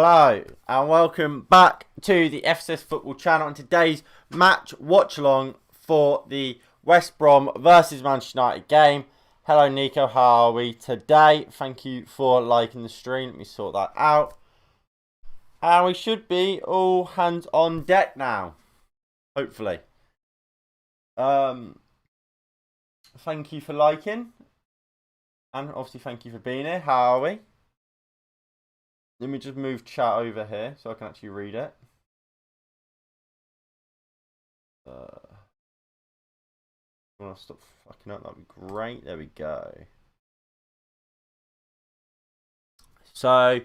Hello and welcome back to the FCS Football channel and today's match watch along for the West Brom versus Manchester United game. Hello Nico, how are we today? Thank you for liking the stream. Let me sort that out. And we should be all hands on deck now. Hopefully. Thank you for liking. And obviously thank you for being here. How are we? Let me just move chat over here so I can actually read it. Want to stop fucking up? That'd be great. There we go. So,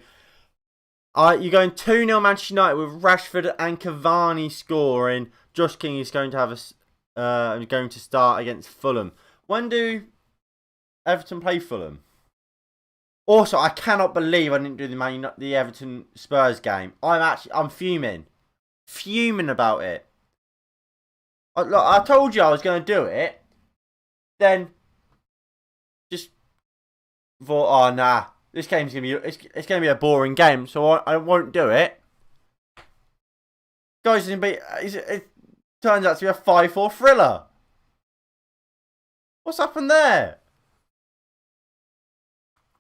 you're going 2-0 Manchester United with Rashford and Cavani scoring. Josh King is going to have going to start against Fulham. When do Everton play Fulham? Also, I cannot believe I didn't do the Everton Spurs game. I'm fuming. Fuming about it. I told you I was going to do it. Then, just thought, oh nah, this game's going to be, it's going to be a boring game, so I won't do it. Guys, it turns out to be a 5-4 thriller. What's happened there?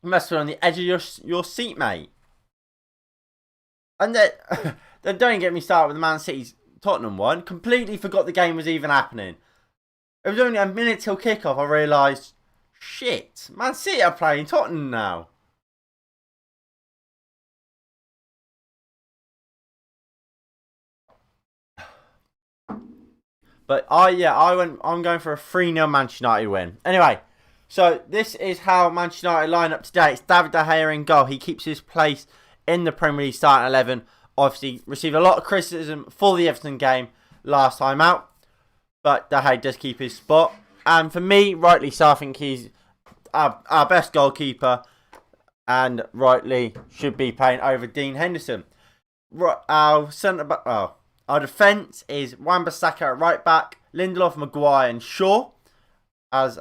You must be on the edge of your seat, mate. And then don't get me started with the Man City's Tottenham one. Completely forgot the game was even happening. It was only a minute till kickoff. I realised, shit, Man City are playing Tottenham now. But I'm going for a 3-0 Manchester United win. Anyway. So, this is how Manchester United line up today. It's David De Gea in goal. He keeps his place in the Premier League starting 11. Obviously, received a lot of criticism for the Everton game last time out. But De Gea does keep his spot. And for me, rightly so, I think he's our best goalkeeper. And rightly should be playing over Dean Henderson. Our defence is Wan-Bissaka at right back. Lindelof, Maguire and Shaw as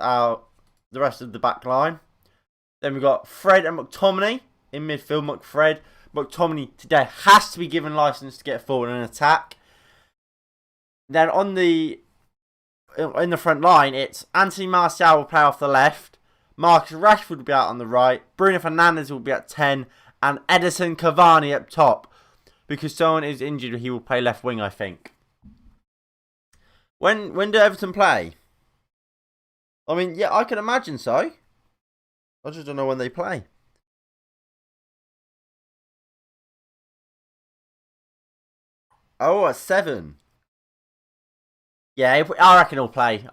the rest of the back line. Then we've got Fred and McTominay in midfield. McTominay today has to be given license to get forward and attack. Then in the front line, it's Anthony Martial will play off the left. Marcus Rashford will be out on the right. Bruno Fernandes will be at 10. And Edison Cavani up top. Because someone is injured, he will play left wing, I think. When do Everton play? I mean, yeah, I can imagine so. I just don't know when they play. Oh, at 7. Yeah, I reckon he'll play.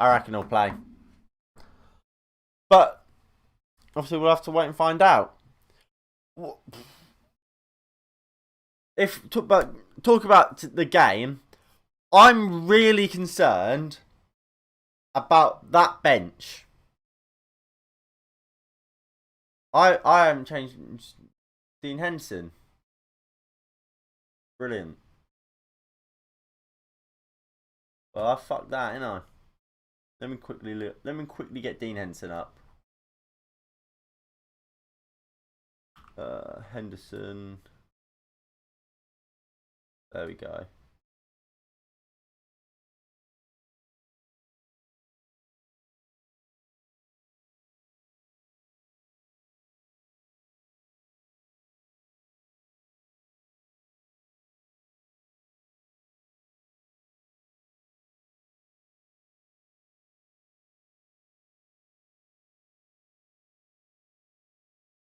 But, obviously, we'll have to wait and find out. Talk about the game, I'm really concerned about that bench. I haven't changed Dean Henderson. Brilliant. Well, I fucked that, ain't I? Let me quickly look. Let me quickly get Dean Henderson up. Henderson. There we go.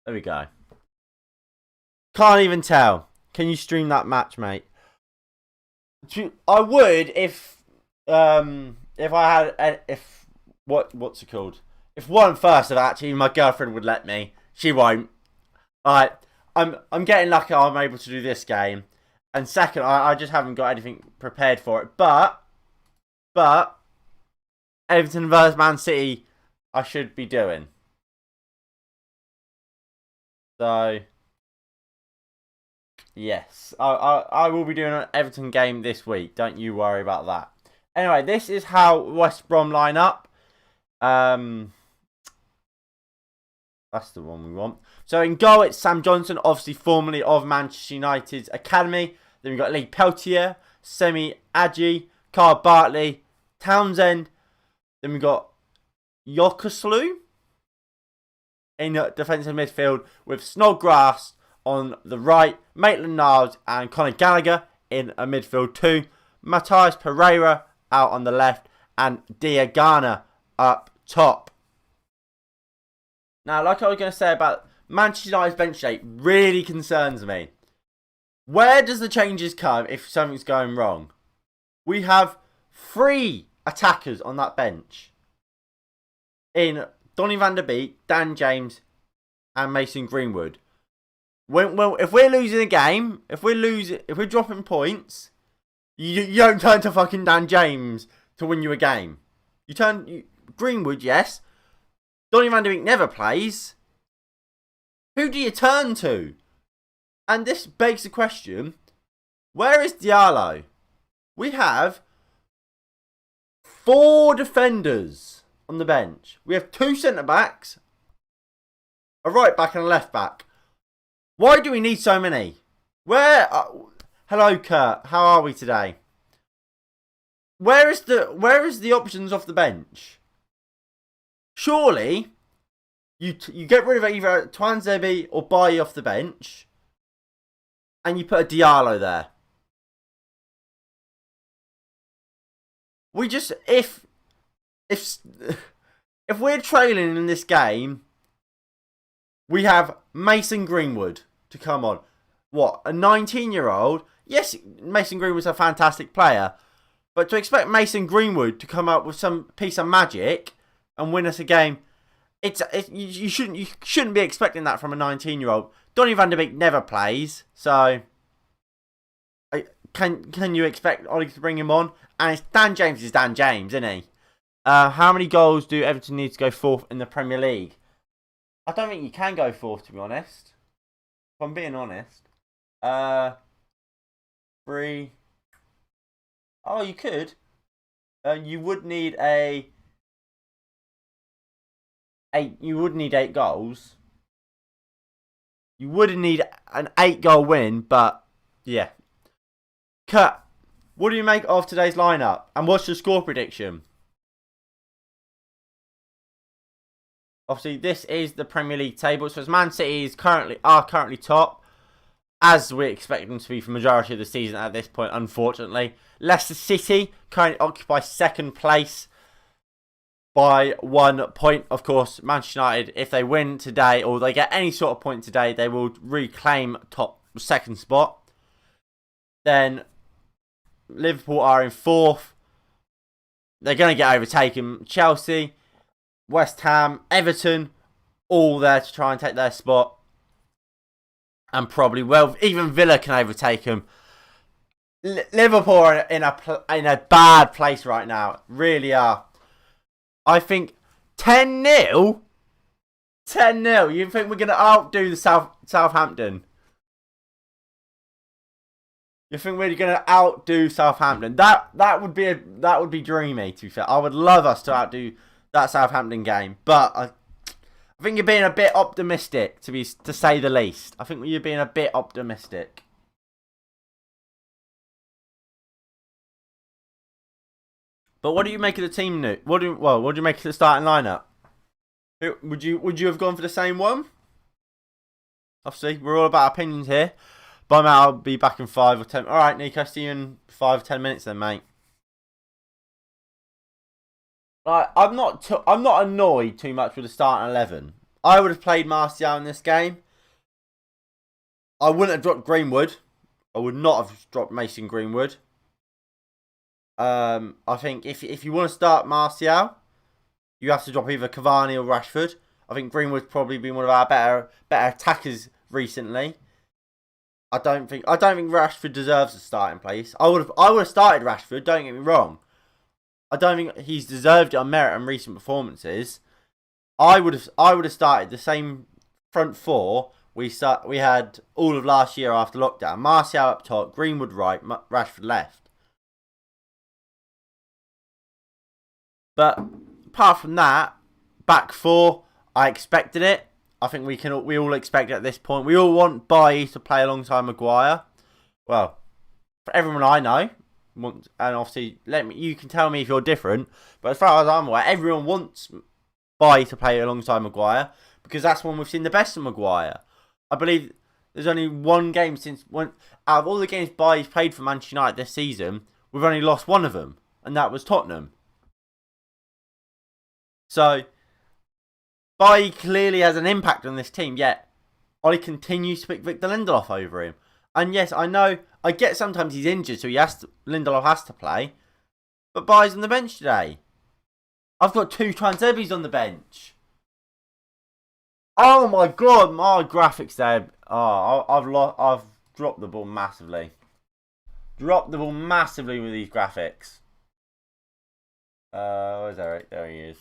There we go. Can't even tell. Can you stream that match, mate? I would if I had what's it called? If one first of actually my girlfriend would let me. She won't. Alright. I'm getting lucky I'm able to do this game. And second, I just haven't got anything prepared for it. But Everton versus Man City I should be doing. So, yes, I will be doing an Everton game this week. Don't you worry about that. Anyway, this is how West Brom line up. That's the one we want. So in goal, it's Sam Johnson, obviously formerly of Manchester United's academy. Then we've got Lee Peltier, Semi Aji, Carl Bartley, Townsend. Then we've got Yokoslu in defensive midfield with Snodgrass on the right, Maitland-Niles and Conor Gallagher in a midfield two, Matthias Pereira out on the left, and Diagana up top. Now, like I was going to say about Manchester United's bench shape, really concerns me. Where does the changes come if something's going wrong? We have 3 attackers on that bench in Donny van der Beek, Dan James, and Mason Greenwood. If we're losing a game, if we're dropping points, you don't turn to fucking Dan James to win you a game. Greenwood, yes. Donny van der Beek never plays. Who do you turn to? And this begs the question, where is Diallo? We have 4 defenders on the bench. We have 2 centre-backs, a right-back and a left-back. Why do we need so many? Hello, Kurt. How are we today? Where is the options off the bench? Surely, you get rid of either Twanzebe or Bailly off the bench, and you put a Diallo there. We just if we're trailing in this game, we have Mason Greenwood to come on. What, a 19-year-old? Yes, Mason Greenwood's a fantastic player, but to expect Mason Greenwood to come up with some piece of magic and win us a game, you shouldn't be expecting that from a 19-year-old. Donny van der Beek never plays, so can you expect Ollie to bring him on? And it's Dan James is Dan James, isn't he? How many goals do Everton need to go 4th in the Premier League? I don't think you can go 4th, to be honest. If I'm being honest. 3. Oh, you could. You would need 8 goals. You would need an 8-goal win, but yeah. Kurt, what do you make of today's lineup? And what's your score prediction? Obviously, this is the Premier League table. So as Man City are currently top, as we expect them to be for the majority of the season at this point, unfortunately. Leicester City currently occupy 2nd place by 1 point. Of course, Manchester United, if they win today or they get any sort of point today, they will reclaim top 2nd spot. Then Liverpool are in 4th. They're going to get overtaken. Chelsea, West Ham, Everton, all there to try and take their spot. And probably, even Villa can overtake them. Liverpool are in a bad place right now. Really are. I think 10-0? 10-0? You think we're going to outdo the Southampton? You think we're going to outdo Southampton? That would be dreamy, to be fair. I would love us to outdo that Southampton game. But I think you're being a bit optimistic, to say the least. I think you're being a bit optimistic. But what do you make of the team new? What do you make of the starting lineup? Would you have gone for the same one? Obviously, we're all about opinions here. By now, I'll be back in 5 or 10. All right, Nico, see you in 5 or 10 minutes then, mate. Like, I'm not annoyed too much with the starting 11. I would have played Martial in this game. I wouldn't have dropped Greenwood. I would not have dropped Mason Greenwood. I think if you want to start Martial, you have to drop either Cavani or Rashford. I think Greenwood's probably been one of our better attackers recently. I don't think Rashford deserves a starting place. I would have started Rashford. Don't get me wrong. I don't think he's deserved it on merit and recent performances. I would have started the same front 4 we had all of last year after lockdown. Martial up top, Greenwood right, Rashford left. But apart from that, back 4, I expected it. I think we all expect at this point. We all want Bailly to play alongside Maguire. Well, for everyone I know, and obviously you can tell me if you're different. But as far as I'm aware, everyone wants Bailly to play alongside Maguire because that's when we've seen the best of Maguire. I believe there's only one game out of all the games Bailly's played for Manchester United this season, we've only lost one of them, and that was Tottenham. So Bailly clearly has an impact on this team, yet I continue to pick Victor Lindelof over him. And yes, I get sometimes he's injured, so Lindelof has to play. But Bailly's on the bench today. I've got 2 Transebis on the bench. Oh my god, my graphics there. Oh, I've dropped the ball massively. Dropped the ball massively with these graphics. Where's Eric? There he is.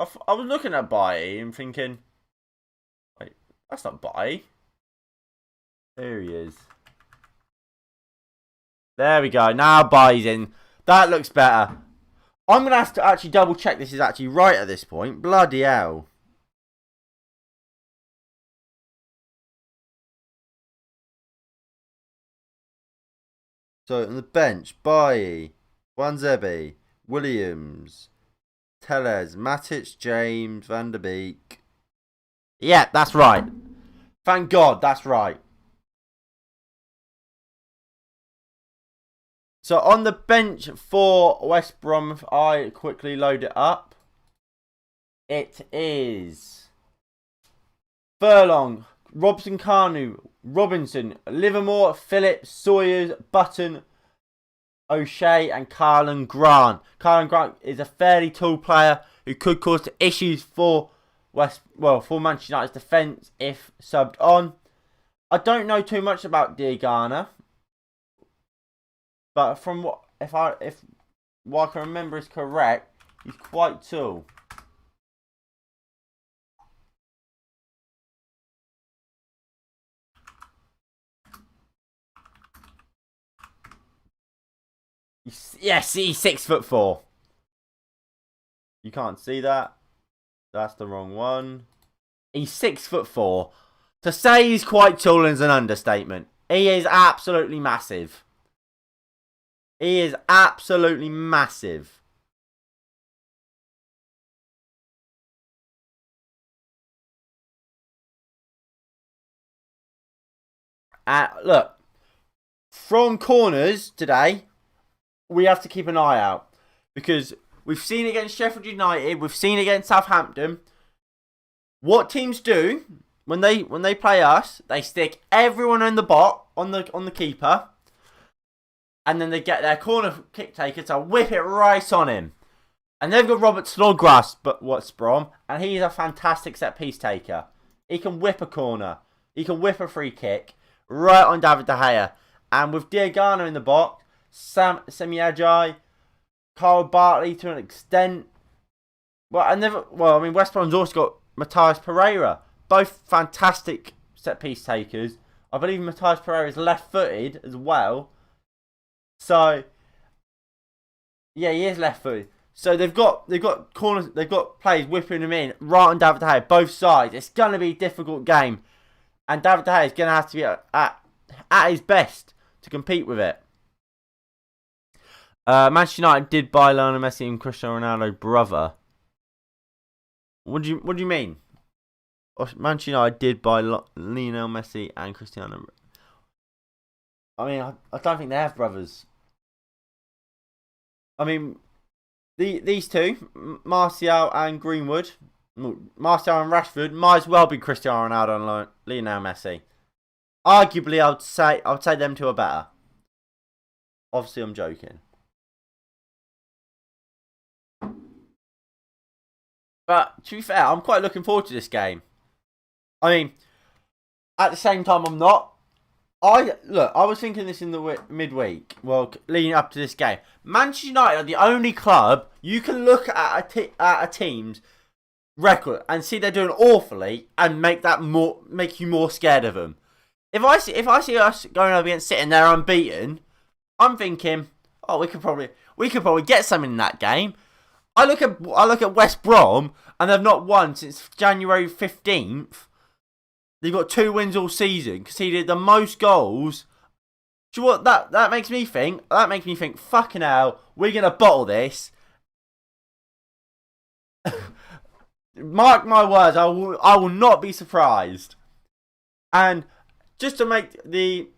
I was looking at Bailly and thinking, wait, that's not Bailly. There he is. There we go. Now Bailly's in. That looks better. I'm going to have to actually double check this is actually right at this point. Bloody hell. So on the bench, Bailly, Wanzebi, Williams, Tellez, Matic, James, Van der Beek. Yeah, that's right. Thank God, that's right. So on the bench for West Brom, if I quickly load it up, it is Furlong, Robson Kanu, Robinson, Livermore, Phillips, Sawyers, Button, O'Shea and Karlan Grant. Karlan Grant is a fairly tall player who could cause issues for Manchester United's defence if subbed on. I don't know too much about Diagana, but from what if what I can remember is correct, he's quite tall. Yes, he's 6'4". You can't see that. That's the wrong one. He's 6'4". To say he's quite tall is an understatement. He is absolutely massive. He is absolutely massive. Look, from corners today, we have to keep an eye out because we've seen against Sheffield United, we've seen against Southampton. What teams do when they play us, they stick everyone in the box on the keeper, and then they get their corner kick taker to whip it right on him. And they've got Robert Snodgrass, but what's Brom, and he's a fantastic set piece taker. He can whip a corner, he can whip a free kick right on David De Gea, and with Diagana in the box, Semi Ajayi, Carl Bartley to an extent. West Brom's also got Matthias Pereira. Both fantastic set piece takers. I believe Matthias Pereira is left footed as well. So yeah, he is left footed. So they've got corners, they've got players whipping them in right on David De Gea, both sides. It's gonna be a difficult game. And David De Gea is gonna have to be at his best to compete with it. Manchester United did buy Lionel Messi and Cristiano Ronaldo brother. What do you mean? Manchester United did buy Lionel Messi and Cristiano. I mean, I don't think they have brothers. I mean, these two, Martial and Greenwood, Martial and Rashford, might as well be Cristiano Ronaldo and Lionel Messi. Arguably, I would say them two are better. Obviously, I'm joking. But to be fair, I'm quite looking forward to this game. I mean, at the same time, I'm not. I was thinking this in the midweek, leading up to this game. Manchester United are the only club you can look at a team's record and see they're doing awfully and make you more scared of them. If I see us going up against City and they're unbeaten, I'm thinking, oh, we could probably get something in that game. I look at West Brom, and they've not won since January 15th. They've got 2 wins all season, conceded the most goals. Do you know what that makes me think? That makes me think, fucking hell, we're gonna bottle this. Mark my words, I will not be surprised. And just to make the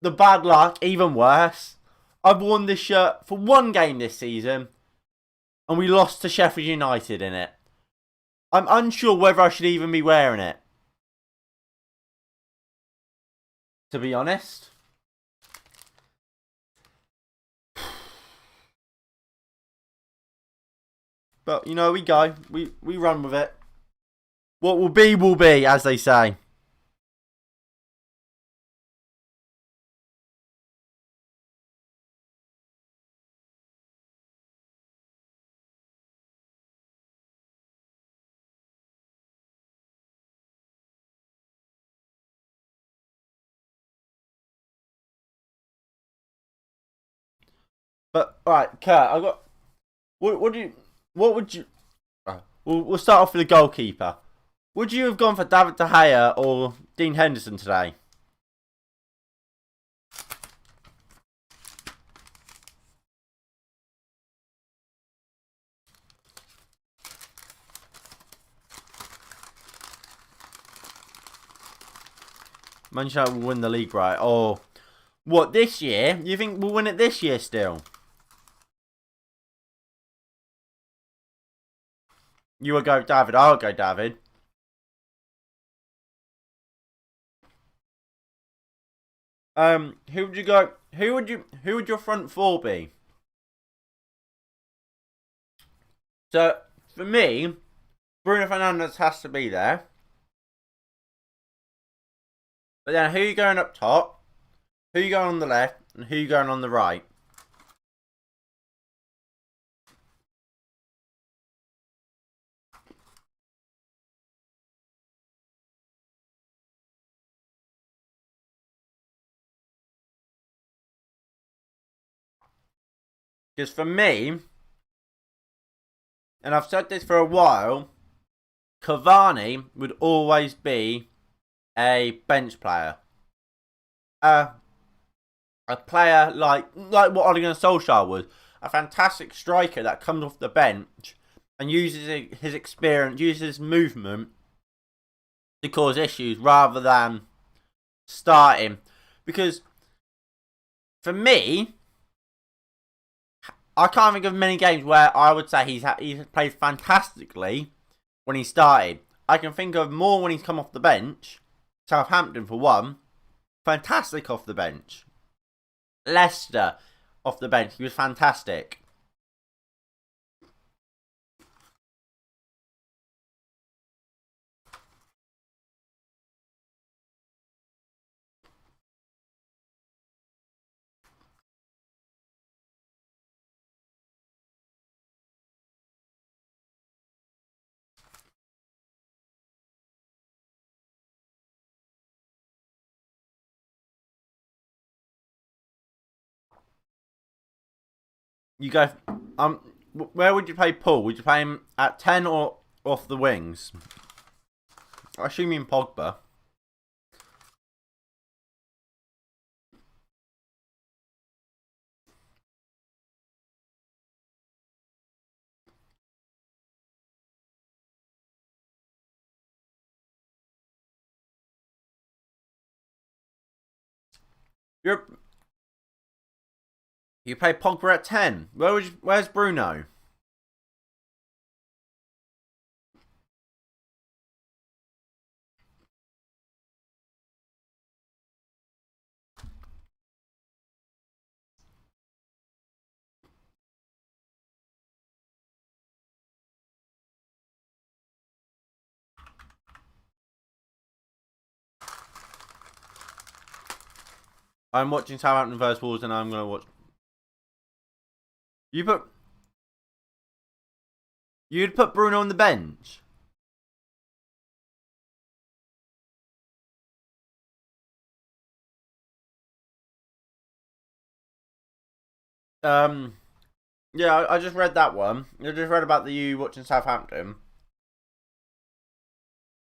bad luck even worse, I've worn this shirt for 1 game this season, and we lost to Sheffield United in it. I'm unsure whether I should even be wearing it, to be honest. But, you know, we go. We run with it. What will be, as they say. But, alright, Kurt, What would you... We'll start off with the goalkeeper. Would you have gone for David De Gea or Dean Henderson today? Manchester United will win the league, right? Or what, this year? You think we'll win it this year still? You will go David. I'll go David. Who would you go? Who would your front 4 be? So for me, Bruno Fernandes has to be there. But then who are you going up top? Who are you going on the left? And who are you going on the right? Because for me, and I've said this for a while, Cavani would always be a bench player. A player like what Ole Gunnar Solskjaer was. A fantastic striker that comes off the bench and uses his experience, uses his movement to cause issues rather than starting. Because for me, I can't think of many games where I would say he's played fantastically when he started. I can think of more when he's come off the bench. Southampton for one, fantastic off the bench. Leicester off the bench, he was fantastic. You go. Where would you play Paul? Would you play him at 10 or off the wings? I assume you mean Pogba. You play Pogba at 10. Where's Bruno? I'm watching Southampton vs Wolves, and I'm gonna watch. You'd put Bruno on the bench. Yeah, I just read that one. I just read about you watching Southampton.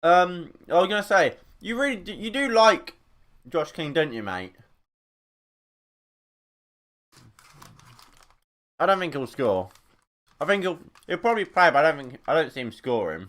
I was gonna say you do like Josh King, don't you, mate? I don't think he'll score. I think he'll probably play, but I don't see him scoring.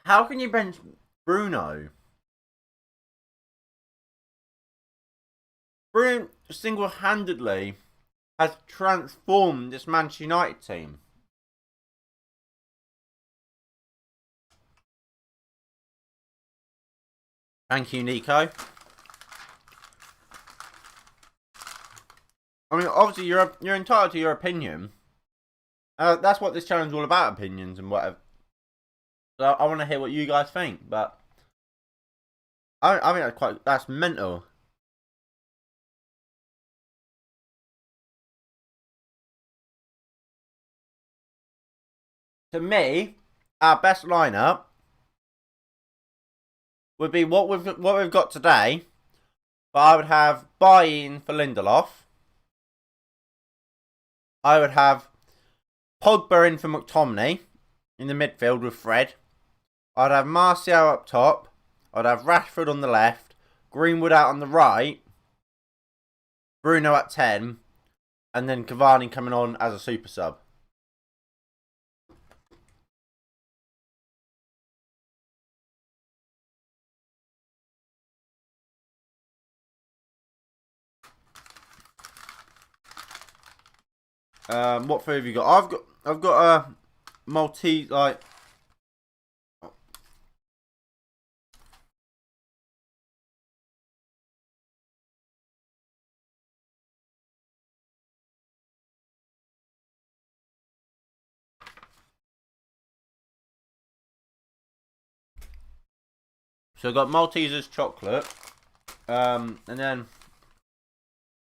How can you bench Bruno? Bruno single-handedly has transformed this Manchester United team. Thank you, Nico. I mean, obviously you're entitled to your opinion. That's what this channel is all about, opinions and whatever. So I want to hear what you guys think, but I think that's mental. To me, our best lineup would be what we've got today. But I would have buy-in for Lindelof. I would have Pogba in for McTominay in the midfield with Fred. I'd have Martial up top. I'd have Rashford on the left, Greenwood out on the right, Bruno at 10, and then Cavani coming on as a super sub. What food have you got? I've got a Maltese like. So I've got Maltesers chocolate, and then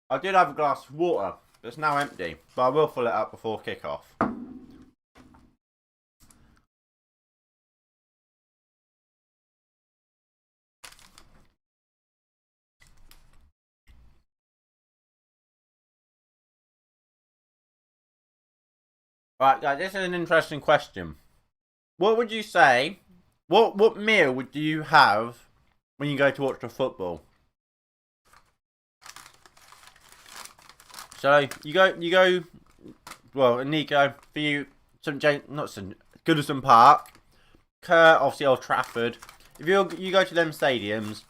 I did have a glass of water, but it's now empty. But I will fill it up before kickoff. Right, guys, this is an interesting question. What would you say? What meal would you have when you go to watch the football? So you go. Well, Nico, for you, not St Goodison Park, Kurt, obviously Old Trafford. If you go to them stadiums,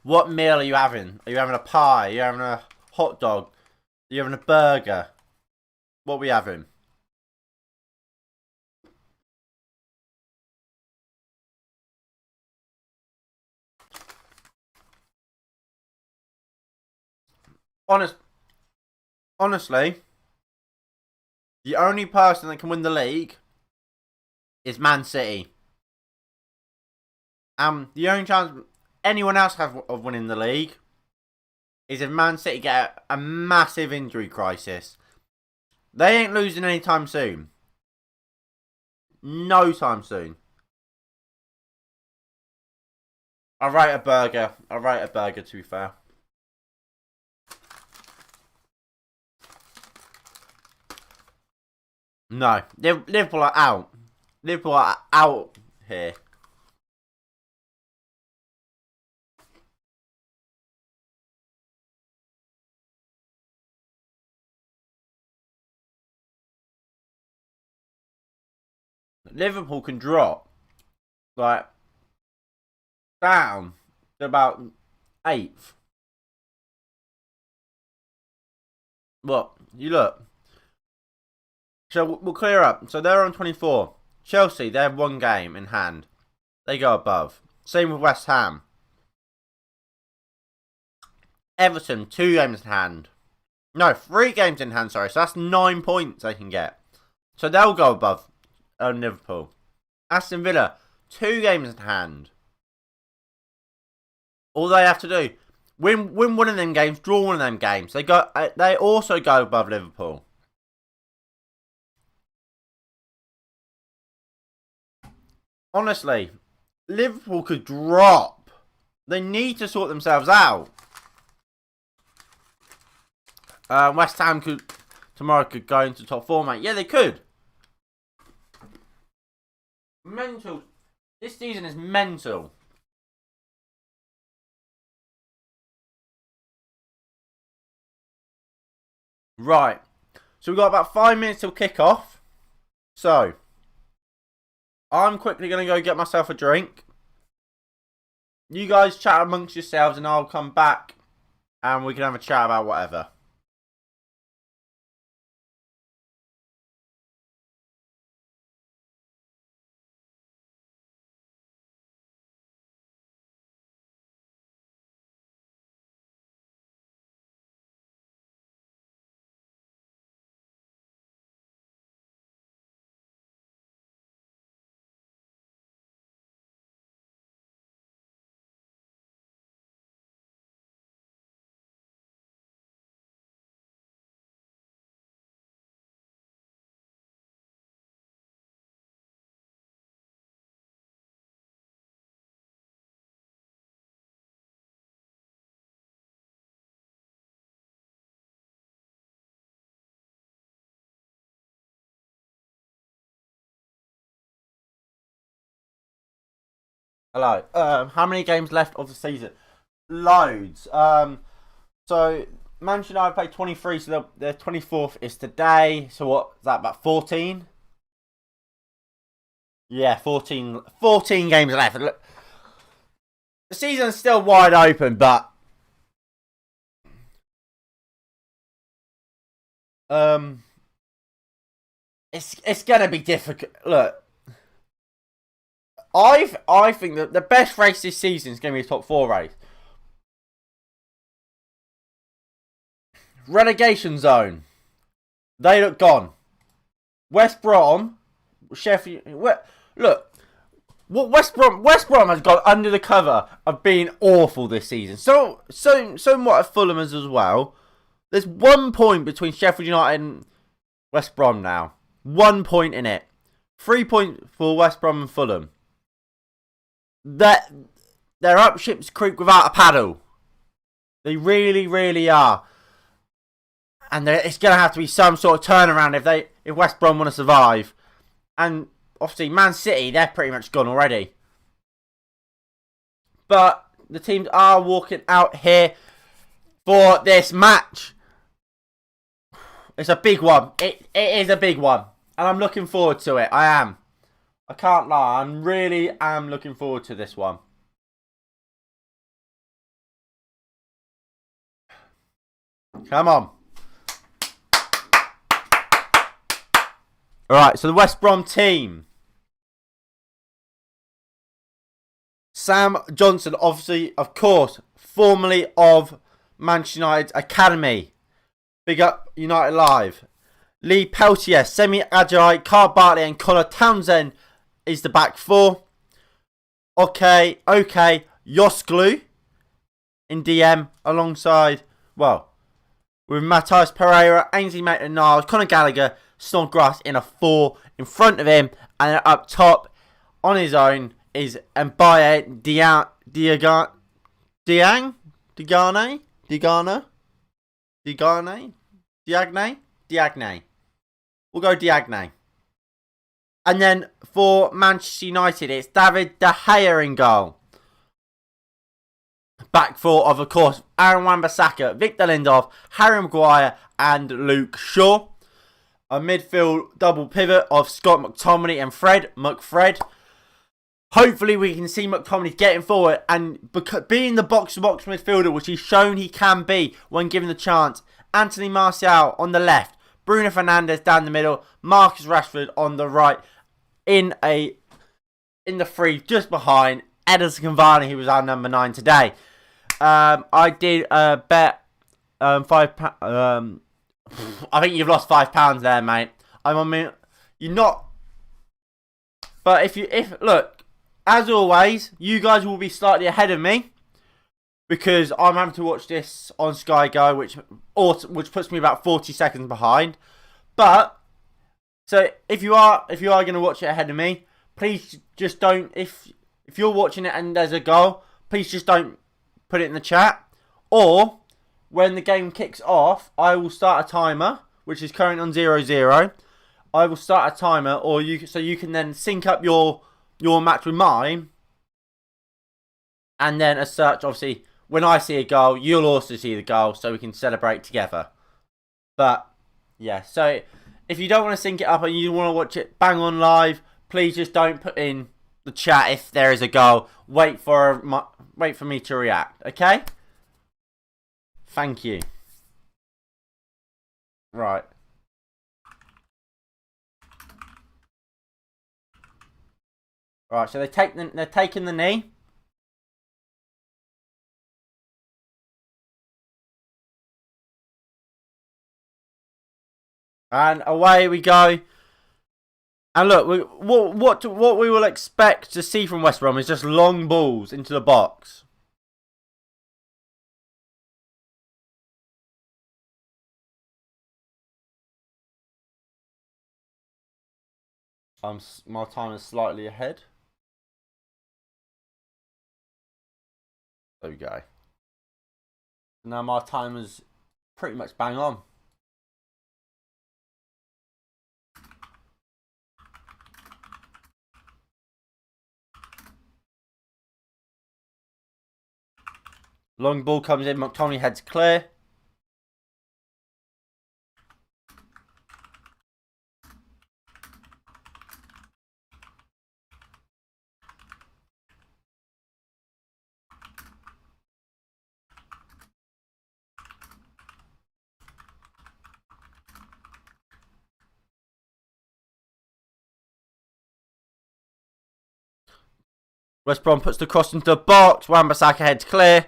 what meal are you having? Are you having a pie? Are you having a hot dog? Are you having a burger? What are we having? Honestly, the only person that can win the league is Man City. The only chance anyone else has of winning the league is if Man City get a massive injury crisis. They ain't losing anytime soon. No time soon. I rate a burger. To be fair. No. Liverpool are out. Liverpool are out here. Liverpool can drop like down to about 8th. What? You look. So we'll clear up. So they're on 24. Chelsea, they have 1 game in hand. They go above. Same with West Ham. Everton, 2 games in hand. No, 3 games in hand, sorry. So that's 9 points they can get. So they'll go above Liverpool. Aston Villa, 2 games in hand. All they have to do. Win one of them games, draw one of them games. They also go above Liverpool. Honestly, Liverpool could drop. They need to sort themselves out. West Ham tomorrow could go into top 4, mate. Yeah, they could. Mental. This season is mental. Right. So we've got about 5 minutes till kick-off. So, I'm quickly going to go get myself a drink. You guys chat amongst yourselves and I'll come back and we can have a chat about whatever. Hello. How many games left of the season? Loads. So Manchester United played 23, so their 24th is today. So what is that, about 14? Yeah, 14 games left. Look, the season's still wide open, but it's gonna be difficult. Look, I think that the best race this season is gonna be a top 4 race. Relegation zone. They look gone. West Brom, Sheffield. Look, what West Brom has gone under the cover of being awful this season. So somewhat at Fulham as well. There's 1 point between Sheffield United and West Brom now. 1 point in it. 3 points for West Brom and Fulham. They're up ship's creek without a paddle. They really, really are. And it's going to have to be some sort of turnaround if West Brom want to survive. And obviously Man City, they're pretty much gone already. But the teams are walking out here for this match. It's a big one. It is a big one. And I'm looking forward to it. I am. I can't lie. I really am looking forward to this one. Come on. Alright, so the West Brom team. Sam Johnson, obviously, of course, formerly of Manchester United's Academy. Big up United Live. Lee Peltier, Semi Ajayi, Carl Bartley and Connor Townsend is the back 4. Okay, Yosklu in DM alongside, with Matthias Pereira, Ainsley Maitland-Niles, Conor Gallagher, Snodgrass in a 4 in front of him, and up top on his own is Mbaye Diagne. We'll go Diagne. And then for Manchester United, it's David De Gea in goal. Back 4 of course, Aaron Wan-Bissaka, Victor Lindelof, Harry Maguire and Luke Shaw. A midfield double pivot of Scott McTominay and Fred McFred. Hopefully we can see McTominay getting forward and being the box-to-box midfielder, which he's shown he can be when given the chance. Anthony Martial on the left, Bruno Fernandes down the middle, Marcus Rashford on the right, in the 3 just behind Edinson Cavani, who was our number 9 today. I did bet £5. I think you've lost £5 there, mate. You're not. But if look, as always, you guys will be slightly ahead of me. because I'm having to watch this on Sky Go, which puts me about 40 seconds behind. But so if you are going to watch it ahead of me, please just don't. If you're watching it and there's a goal, please just don't put it in the chat. Or when the game kicks off, I will start a timer, which is currently on 0-0. I will start a timer, so you can then sync up your match with mine, and then as such, obviously, when I see a goal, you'll also see the goal, so we can celebrate together. But yeah, so if you don't want to sync it up and you want to watch it bang on live, please just don't put in the chat if there is a goal. Wait for me to react, okay? Thank you. Right. Right, so they're taking the knee. And away we go. And look, what we will expect to see from West Brom is just long balls into the box. My time is slightly ahead. There we go. Now my time is pretty much bang on. Long ball comes in, McTominay heads clear. West Brom puts the cross into the box. Wan-Bissaka heads clear.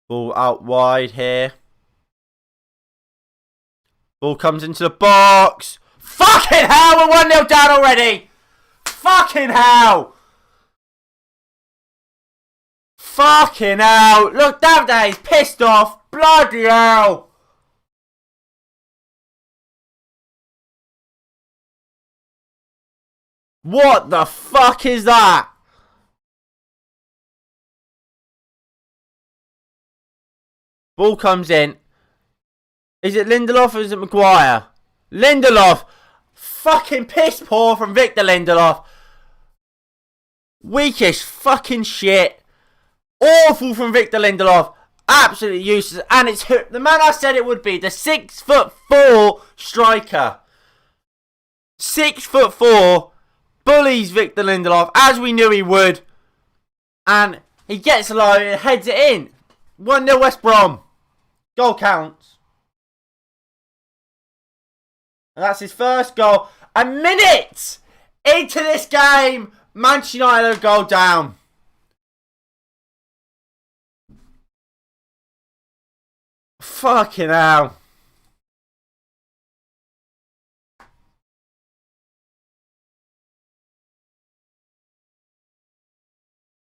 Ball out wide here. Ball comes into the box. Fucking hell, we're 1-0 down already. Fucking hell. Fucking hell. Look, Davide's pissed off. Bloody hell. What the fuck is that? Ball comes in. Is it Lindelof or is it Maguire? Lindelof! Fucking piss poor from Victor Lindelof. Weakish fucking shit. Awful from Victor Lindelof. Absolutely useless. And it's the man I said it would be. The 6'4" striker. 6'4" bullies Victor Lindelof as we knew he would. And he gets low and heads it in. 1-0 West Brom. Goal counts. And that's his first goal. A minute into this game, Manchester United go down. Fucking hell.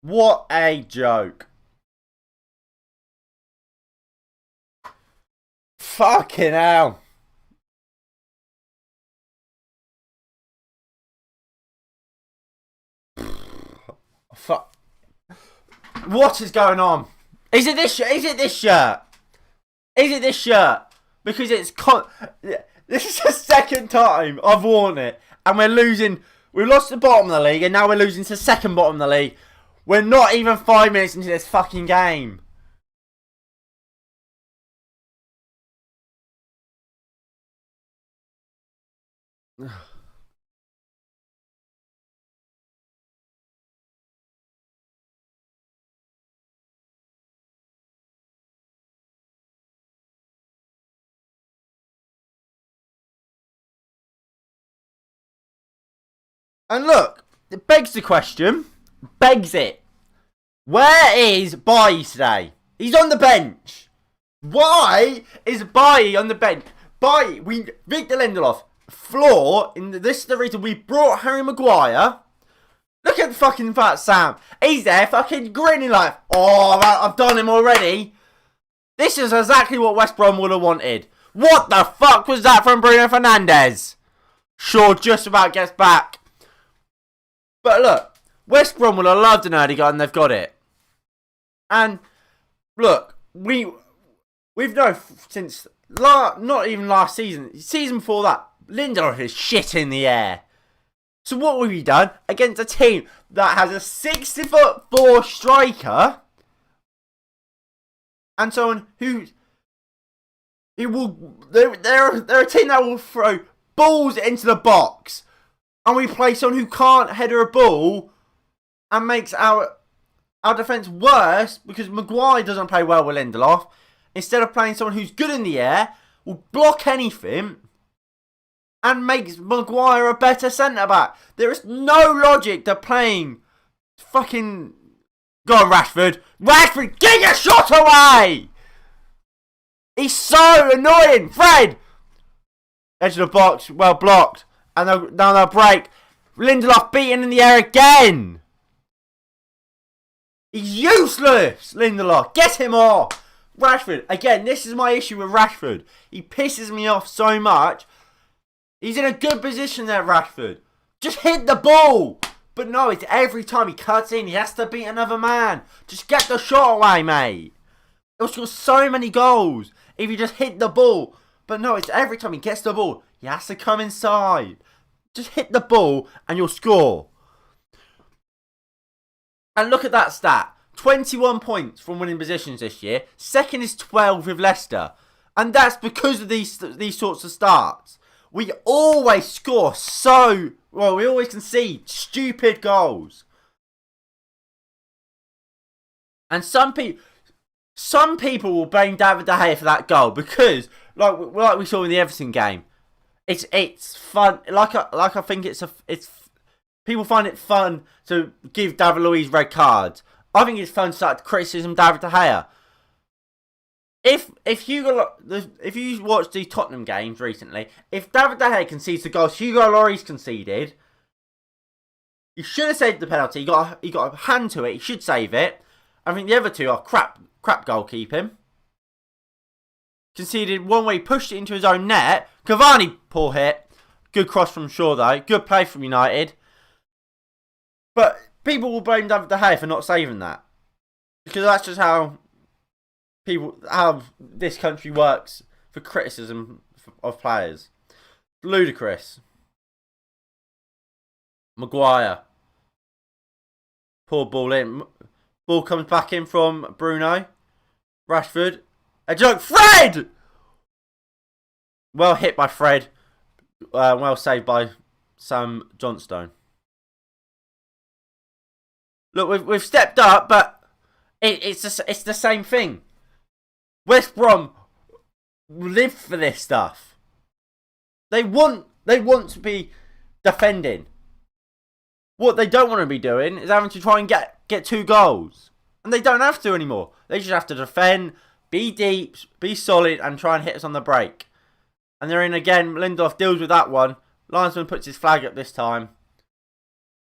What a joke. Fucking hell. Fuck. What is going on? Is it this shirt? Is it this shirt? Is it this shirt? Because it's this is the second time I've worn it, and we're losing. We lost the bottom of the league, and now we're losing to second bottom of the league. We're not even 5 minutes into this fucking game. And look, it begs the question. Begs it. Where is Bailly today? He's on the bench. Why is Bailly on the bench? Victor Lindelof, flaw, this is the reason we brought Harry Maguire. Look at fucking Fat Sam. He's there fucking grinning like, oh, I've done him already. This is exactly what West Brom would have wanted. What the fuck was that from Bruno Fernandes? Sure, just about gets back. But look, West Brom would have loved an early goal and they've got it. And look, we've known since, not even last season, season before that, Lindelof is shit in the air. So what have we done against a team that has a 60'4" striker and someone who will, they're a team that will throw balls into the box, and we play someone who can't header a ball and makes our defence worse because Maguire doesn't play well with Lindelof. Instead of playing someone who's good in the air, will block anything and makes Maguire a better centre-back. There is no logic to playing fucking... Go on, Rashford. Rashford, get your shot away! He's so annoying. Fred! Edge of the box, well blocked. And now they'll break. Lindelof beaten in the air again. He's useless, Lindelof. Get him off. Rashford, again, this is my issue with Rashford. He pisses me off so much. He's in a good position there, Rashford. Just hit the ball. But no, it's every time he cuts in, he has to beat another man. Just get the shot away, mate. He'll score so many goals if you just hit the ball. But no, it's every time he gets the ball, he has to come inside. Just hit the ball and you'll score. And look at that stat. 21 points from winning positions this year. Second is 12 with Leicester. And that's because of these sorts of starts. We always score we always concede stupid goals. And some people will blame David De Gea for that goal because, like we saw in the Everton game, it's fun. I think it's people find it fun to give David Luiz red cards. I think it's fun to start criticism David De Gea. If you watched the Tottenham games recently, if David De Gea concedes the goals Hugo Lloris conceded, he should have saved the penalty. He got a hand to it. He should save it. I think the other two are crap goalkeeping. Conceded one where he pushed it into his own net. Cavani, poor hit. Good cross from Shaw though. Good play from United. But people will blame David De Gea for not saving that, because that's just how this country works for criticism of players. Ludicrous. Maguire. Poor ball in. Ball comes back in from Bruno. Rashford. A joke. Fred! Well hit by Fred. Well saved by Sam Johnstone. Look, we've stepped up, but it's the same thing. West Brom live for this stuff. They want to be defending. What they don't want to be doing is having to try and get 2 goals. And they don't have to anymore. They just have to defend, be deep, be solid, and try and hit us on the break. And they're in again. Lindelof deals with that one. Linesman puts his flag up this time.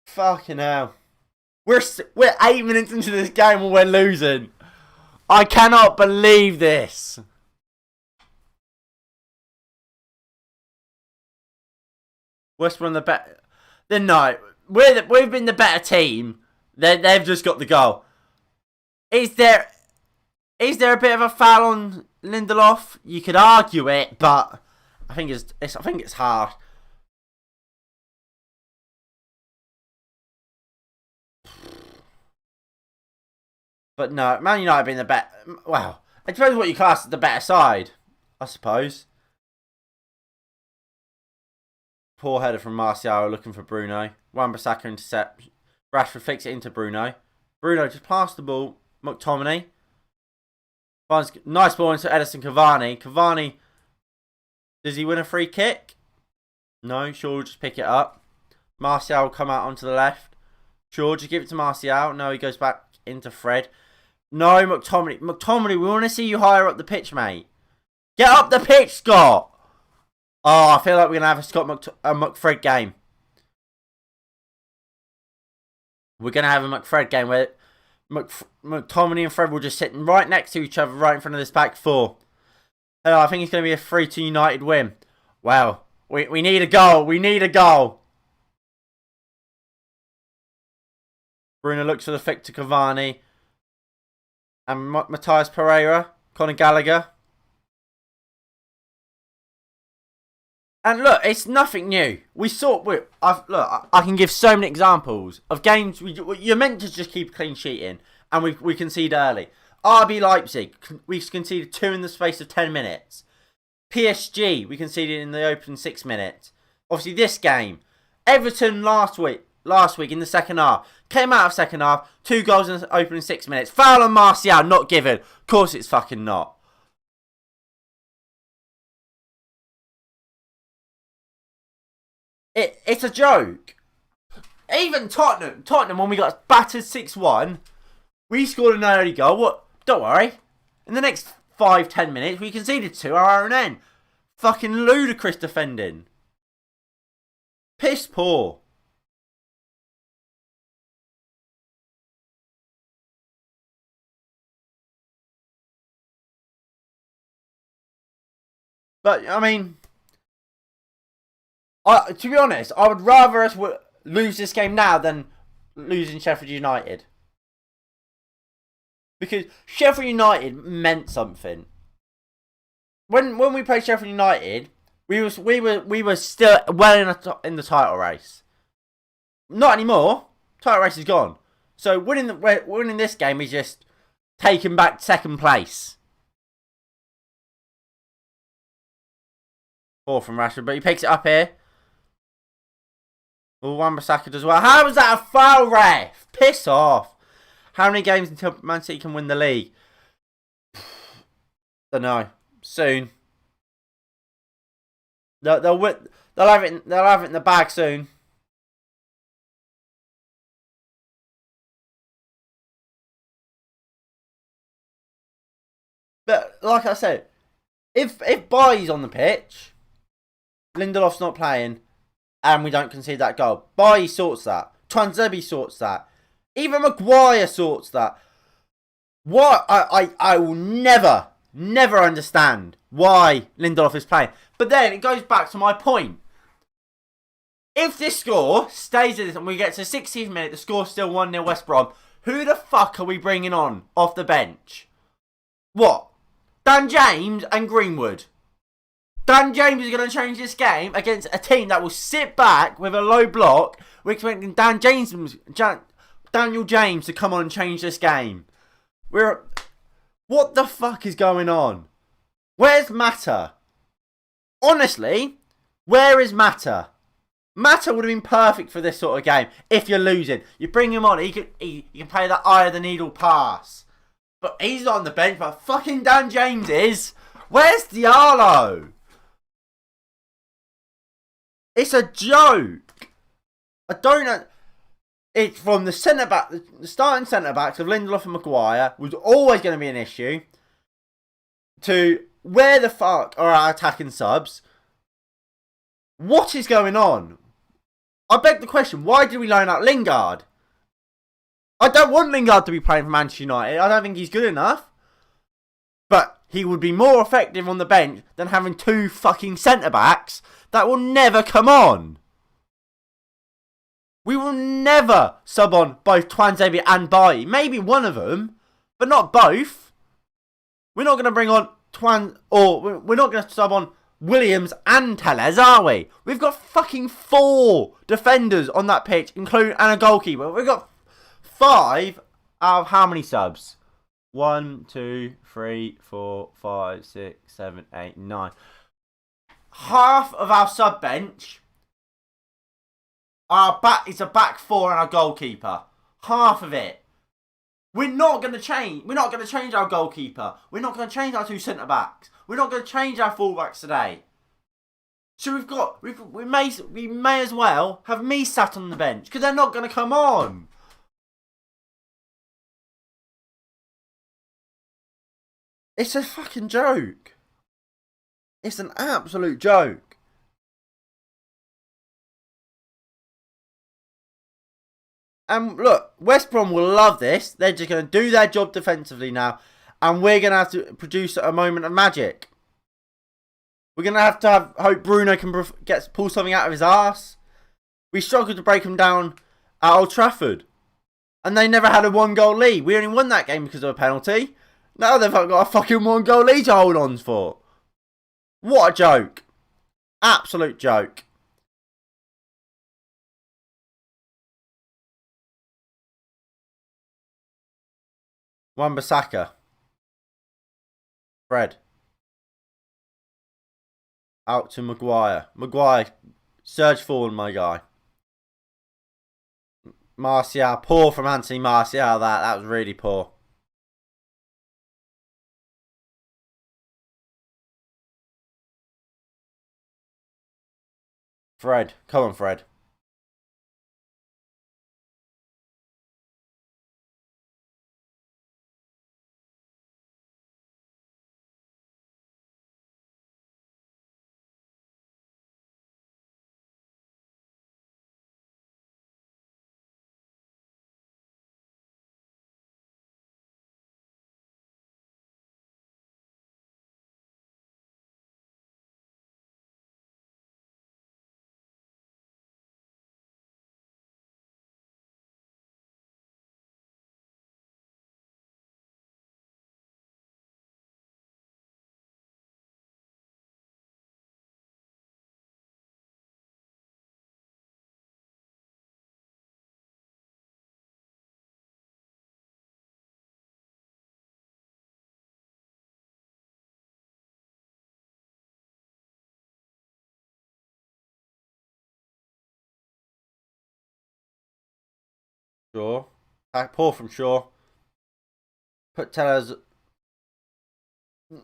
Fucking hell. We're 8 minutes into this game and we're losing. I cannot believe this. West Brom the better. Then no, we've been the better team. They've just got the goal. Is there a bit of a foul on Lindelof? You could argue it, but I think it's hard. But no, Man United being the better. Well, it depends what you class as the better side, I suppose. Poor header from Martial looking for Bruno. Wan-Bissaka intercept. Rashford flicks it into Bruno. Bruno just passed the ball. McTominay. Nice ball into Edison Cavani. Cavani. Does he win a free kick? No, Shaw will just pick it up. Martial will come out onto the left. Shaw just give it to Martial. No, he goes back into Fred. No, McTominay. McTominay, we want to see you higher up the pitch, mate. Get up the pitch, Scott. Oh, I feel like we're going to have a McFred game. We're going to have a McFred game where McTominay and Fred will just sitting right next to each other, right in front of this back four. And I think it's going to be a 3-2 United win. Wow. We need a goal. We need a goal. Bruno looks for the flick to Cavani. And Matthias Pereira. Conor Gallagher. And look, it's nothing new. Look, I can give so many examples of games you're meant to just keep a clean sheet in, and we concede early. RB Leipzig, we conceded 2 in the space of 10 minutes. PSG, we conceded in the opening 6 minutes. Obviously, this game, Everton last week in the second half, came out of second half, 2 goals in the opening 6 minutes. Foul on Martial, not given. Of course, it's fucking not. It's a joke. Even Tottenham, when we got battered 6-1, we scored an early goal. What? Don't worry. In the next 5-10 minutes, we conceded 2 our own end. Fucking ludicrous defending. Piss poor. But, I mean, to be honest, I would rather us lose this game now than losing Sheffield United. Because Sheffield United meant something. When we played Sheffield United, we were still well in the title race. Not anymore. Title race is gone. So winning this game is just taking back second place. 4 from Rashford, but he picks it up here. Oh, Wan-Bissaka does well. How was that a foul, ref? Piss off. How many games until Man City can win the league? Don't know. Soon. They'll have it. They'll have it in the bag soon. But like I said, if Bailly's on the pitch, Lindelof's not playing, and we don't concede that goal, Bailly sorts that. Tuanzebe sorts that. Even Maguire sorts that. What? I will never understand why Lindelof is playing. But then it goes back to my point. If this score stays at this and we get to the 16th minute, the score's still 1-0 West Brom, who the fuck are we bringing on off the bench? What? Dan James and Greenwood. Dan James is going to change this game against a team that will sit back with a low block. We're expecting Daniel James to come on and change this game. What the fuck is going on? Where's Mata? Honestly, where is Mata? Mata would have been perfect for this sort of game. If you're losing, you bring him on. He can play that eye of the needle pass. But he's not on the bench. But fucking Dan James is. Where's Diallo? It's a joke. I don't know. It's from the centre back, the starting centre backs of Lindelof and Maguire was always going to be an issue. To where the fuck are our attacking subs? What is going on? I beg the question, why did we loan out Lingard? I don't want Lingard to be playing for Manchester United. I don't think he's good enough. But he would be more effective on the bench than having 2 fucking centre backs that will never come on. We will never sub on both Tuanzebe and Bailly. Maybe one of them, but not both. We're not going to bring on we're not going to sub on Williams and Tellez, are we? We've got fucking 4 defenders on that pitch, including and a goalkeeper. We've got 5 out of how many subs? 1, 2, 3, 4, 5, 6, 7, 8, 9. Half of our sub bench is a back 4 and our goalkeeper. Half of it. We're not going to change. We're not going to change our goalkeeper. We're not going to change our 2 centre backs. We're not going to change our fullbacks today. So we may as well have me sat on the bench because they're not going to come on. It's a fucking joke. It's an absolute joke. And look, West Brom will love this. They're just going to do their job defensively now. And we're going to have to produce a moment of magic. We're going to have hope Bruno can pull something out of his arse. We struggled to break them down at Old Trafford. And they never had a 1-goal lead. We only won that game because of a penalty. Now they've got a fucking 1-goal lead to hold on for. What a joke. Absolute joke. Wan-Bissaka. Fred. Out to Maguire. Maguire. Surge forward, my guy. Martial. Poor from Anthony Martial. That was really poor. Fred. Come on, Fred. Shaw. Poor from Shaw. Put Tellers.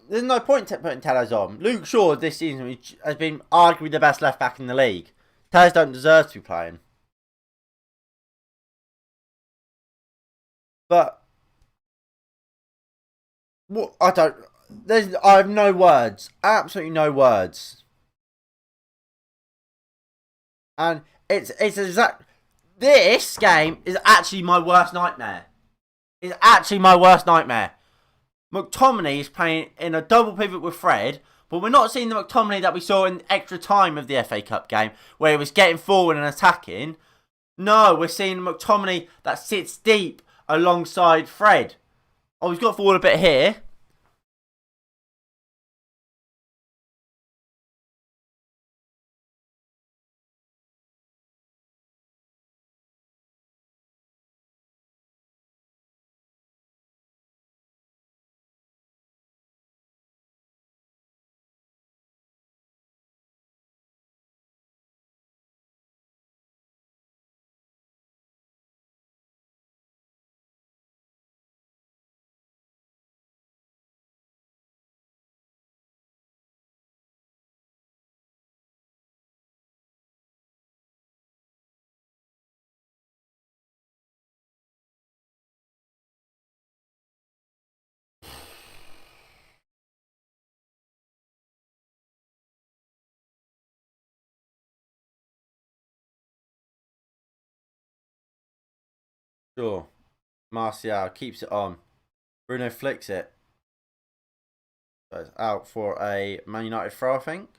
There's no point putting Tellers on. Luke Shaw this season has been arguably the best left back in the league. Tellers don't deserve to be playing. But what I have no words. Absolutely no words. And it's exact. This game is actually my worst nightmare. It's actually my worst nightmare. McTominay is playing in a double pivot with Fred, but we're not seeing the McTominay that we saw in extra time of the FA Cup game, where he was getting forward and attacking. No, we're seeing McTominay that sits deep alongside Fred. Oh, he's got forward a bit here. Sure. Martial keeps it on. Bruno flicks it. So it's out for a Man United throw, I think.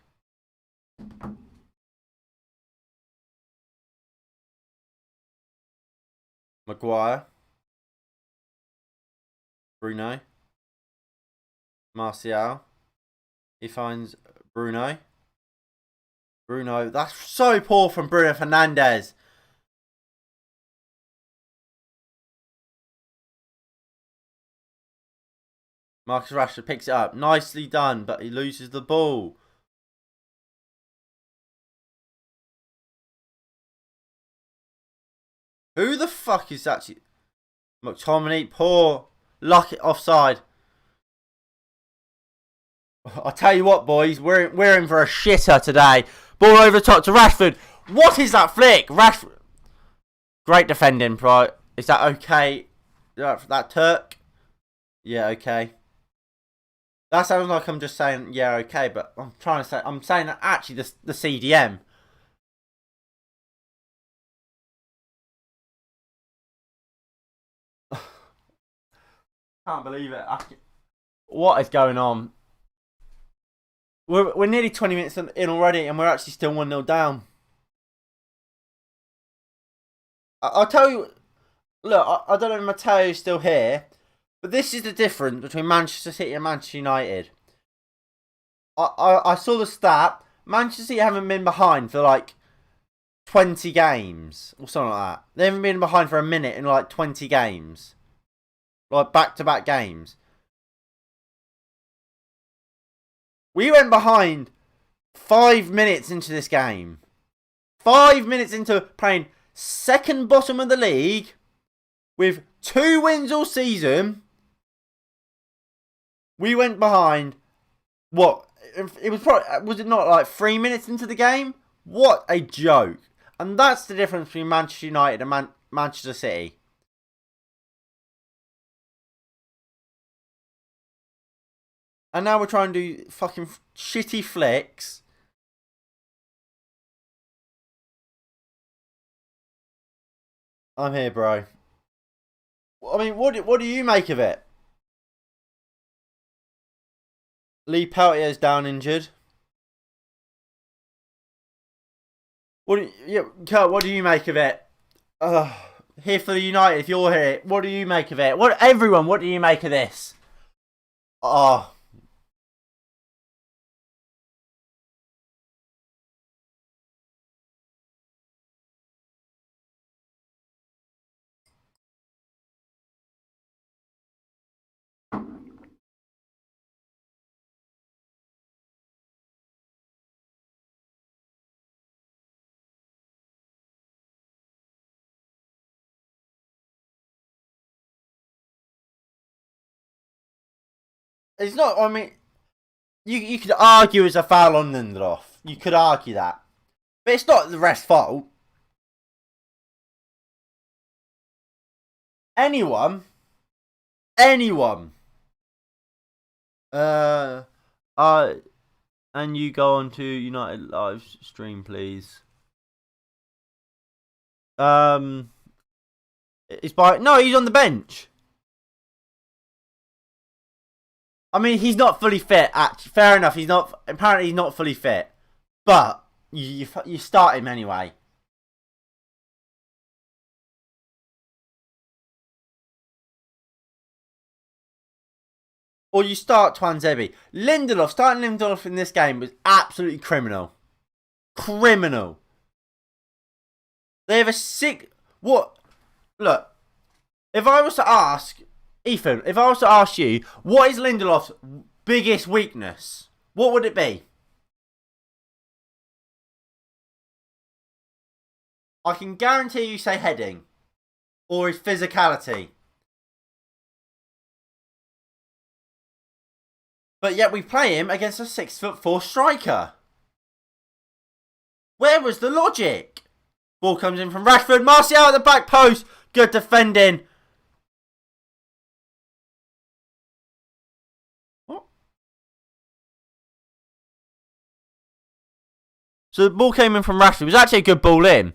Maguire. Bruno. Martial. He finds Bruno. Bruno. That's so poor from Bruno Fernandes. Marcus Rashford picks it up. Nicely done, but he loses the ball. Who the fuck is actually... McTominay, poor. Luck offside. I'll tell you what, boys. We're in for a shitter today. Ball over the top to Rashford. What is that flick? Rashford. Great defending, Pro. Is that okay? That Turk? Yeah, okay. That sounds like I'm just saying, yeah, okay, but I'm saying that actually the CDM. Can't believe it. What is going on? We're nearly 20 minutes in already, and we're actually still 1-0 down. I'll tell you. Look, I don't know if Matteo's still here, but this is the difference between Manchester City and Manchester United. I saw the stat. Manchester City haven't been behind for like 20 games or something like that. They haven't been behind for a minute in like 20 games. Like back-to-back games. We went behind 5 minutes into this game. 5 minutes into playing second bottom of the league with 2 wins all season. We went behind. What? It was probably, was it not like 3 minutes into the game? What a joke. And that's the difference between Manchester United and Manchester City. And now we're trying to do fucking shitty flicks. I'm here, bro. I mean, what do you make of it? Lee Peltier's down injured. Kurt, what do you make of it? Here for the United, if you're here, what do you make of it? Everyone, what do you make of this? Oh. It's not, I mean, you could argue it's a foul on Lindelof. You could argue that. But it's not the ref's fault. Anyone. And you go on to United live stream, please. No, he's on the bench. I mean, he's not fully fit. Actually, fair enough. Apparently, he's not fully fit. But you start him anyway. Or you start Twanzebe. Starting Lindelof in this game was absolutely criminal. Criminal. They have a sick. What? Look, if I was to ask Ethan, if I was to ask you, what is Lindelof's biggest weakness? What would it be? I can guarantee you say heading. Or his physicality. But yet we play him against a 6'4" striker. Where was the logic? Ball comes in from Rashford. Martial at the back post. Good defending. What? So the ball came in from Rashford. It was actually a good ball in.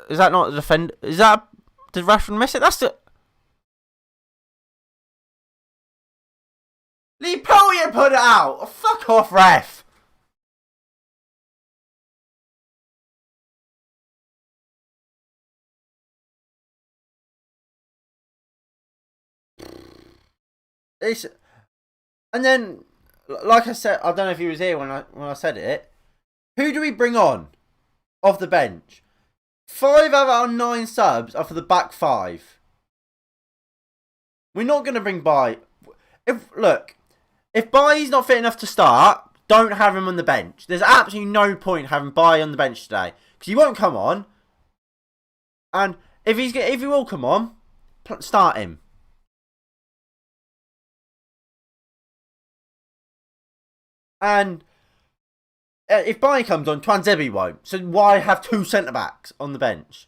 Is that not the defender? Did Rashford miss it? That's the. Lee Peltier put it out. Oh, fuck off, ref. And then, like I said, I don't know if he was here when I said it. Who do we bring on off the bench? 5 out of our 9 subs are for the back 5. We're not going to bring Bai. If Bai's not fit enough to start, don't have him on the bench. There's absolutely no point having Bai on the bench today because he won't come on. And if he will come on, start him. And if Bai comes on, Twanzebe won't. So why have 2 centre-backs on the bench?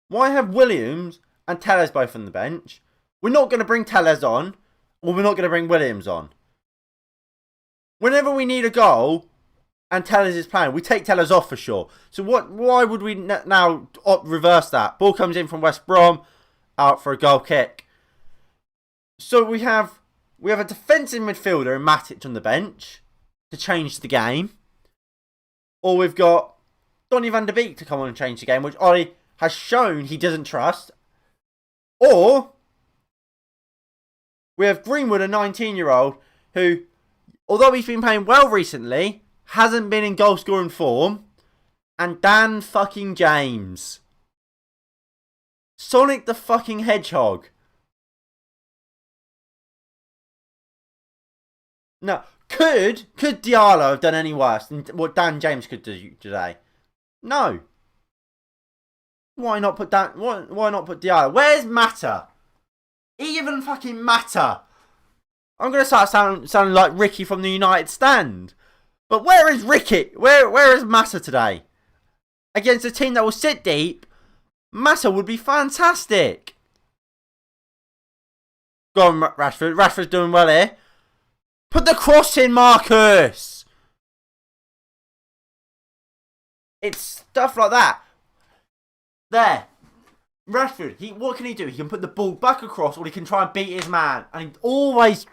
Why have Williams and Telles both on the bench? We're not going to bring Telles on, or we're not going to bring Williams on. Whenever we need a goal, and Tellers is playing. We take Tellers off for sure. So why would we now reverse that? Ball comes in from West Brom, out for a goal kick. So we have a defensive midfielder in Matic on the bench to change the game. Or we've got Donny van der Beek to come on and change the game, which Ollie has shown he doesn't trust. Or we have Greenwood, a 19-year-old, who, although he's been playing well recently, hasn't been in goal-scoring form. And Dan fucking James. Sonic the fucking Hedgehog. No, could Diallo have done any worse than what Dan James could do today? No. Why not put Why not put Diallo? Where's Mata? Even fucking Mata. I'm gonna start sounding like Ricky from the United Stand. But where is Ricky? Where is Mata today? Against a team that will sit deep, Mata would be fantastic. Go on, Rashford. Rashford's doing well here. Put the cross in, Marcus. It's stuff like that. There. Rashford, what can he do? He can put the ball back across, or he can try and beat his man. And he always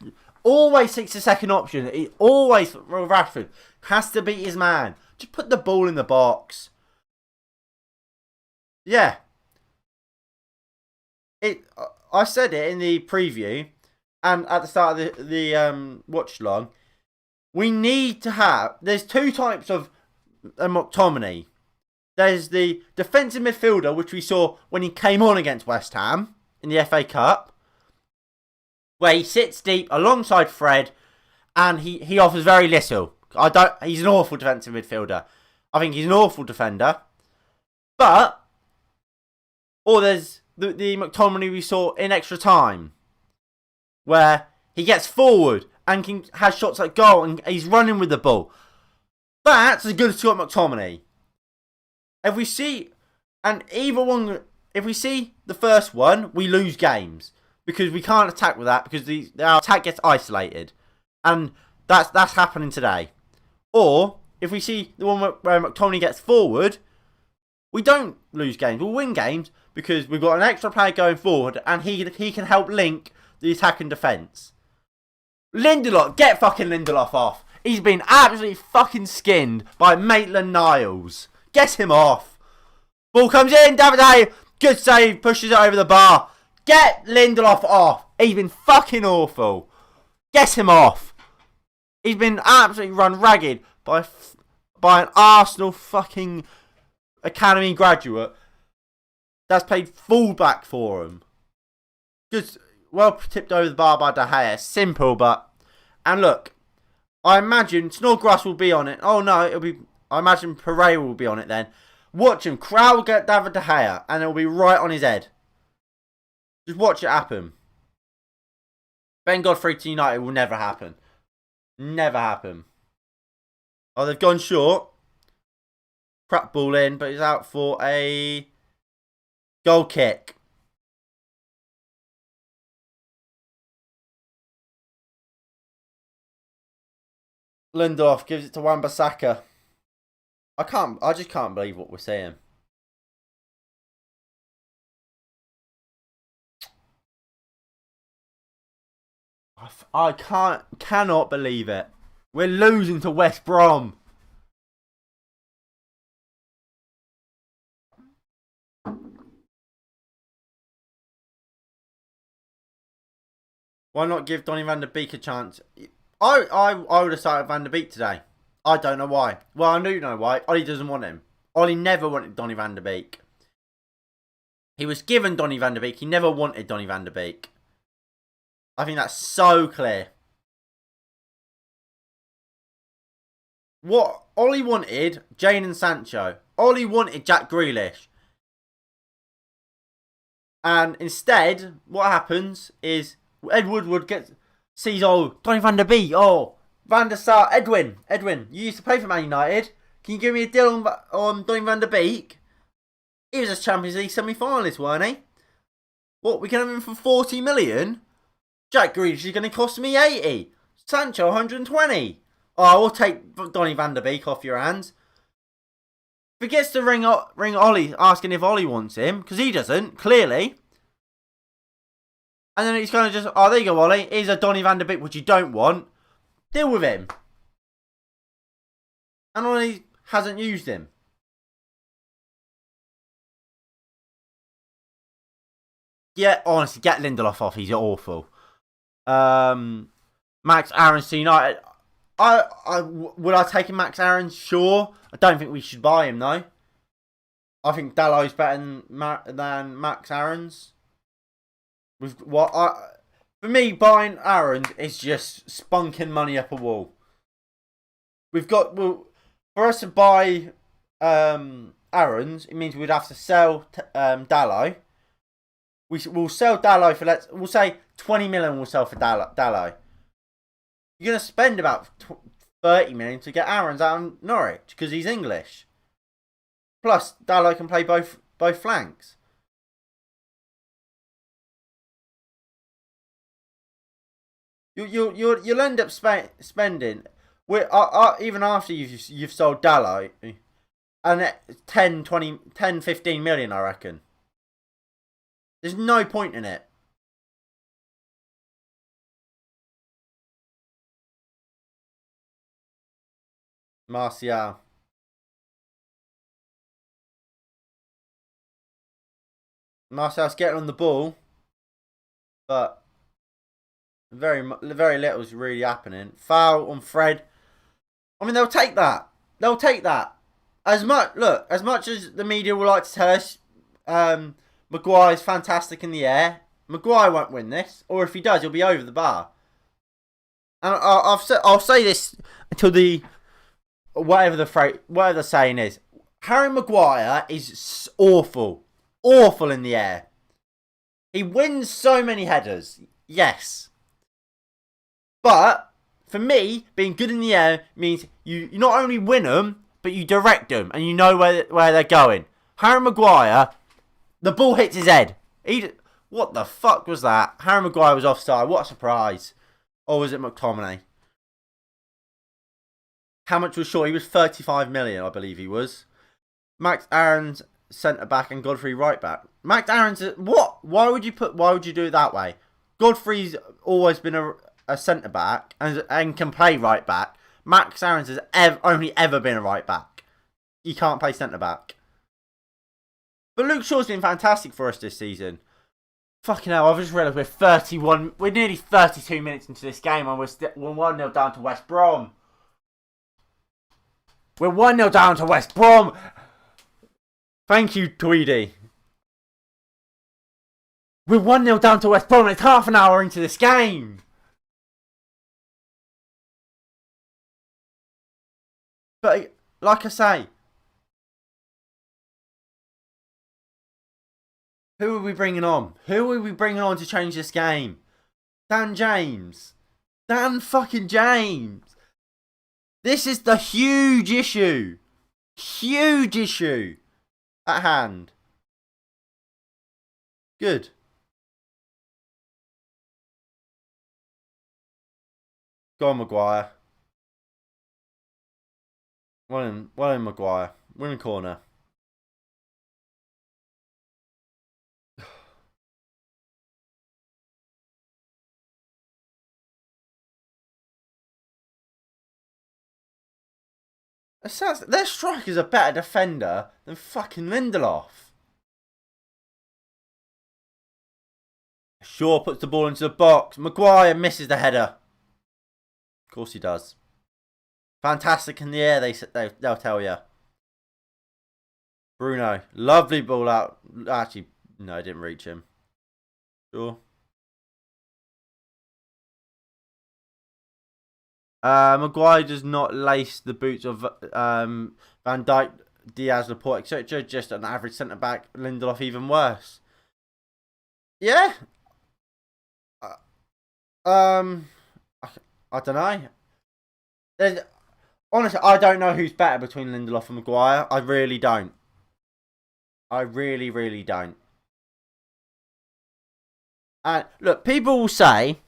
takes the second option. He always, Rashford, has to beat his man. Just put the ball in the box. Yeah. I said it in the preview and at the start of the watch along. We need to have... There's two types of McTominay. There's the defensive midfielder, which we saw when he came on against West Ham in the FA Cup, where he sits deep alongside Fred and he offers very little. He's an awful defensive midfielder. I think he's an awful defender. Or there's the McTominay we saw in extra time, where he gets forward and has shots at goal and he's running with the ball. That's as good as Scott McTominay. If we see the first one, we lose games because we can't attack with that because our attack gets isolated, and that's happening today. Or if we see the one where McTominay gets forward, we don't lose games. We'll win games because we've got an extra player going forward and he can help link the attack and defence. Lindelof, get fucking Lindelof off. He's been absolutely fucking skinned by Maitland-Niles. Get him off. Ball comes in, David Hay. Good save, pushes it over the bar. Get Lindelof off. He's been fucking awful. Get him off. He's been absolutely run ragged by an Arsenal fucking academy graduate that's played fullback for him. Just well tipped over the bar by De Gea. Simple, but... And look, I imagine Snodgrass will be on it. Oh no, I imagine Pereira will be on it then. Watch him crowd get David De Gea and it'll be right on his head. Just watch it happen. Ben Godfrey to United will never happen. Never happen. Oh, they've gone short. Crap ball in, but he's out for a goal kick. Lindelof gives it to Wan-Bissaka. I just can't believe what we're seeing. I cannot believe it. We're losing to West Brom. Why not give Donny van der Beek a chance? I would have started Van der Beek today. I don't know why. Well, I do know why. Ollie doesn't want him. Ollie never wanted Donny van der Beek. He was given Donny van der Beek. He never wanted Donny van der Beek. I think that's so clear. What Ollie wanted, Jane and Sancho. Ollie wanted Jack Grealish. And instead, what happens is Ed Woodward sees, Donny van der Beek, Van der Sar, Edwin, you used to play for Man United. Can you give me a deal on Donny van der Beek? He was a Champions League semi-finalist, weren't he? What, we can have him for 40 million? Jack Grealish is going to cost me 80. Sancho, 120. Oh, we'll take Donny van der Beek off your hands. Forgets to ring Ollie, asking if Ollie wants him, because he doesn't, clearly. And then he's kind of just, oh, there you go, Ollie. Here's a Donny van der Beek, which you don't want. Deal with him. And Ollie hasn't used him. Yeah, honestly, get Lindelof off. He's awful. Max Aarons to United. Would I take Max Aarons? Sure. I don't think we should buy him though. I think Dalot's better than Max Aarons. For me, buying Aarons is just spunking money up a wall. For us to buy Aarons, it means we'd have to sell Dalot. We'll sell Dalot for we'll say 20 million. We'll sell for Dalot. You're going to spend about 30 million to get Aarons out of Norwich because he's English. Plus, Dalot can play both flanks. You'll end up spending even after you've sold Dalot and 10, 15 million, I reckon. There's no point in it. Martial's getting on the ball, but very little is really happening. Foul on Fred. I mean, they'll take that. As much as the media will like to tell us, Maguire's fantastic in the air. Maguire won't win this, or if he does, he'll be over the bar. And I'll say this until whatever the saying is. Harry Maguire is awful in the air. He wins so many headers, yes, but for me, being good in the air means you not only win them, but you direct them and you know where they're going. Harry Maguire, the ball hits his head. What the fuck was that? Harry Maguire was offside. What a surprise. Or was it McTominay? How much was short? He was 35 million, I believe he was. Max Aarons, centre back, and Godfrey right back. Max Aarons, what? Why would you do it that way? Godfrey's always been a centre back and can play right back. Max Aarons has only ever been a right back. He can't play centre back. But Luke Shaw's been fantastic for us this season. Fucking hell, I've just realised we're nearly 32 minutes into this game and we're 1-0 down to West Brom. We're 1-0 down to West Brom. Thank you, Tweedy. We're 1-0 down to West Brom and it's half an hour into this game. But, like I say, who are we bringing on? Who are we bringing on to change this game? Dan James. Dan fucking James. This is the huge issue. Huge issue at hand. Good. Go on, Maguire. Well in Maguire. We're in corner. Their striker's a better defender than fucking Lindelof. Shaw puts the ball into the box. Maguire misses the header. Of course he does. Fantastic in the air, they'll tell you. Bruno, lovely ball out. Actually, no, I didn't reach him. Sure. Maguire does not lace the boots of Van Dijk, Diaz, Laporte, etc. Just an average centre back. Lindelof even worse. Yeah. I don't know. Honestly, I don't know who's better between Lindelof and Maguire. I really don't. I really, really don't. And look, people will say,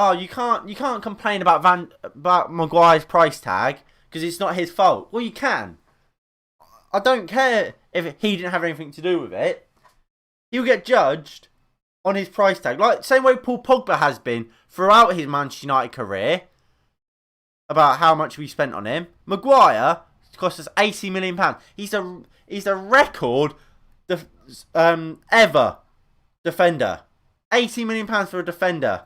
oh, you can't complain about Maguire's price tag because it's not his fault. Well, you can. I don't care if he didn't have anything to do with it. He'll get judged on his price tag, like same way Paul Pogba has been throughout his Manchester United career. About how much we spent on him. Maguire cost us £80 million. He's a record ever defender. £80 million for a defender.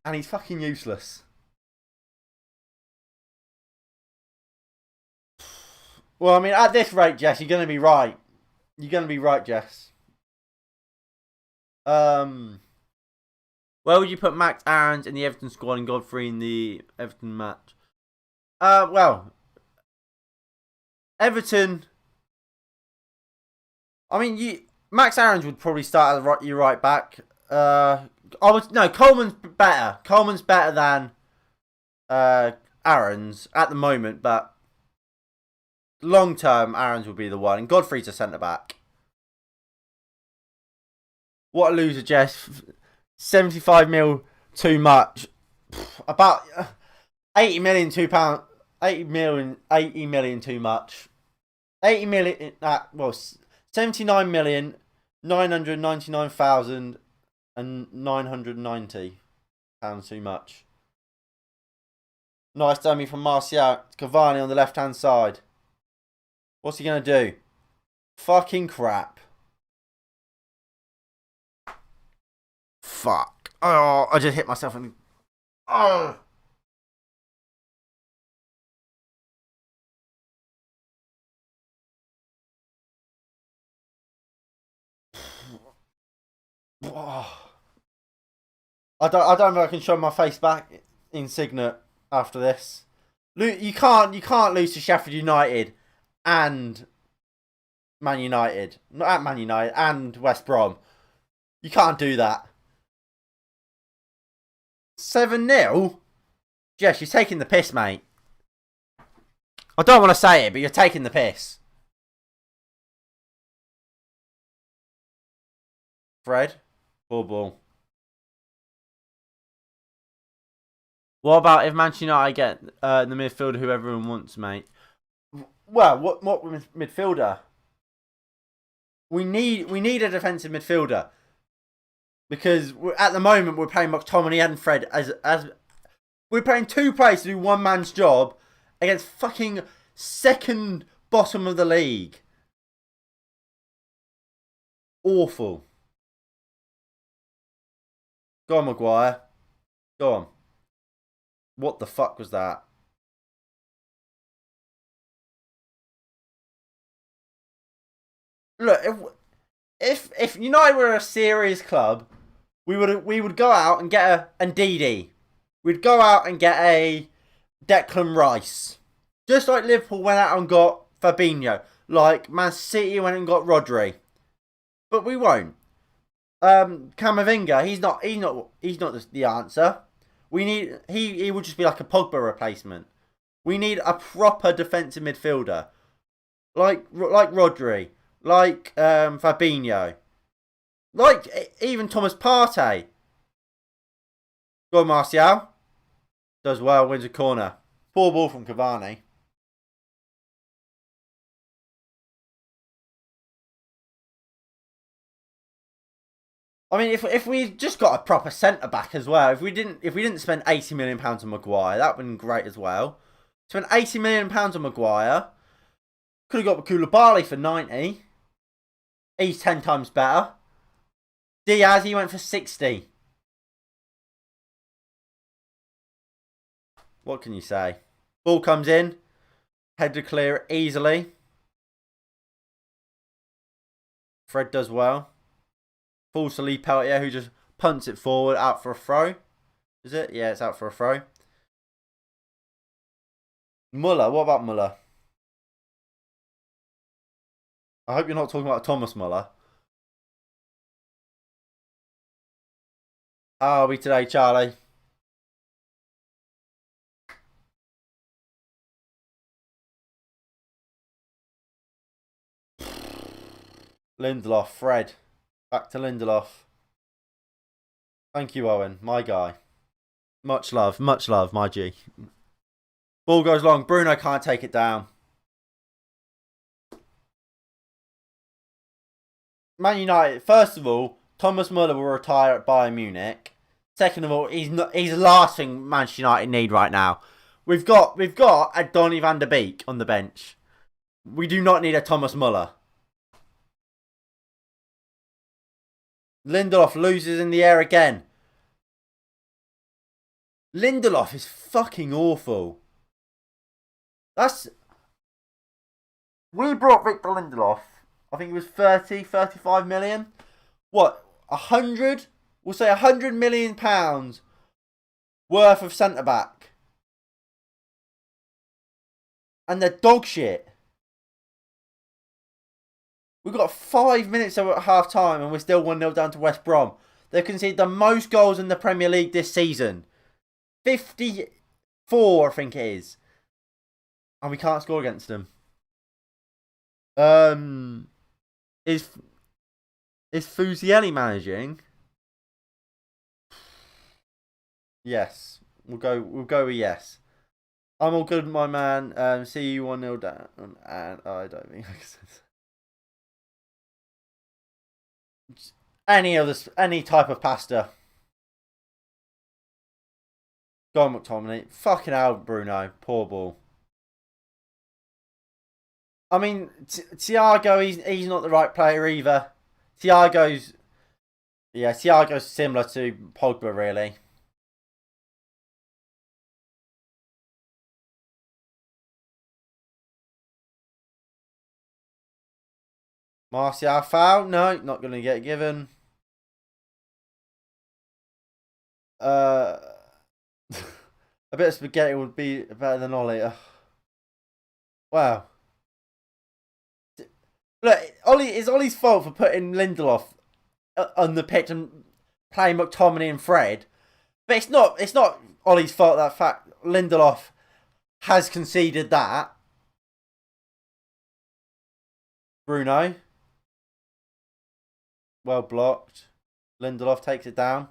And he's fucking useless. Well, I mean, at this rate, Jess, you're going to be right. You're going to be right, Jess. Where would you put Max Aarons in the Everton squad and Godfrey in the Everton match? Well, Everton. I mean, Max Aarons would probably start at your right back. Coleman's better. Coleman's better than Aarons at the moment, but long term, Aarons would be the one. And Godfrey's a centre back. What a loser, Jess. 75 mil too much. About 80 million £2. 80 million too much. 80 million. 79,999,990 pounds too much. Nice dummy from Martial. Cavani on the left hand side. What's he gonna do? Fucking crap. Fuck. Oh, I just hit myself in. Oh. I don't know if I can show my face back in Signet after this. You can't lose to Sheffield United and Man United. Not at Man United and West Brom. You can't do that. 7-0? Jess, you're taking the piss, mate. I don't want to say it, but you're taking the piss. Fred? Ball. What about if Manchester United get the midfielder who everyone wants, mate? Well, what midfielder? We need a defensive midfielder. Because at the moment we're playing McTominay and Fred as we're playing two players to do one man's job against fucking second bottom of the league. Awful. Go on, Maguire. Go on. What the fuck was that? Look, if United were a serious club, we would go out and get a Ndidi. We'd go out and get a Declan Rice. Just like Liverpool went out and got Fabinho. Like Man City went and got Rodri. But we won't. Camavinga, he's not the answer. We need he would just be like a Pogba replacement. We need a proper defensive midfielder. Like Rodri, like Fabinho. Like even Thomas Partey. Go on, Martial. Does well, wins a corner. Poor ball from Cavani. I mean, if we just got a proper centre back as well, if we didn't spend £80 million on Maguire, that would have been great as well. Spent £80 million on Maguire. Could have got Koulibaly for 90. He's 10 times better. Diaz, he went for 60. What can you say? Ball comes in. Head to clear it easily. Fred does well. Falls to Lee Peltier, who just punts it forward, out for a throw. Is it? Yeah, it's out for a throw. Muller, what about Muller? I hope you're not talking about Thomas Muller. How are we today, Charlie? Lindelof, Fred. Back to Lindelof. Thank you, Owen. My guy. Much love, my G. Ball goes long. Bruno can't take it down. Man United, first of all, Thomas Muller will retire at Bayern Munich. Second of all, he's the last thing Manchester United need right now. We've got a Donny van der Beek on the bench. We do not need a Thomas Muller. Lindelof loses in the air again. Lindelof is fucking awful. We brought Victor Lindelof. I think it was 35 million. What? 100? We'll say £100 million worth of centre back. And they're dog shit. We've got 5 minutes at half time and we're still 1-0 down to West Brom. They've conceded the most goals in the Premier League this season. 54, I think it is. And we can't score against them. Is Fusielli managing? Yes. We'll go with yes. I'm all good, my man. See you 1-0 down. And I don't think I can. Any type of pasta. Go on, McTominay. Fucking hell, Bruno. Poor ball. I mean, Thiago, he's not the right player either. Thiago's similar to Pogba, really. Martial foul? No, not going to get given. A bit of spaghetti would be better than Ollie. Wow. Look, it's Ollie's fault for putting Lindelof on the pitch and playing McTominay and Fred. But it's not Ollie's fault that fact Lindelof has conceded that. Bruno. Well blocked. Lindelof takes it down.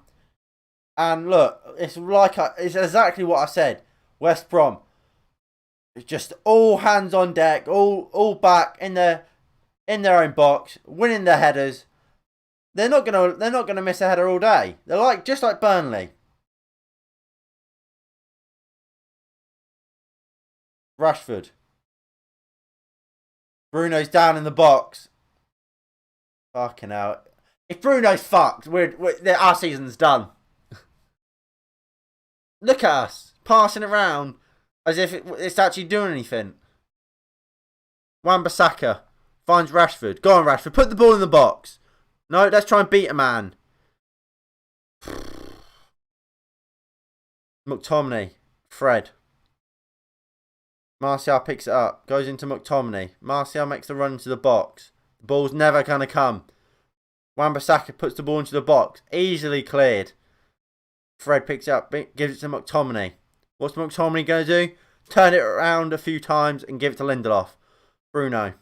And look, it's exactly what I said. West Brom. It's just all hands on deck, all back in their own box, winning their headers. They're not gonna miss a header all day. They're just like Burnley. Rashford. Bruno's down in the box. Fucking hell. If Bruno's fucked, our season's done. Look at us passing around as if it's actually doing anything. Wan-Bissaka finds Rashford. Go on, Rashford. Put the ball in the box. No, let's try and beat a man. McTominay. Fred. Martial picks it up. Goes into McTominay. Martial makes the run into the box. The ball's never going to come. Wan-Bissaka puts the ball into the box. Easily cleared. Fred picks it up. Gives it to McTominay. What's McTominay going to do? Turn it around a few times and give it to Lindelof. Bruno.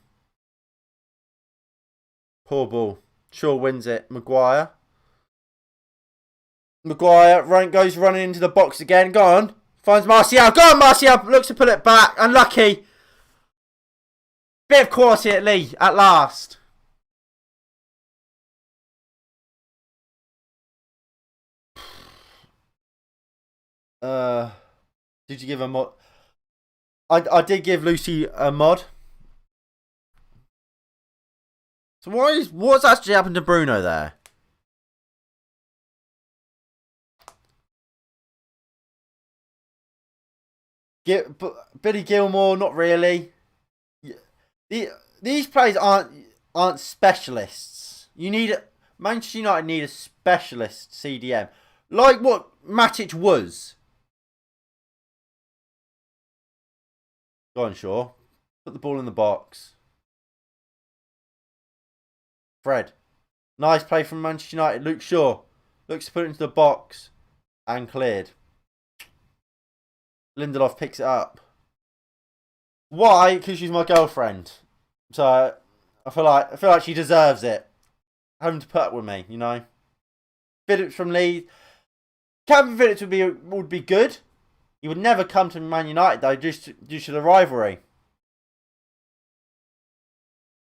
Poor ball. Shaw wins it. Maguire goes running into the box again. Go on. Finds Martial. Go on, Martial. Looks to pull it back. Unlucky. Bit of quality at last. Did you give a mod? I did give Lucy a mod. So what's actually happened to Bruno there? Billy Gilmore, not really. These players aren't specialists. Manchester United need a specialist CDM, like what Matic was. Go on, Shaw. Put the ball in the box. Fred. Nice play from Manchester United. Luke Shaw looks to put it into the box and cleared. Lindelof picks it up. Why? Because she's my girlfriend. So I feel like she deserves it. Having to put up with me, you know. Phillips from Leeds. Calvin Phillips would be good. He would never come to Man United though, just due to the rivalry.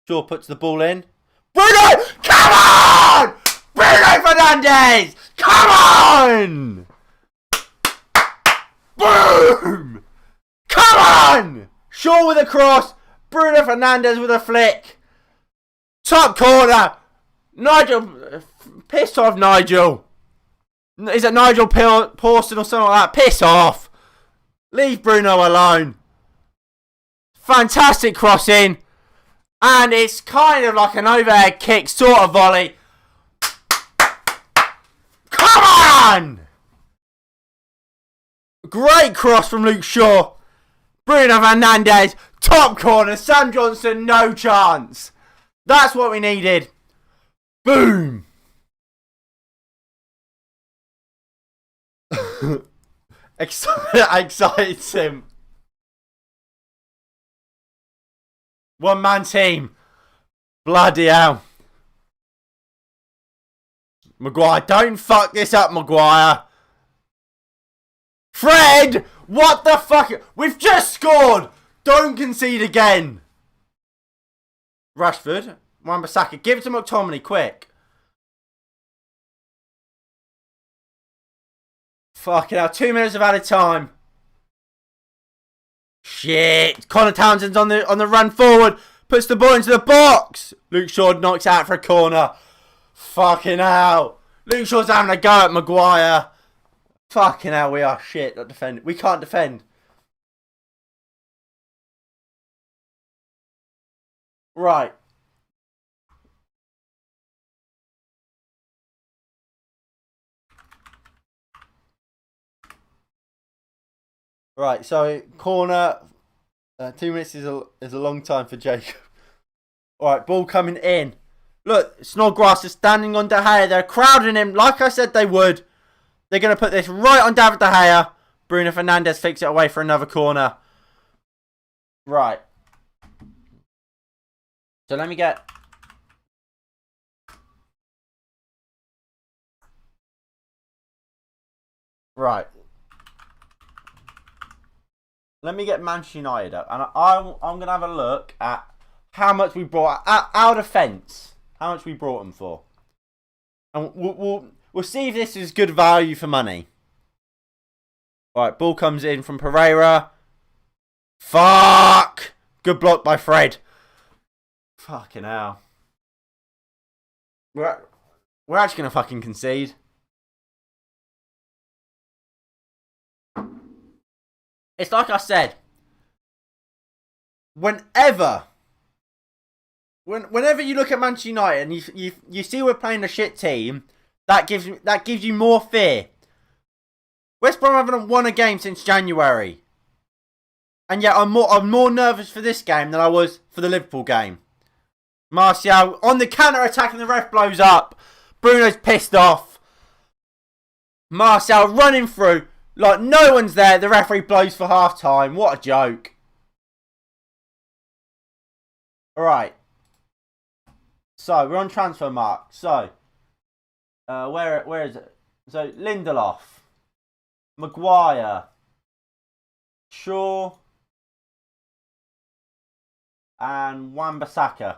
Shaw puts the ball in. Bruno! Come on! Bruno Fernandes! Come on! Boom! Come on! Shaw with a cross. Bruno Fernandes with a flick. Top corner. Nigel. Piss off, Nigel. Is it Nigel Pawson or something like that? Piss off. Leave Bruno alone. Fantastic crossing. And it's kind of like an overhead kick sort of volley. Come on! Great cross from Luke Shaw. Bruno Fernandes, top corner. Sam Johnson, no chance. That's what we needed. Boom. Excites him. One man team. Bloody hell. Maguire, don't fuck this up, Maguire. Fred! What the fuck? We've just scored! Don't concede again. Rashford. Wan-Bissaka. Give it to McTominay, quick. Fucking hell. 2 minutes of added time. Shit. Connor Townsend's on the run forward. Puts the ball into the box. Luke Shaw knocks out for a corner. Fucking hell. Luke Shaw's having a go at Maguire. Fucking hell, we are shit at defending. We can't defend. Right. Right, so corner. 2 minutes is a long time for Jacob. Alright, ball coming in. Look, Snodgrass is standing on De Gea. They're crowding him like I said they would. They're going to put this right on David De Gea. Bruno Fernandes flicks it away for another corner. Right. So let me get... Right. Let me get Manchester United up. And I'm going to have a look at how much we brought... Our defence. How much we brought them for. And we'll see if this is good value for money. Right, ball comes in from Pereira. Fuck! Good block by Fred. Fucking hell. We're actually going to fucking concede. It's like I said. Whenever you look at Manchester United and you see we're playing a shit team, that gives you more fear. West Brom haven't won a game since January, and yet I'm more nervous for this game than I was for the Liverpool game. Martial on the counter attack and the ref blows up. Bruno's pissed off. Martial running through like no one's there. The referee blows for half time. What a joke! All right. So we're on transfer mark. So where is it? So Lindelof, Maguire, Shaw, and Wan-Bissaka.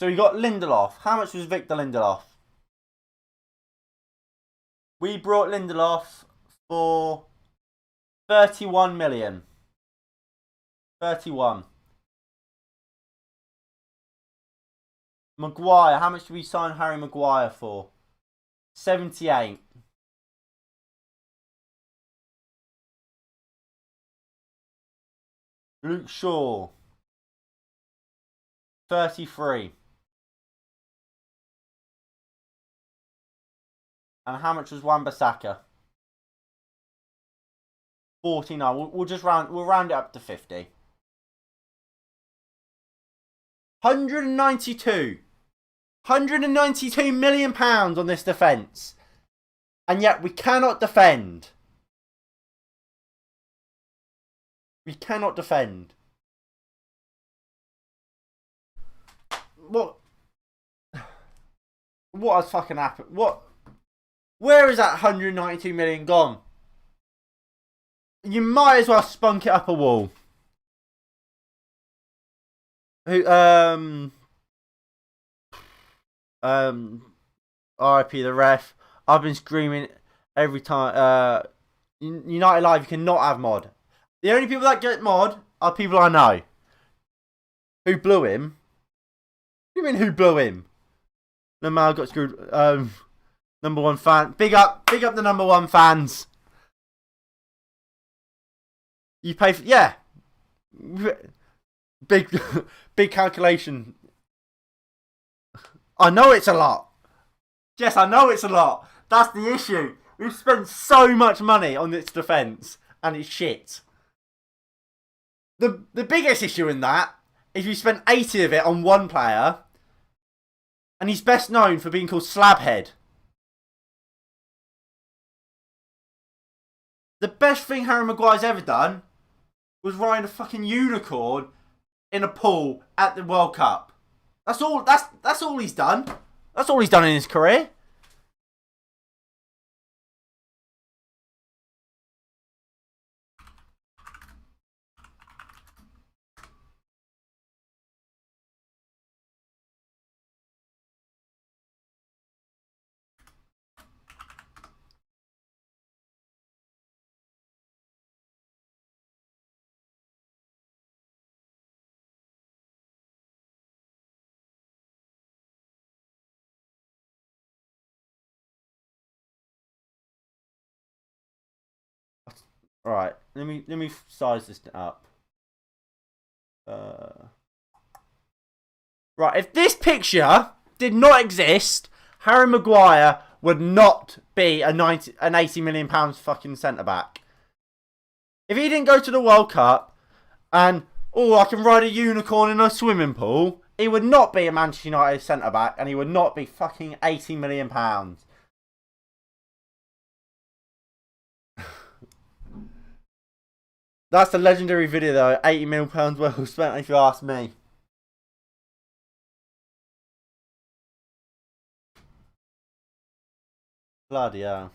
So we got Lindelof. How much was Victor Lindelof? We brought Lindelof for 31 million. 31. Maguire, how much did we sign Harry Maguire for? 78. Luke Shaw, 33. And how much was Wan-Bissaka? 49. We'll round it up to 50. 192 million pounds on this defence. And yet we cannot defend. We cannot defend. What has fucking happened? What Where is that 192 million gone? You might as well spunk it up a wall. Who RIP the ref. I've been screaming every time. United Live, you cannot have mod. The only people that get mod are people I know. Who blew him? What do you mean who blew him? Lamar got screwed. Number one fan. Big up the number one fans. You pay for, yeah. Big calculation. I know it's a lot. Yes, I know it's a lot. That's the issue. We've spent so much money on its defence, and it's shit. The biggest issue in that is we spent 80 of it on one player, and he's best known for being called Slabhead. The best thing Harry Maguire's ever done was riding a fucking unicorn in a pool at the World Cup. That's all. That's all he's done. That's all he's done in his career. Right, let me size this up. Right, if this picture did not exist, Harry Maguire would not be an £80 million fucking centre back. If he didn't go to the World Cup and I can ride a unicorn in a swimming pool, he would not be a Manchester United centre back, and he would not be fucking £80 million. That's the legendary video though. £80 million well spent, if you ask me. Bloody hell.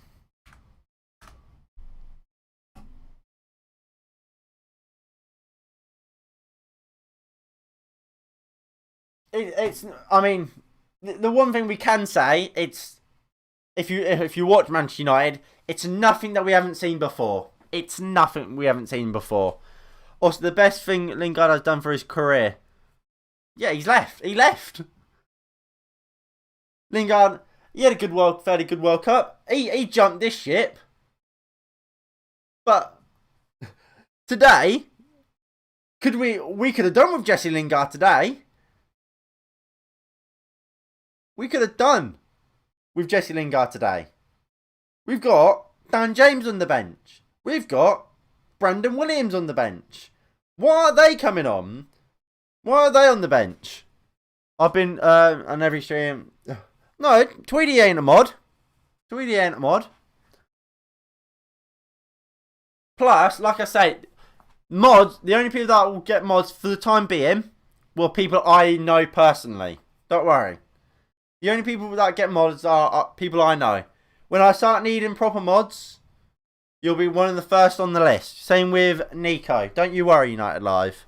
It's. I mean, the one thing we can say, it's if you watch Manchester United, it's nothing that we haven't seen before. It's nothing we haven't seen before. Also, the best thing Lingard has done for his career. Yeah, he's left. He left. Lingard, he had a fairly good World Cup. He jumped this ship. But today, we could have done with Jesse Lingard today. We could have done with Jesse Lingard today. We've got Dan James on the bench. We've got Brandon Williams on the bench. Why are they coming on? Why are they on the bench? I've been on every stream. No, Tweedy ain't a mod. Tweedy ain't a mod. Plus, like I say, mods, the only people that will get mods for the time being will people I know personally. Don't worry. The only people that get mods are people I know. When I start needing proper mods, you'll be one of the first on the list. Same with Nico. Don't you worry, United Live.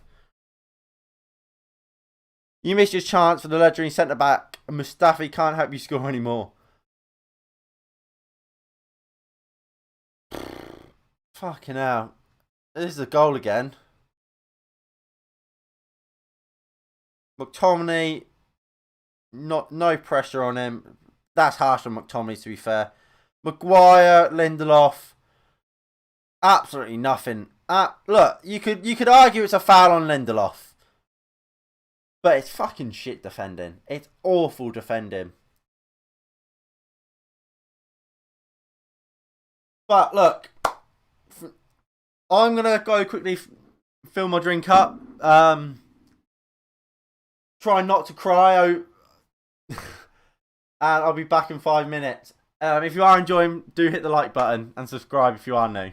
You missed your chance for the legendary centre-back. Mustafi can't help you score anymore. Fucking hell. This is a goal again. McTominay, no pressure on him. That's harsh on McTominay, to be fair. Maguire, Lindelof, absolutely nothing. Look, you could argue it's a foul on Lindelof, but it's fucking shit defending. It's awful defending. But look, I'm gonna go quickly fill my drink up. Try not to cry. And I'll be back in 5 minutes. If you are enjoying, do hit the like button and subscribe if you are new.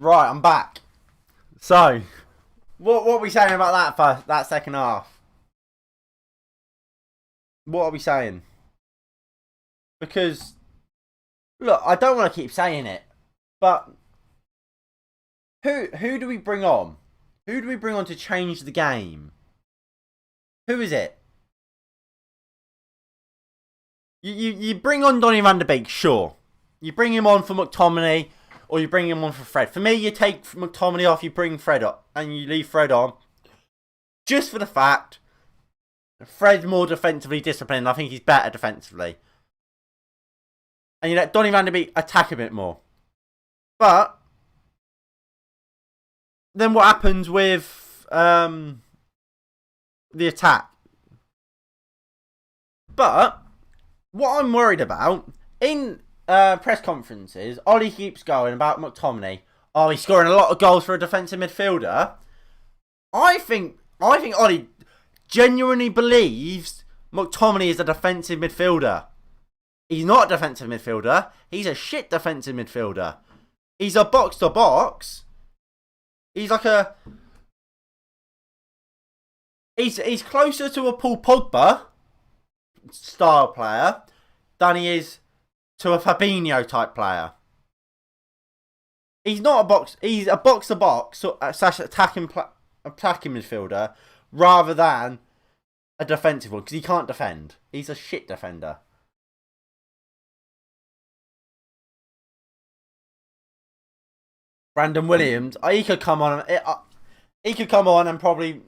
Right, I'm back. So, what are we saying about that second half? What are we saying? Because, look, I don't want to keep saying it, but who do we bring on? Who do we bring on to change the game? Who is it? You bring on Donny van de Beek, sure. You bring him on for McTominay, or you bring him on for Fred. For me, you take McTominay off, you bring Fred up, and you leave Fred on. Just for the fact, Fred's more defensively disciplined. I think he's better defensively. And you let Donny van de Beek attack a bit more. But then what happens with the attack? But what I'm worried about, in press conferences, Ollie keeps going about McTominay. Oh, he's scoring a lot of goals for a defensive midfielder. I think Ollie genuinely believes McTominay is a defensive midfielder. He's not a defensive midfielder. He's a shit defensive midfielder. He's a box to box. He's like a... He's closer to a Paul Pogba style player than he is to a Fabinho type player. He's not a box. He's a box to box slash attacking midfielder rather than a defensive one because he can't defend. He's a shit defender. Brandon Williams, he could come on. He could come on and probably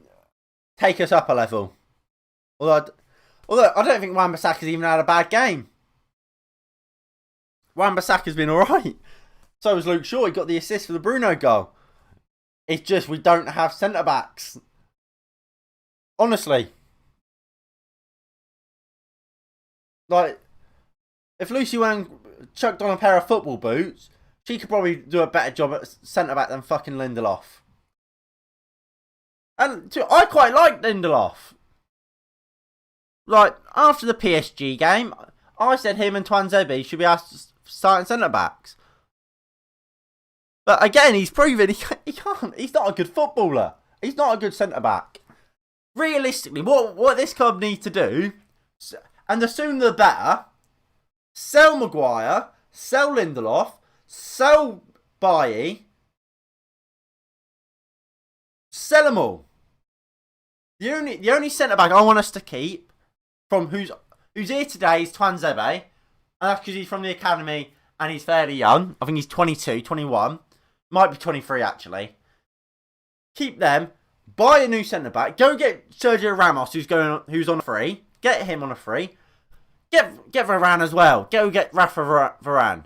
take us up a level. Although I don't think Wan-Bissaka's even had a bad game. Wan-Bissaka's been alright. So was Luke Shaw. He got the assist for the Bruno goal. It's just we don't have centre-backs. Honestly. Like, if Lucy Wang chucked on a pair of football boots, she could probably do a better job at centre-back than fucking Lindelof. And I quite like Lindelof. Like, after the PSG game, I said him and Tuanzebe should be asked starting centre-backs. But again, he's proven he can't. He's not a good footballer. He's not a good centre-back. Realistically, what this club needs to do, and the sooner the better, sell Maguire, sell Lindelof, sell Bailly, sell them all. The only centre-back I want us to keep from who's here today is Tuanzebe, and that's because he's from the academy and he's fairly young. I think he's 22, 21. Might be 23 actually. Keep them. Buy a new centre-back. Go get Sergio Ramos who's on a free. Get him on a free. Get Varane as well. Go get Rafa Varane.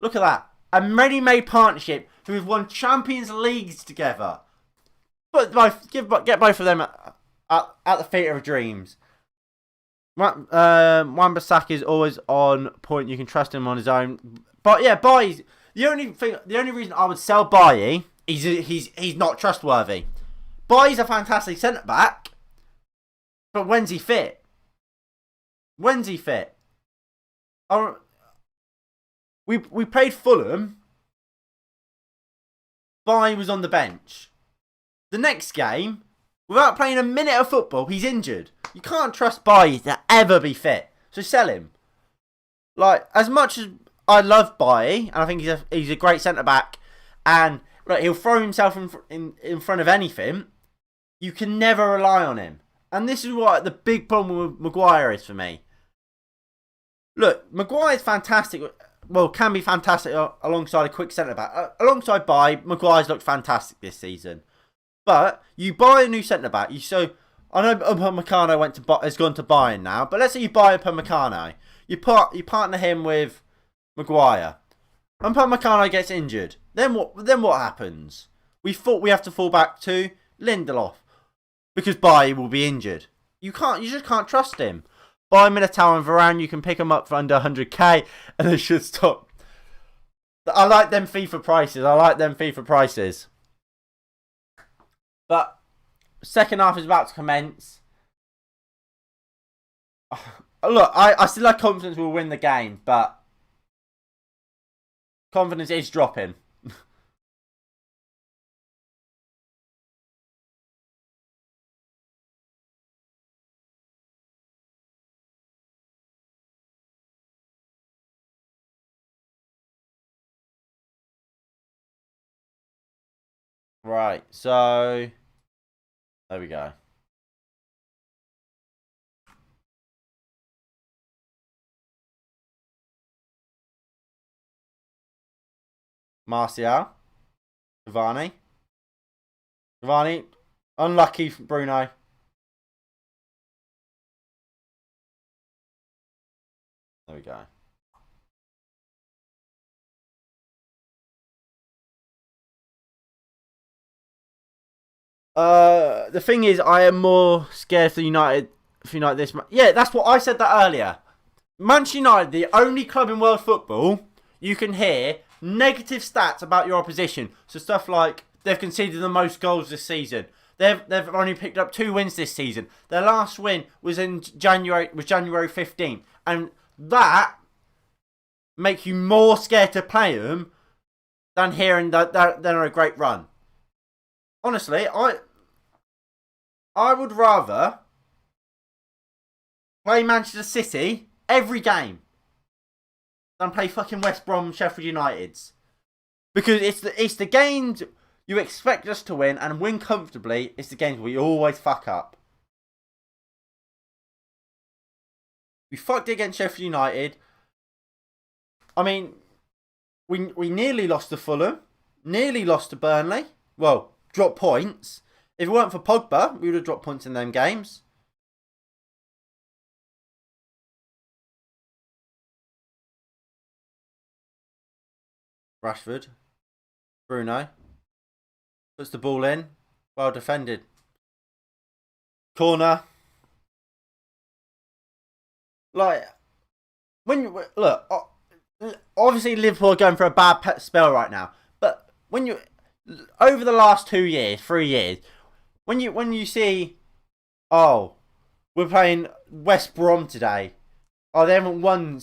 Look at that. A ready-made partnership who have won Champions Leagues together. But get both of them at the theatre of dreams. Wan-Bissaka is always on point. You can trust him on his own. But yeah, Bailly. The only reason I would sell Bailly is he's not trustworthy. Bailly's a fantastic centre back, but when's he fit? When's he fit? We played Fulham. Bailly was on the bench. The next game, without playing a minute of football, he's injured. You can't trust Bailly to ever be fit. So sell him. Like, as much as I love Bailly, and I think he's a great centre-back, and look, he'll throw himself in front of anything, you can never rely on him. And this is what the big problem with Maguire is for me. Look, Maguire's fantastic. Well, can be fantastic alongside a quick centre-back. Alongside Bailly, Maguire's looked fantastic this season. But you buy a new centre-back. I know Upamecano has gone to Bayern now, but let's say you buy Upamecano. You partner him with Maguire. And Upamecano gets injured. Then what happens? We have to fall back to Lindelof because Bailly will be injured. You just can't trust him. Buy Militao and Varane, you can pick them up for under 100k and they should stop. I like them FIFA prices. But second half is about to commence. Look, I still have confidence we'll win the game, but confidence is dropping. Right, so there we go. Martial. Cavani. Cavani. Unlucky for Bruno. There we go. The thing is, I am more scared for United. For United this, yeah, that's what I said that earlier. Manchester United, the only club in world football you can hear negative stats about your opposition. So stuff like they've conceded the most goals this season. They've only picked up 2 wins this season. Their last win was in January 15th, and that makes you more scared to play them than hearing that they're on a great run. Honestly, I would rather play Manchester City every game than play fucking West Brom, Sheffield United's, because it's the games you expect us to win and win comfortably. It's the games we always fuck up. We fucked it against Sheffield United. I mean, we nearly lost to Fulham, nearly lost to Burnley. Well, dropped points. If it weren't for Pogba, we would have dropped points in them games. Rashford. Bruno. Puts the ball in. Well defended. Corner. Like, when you look, obviously Liverpool are going for a bad spell right now. But when you, over the last 2 years, 3 years, when you see, oh, we're playing West Brom today. Oh, they haven't won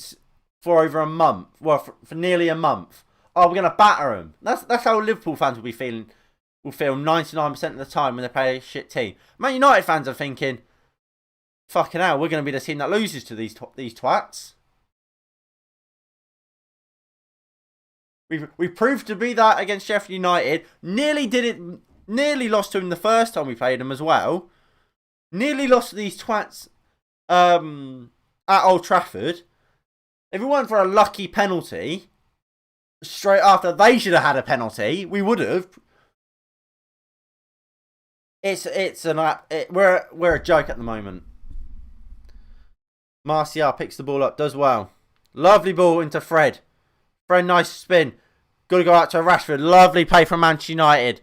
for over a month. Well, for nearly a month. Oh, we're gonna batter them. That's how Liverpool fans will be feeling. Will feel 99% of the time when they play a shit team. Man United fans are thinking, fucking hell, we're gonna be the team that loses to these twats. We proved to be that against Sheffield United. Nearly lost to them the first time we played them as well. Nearly lost to these twats at Old Trafford. If it weren't for a lucky penalty, straight after they should have had a penalty, we would have. We're a joke at the moment. Martial picks the ball up, does well. Lovely ball into Fred. Fred, nice spin. Got to go out to Rashford. Lovely play from Manchester United.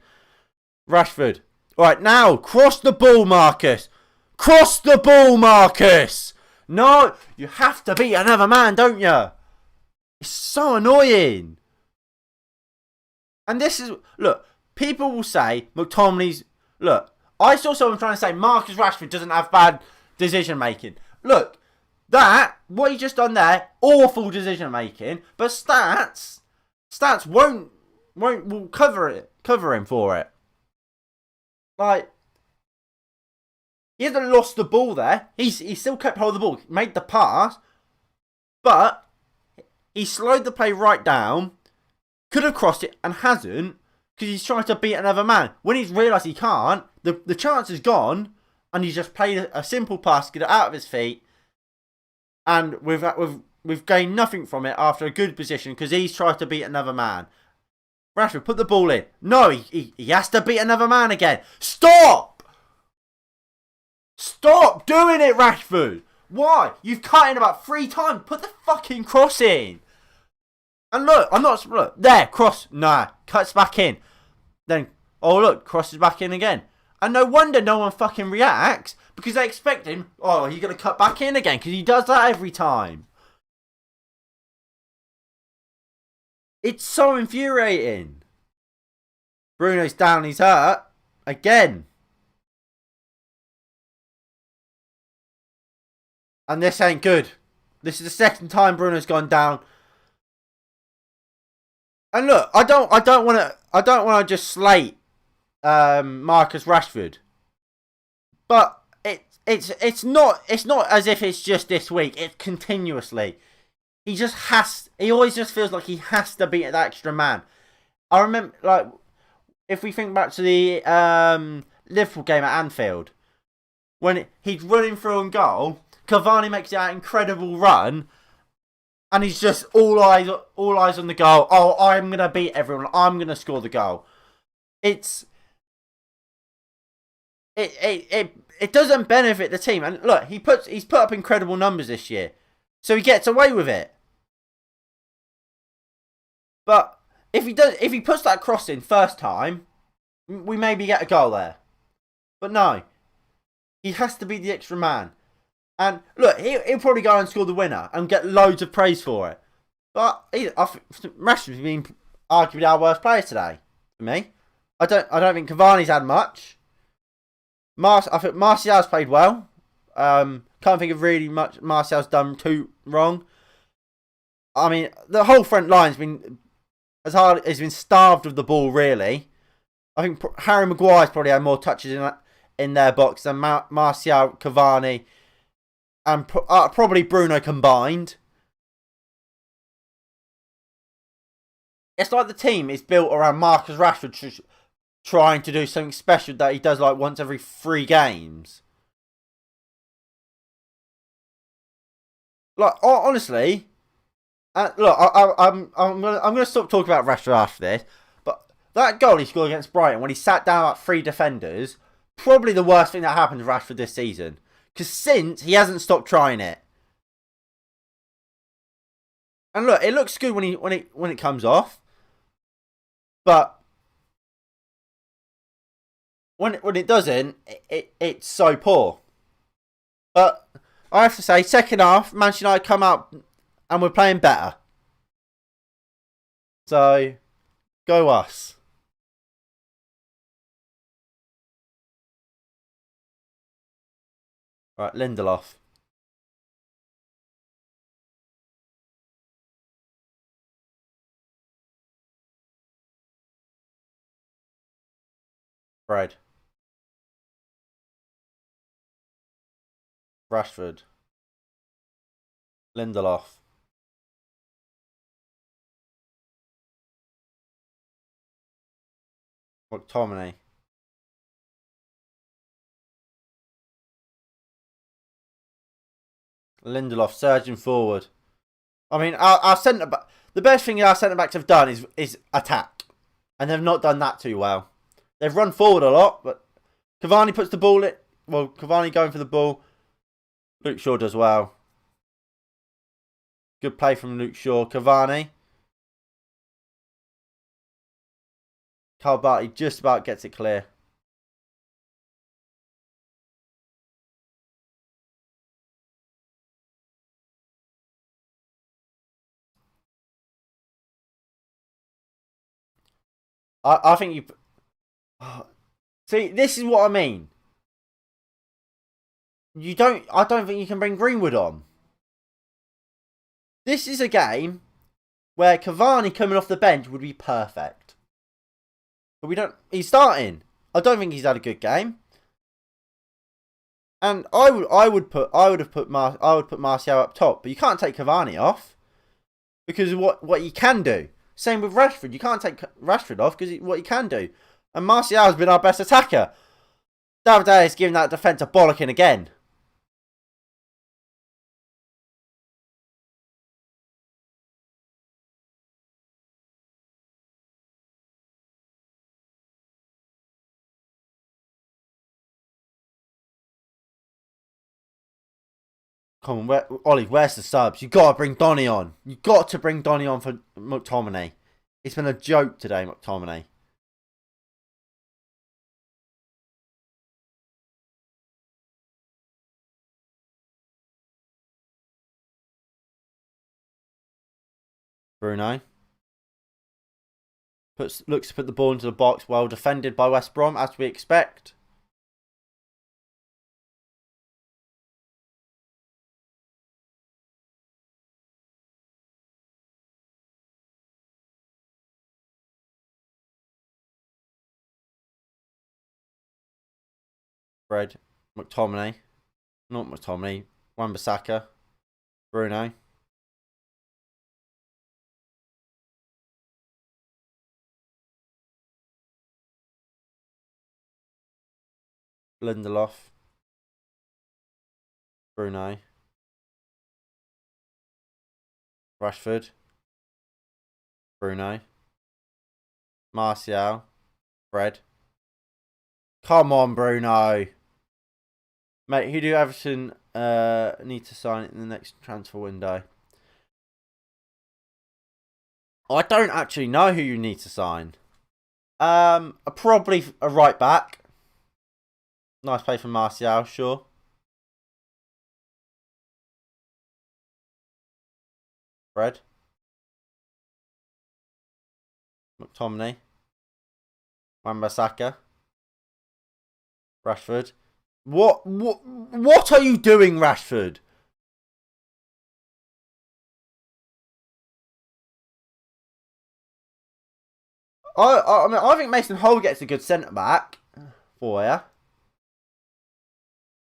Rashford. Alright, now, cross the ball, Marcus. Cross the ball, Marcus. No, you have to beat another man, don't you? It's so annoying. And this is, look, people will say McTominay's, look, I saw someone trying to say Marcus Rashford doesn't have bad decision making. Look, what he just done there, awful decision making, but stats will cover him for it. Like, he hasn't lost the ball there. He still kept hold of the ball, made the pass, but he slowed the play right down. Could have crossed it and hasn't, because he's trying to beat another man. When he's realised he can't, the chance is gone, and he's just played a simple pass, get it out of his feet, and we've gained nothing from it after a good position because he's tried to beat another man. Rashford, put the ball in. No, he has to beat another man again. Stop! Stop doing it, Rashford! Why? You've cut in about 3 times. Put the fucking cross in. And look, there, cross, nah, cuts back in. Then, oh look, crosses back in again. And no wonder no one fucking reacts, because they expect him, oh, he's going to cut back in again, because he does that every time. It's so infuriating. Bruno's down, he's hurt. Again. And this ain't good. This is the second time Bruno's gone down. And look, I don't want to just slate Marcus Rashford, but it's not as if it's just this week. It's continuously. He always just feels like he has to beat that extra man. I remember, like, if we think back to the Liverpool game at Anfield, when he's running through on goal, Cavani makes that incredible run, and he's just all eyes on the goal. Oh, I'm gonna beat everyone. I'm gonna score the goal. It doesn't benefit the team. And look, he's put up incredible numbers this year, so he gets away with it. But if he puts that cross in first time, we maybe get a goal there. But no, he has to be the extra man. And look, he'll probably go and score the winner and get loads of praise for it. But Rashford's been arguably our worst player today for me. I don't think Cavani's had much. I think Martial's played well. Can't think of really much Martial's done too wrong. I mean, the whole front line's been starved of the ball, really. I think Harry Maguire's probably had more touches in their box than Martial, Cavani, and probably Bruno combined. It's like the team is built around Marcus Rashford trying to do something special that he does like once every 3 games. Like, honestly, look, I'm gonna stop talking about Rashford after this. But that goal he scored against Brighton when he sat down at 3 defenders, probably the worst thing that happened to Rashford this season. Because since, he hasn't stopped trying it. And look, it looks good when it comes off, but when it doesn't, it's so poor. But I have to say, second half, Manchester United come out and we're playing better. So, go us. Right, Lindelof. Fred. Rashford. Lindelof. McTominay. Lindelof surging forward. I mean, our centre back. The best thing our centre backs have done is attack, and they've not done that too well. They've run forward a lot, but Cavani puts the ball in. Well, Cavani going for the ball. Luke Shaw does well. Good play from Luke Shaw. Cavani. Carl Bartley just about gets it clear. I think you... See, this is what I mean. I don't think you can bring Greenwood on. This is a game where Cavani coming off the bench would be perfect. But he's starting. I don't think he's had a good game. And I would put Martial up top, but you can't take Cavani off because of what he can do. Same with Rashford. You can't take Rashford off because what he can do. And Martial has been our best attacker. David is giving that defence a bollocking again. Come on, Ollie, where's the subs? You got to bring Donny on. You got to bring Donny on for McTominay. It's been a joke today, McTominay. Bruno. Looks to put the ball into the box. Well defended by West Brom, as we expect. Fred. McTominay. Not McTominay. Wan-Bissaka. Bruno. Lindelof. Bruno. Rashford. Bruno. Martial. Fred. Come on, Bruno. Mate, who do Everton need to sign in the next transfer window? I don't actually know who you need to sign. Probably a right back. Nice play from Martial, sure. Fred. McTominay. Wan-Bissaka. Rashford. What are you doing, Rashford? I think Mason Hole gets a good centre back for you.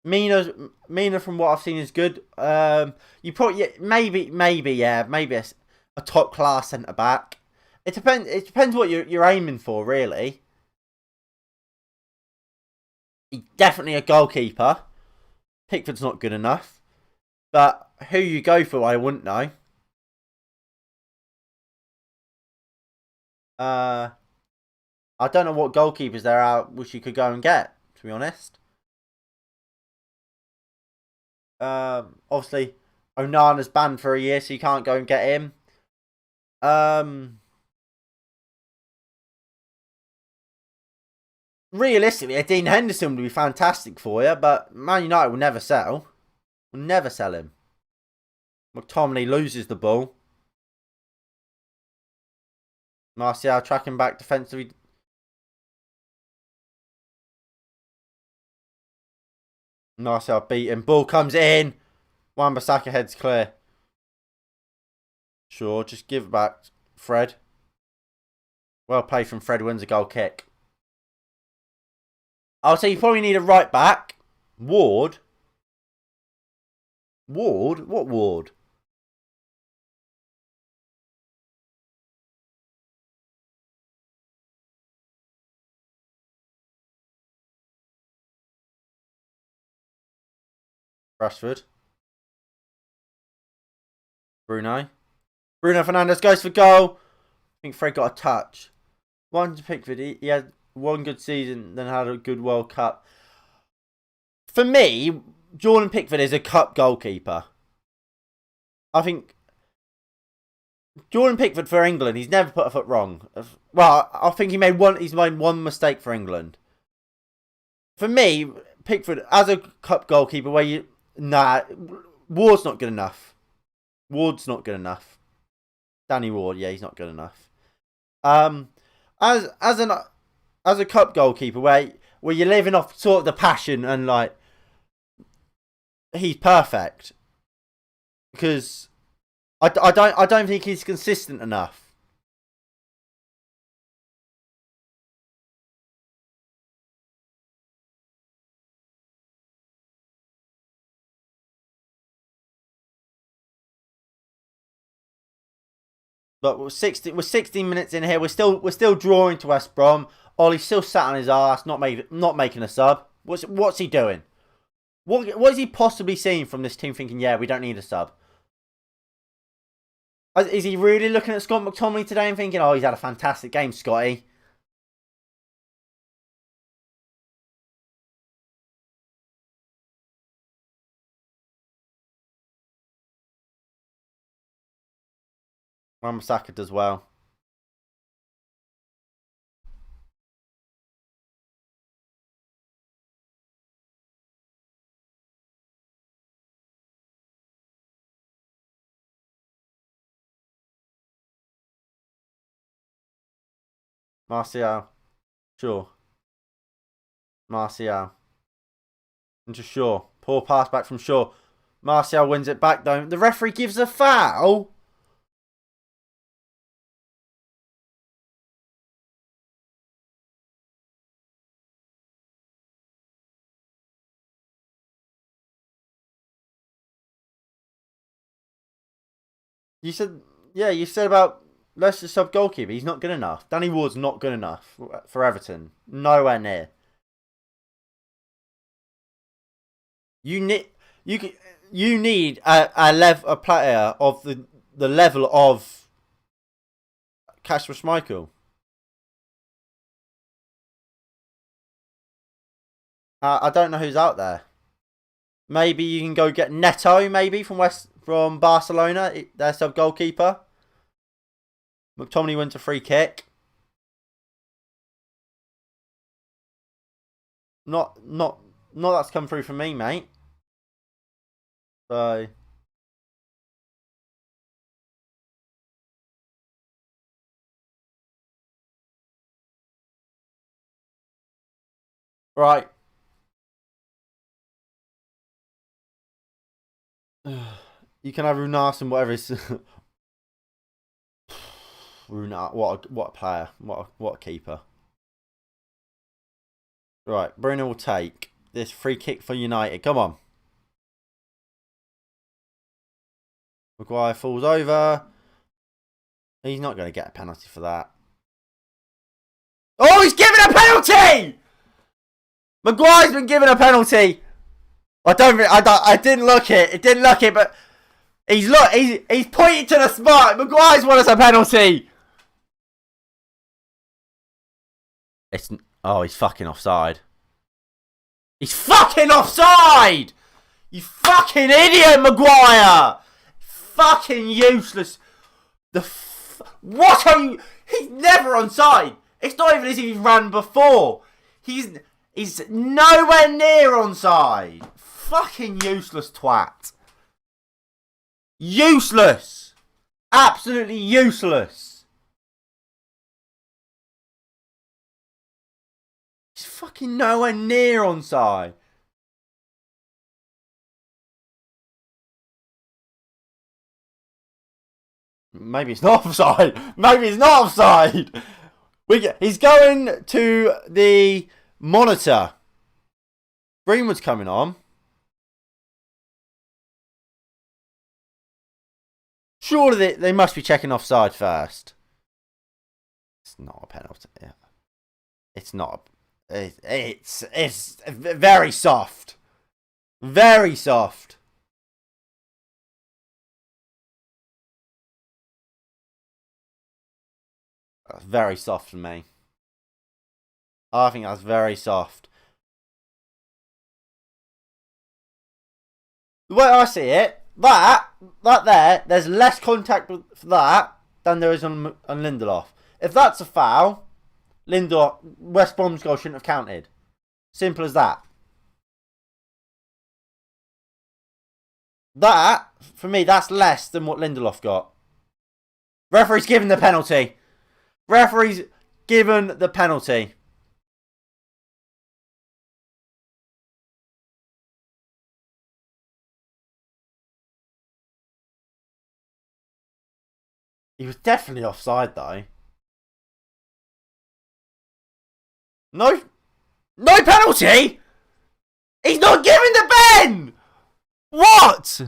Mina, from what I've seen, is good. You probably maybe a top class centre back. It depends. It depends what you're aiming for, really. He's definitely a goalkeeper. Pickford's not good enough, but who you go for, I wouldn't know. I don't know what goalkeepers there are which you could go and get, to be honest. Obviously, Onana's banned for a year, so you can't go and get him. Realistically, a Dean Henderson would be fantastic for you, but Man United will never sell. Will never sell him. McTominay loses the ball. Martial tracking back defensively. Martial beaten. Ball comes in. Wan-Bissaka heads clear. Sure, just give it back. Fred. Well played from Fred, wins a goal kick. I'll say you probably need a right back. Ward. Ward? What Ward? Rashford. Bruno. Bruno Fernandes goes for goal. I think Fred got a touch. One to Pickford. He had one good season, then had a good World Cup. For me, Jordan Pickford is a cup goalkeeper. I think Jordan Pickford for England, he's never put a foot wrong. Well, I think he's made one mistake for England. For me, Pickford as a cup goalkeeper, Ward's not good enough. Ward's not good enough. Danny Ward, yeah, he's not good enough. As a cup goalkeeper, where you're living off sort of the passion and like, he's perfect because I don't think he's consistent enough. But we're 16 minutes in here. We're still drawing to West Brom. Ollie's still sat on his ass, not making a sub. What's he doing? What is he possibly seeing from this team? Thinking, yeah, we don't need a sub. Is he really looking at Scott McTominay today and thinking, oh, he's had a fantastic game, Scotty? Wan-Bissaka does well. Martial. Sure. Martial. Into Shaw. Poor pass back from Shaw. Martial wins it back though. The referee gives a foul. You said about Leicester sub goalkeeper. He's not good enough. Danny Ward's not good enough for Everton. Nowhere near. You need you need a player of the level of Kasper Schmeichel. I don't know who's out there. Maybe you can go get Neto, maybe from Barcelona, their sub goalkeeper. McTominay wins a free kick. Not that's come through from me, mate. So right. You can have Runas and whatever is Runas. What a player. What a keeper. Right, Bruno will take this free kick for United. Come on. Maguire falls over. He's not going to get a penalty for that. Oh, he's given a penalty! Maguire's been given a penalty. I didn't look it. It didn't look it, but he's pointing to the spot. Maguire's won us a penalty. He's fucking offside. He's fucking offside! You fucking idiot, Maguire! Fucking useless. What are you? He's never onside. It's not even as if he's ran before. He's nowhere near onside. Fucking useless twat. Useless. Absolutely useless. He's fucking nowhere near onside. Maybe it's not offside. Maybe it's not offside. He's going to the monitor. Greenwood's coming on. Surely they must be checking offside first. It's not a penalty. It's not. It's very soft. Very soft. That's very soft for me. I think that's very soft. The way I see it, that there's less contact for that than there is on Lindelof. If that's a foul, West Brom's goal shouldn't have counted. Simple as that. That, for me, that's less than what Lindelof got. Referee's given the penalty. Referee's given the penalty. He was definitely offside though. No penalty? He's not giving the Ben! What?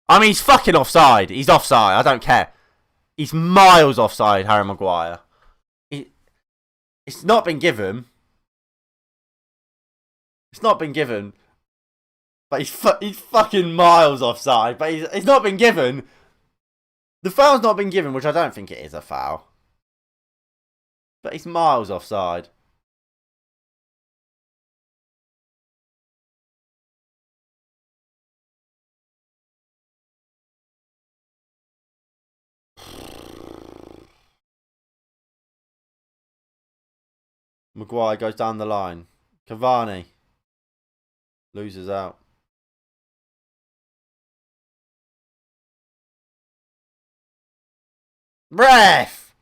I mean, he's fucking offside. He's offside. I don't care. He's miles offside, Harry Maguire. It's not been given. It's not been given. But he's fucking miles offside. But it's not been given. The foul's not been given, which I don't think it is a foul. But he's miles offside. Maguire goes down the line. Cavani loses out. Ref!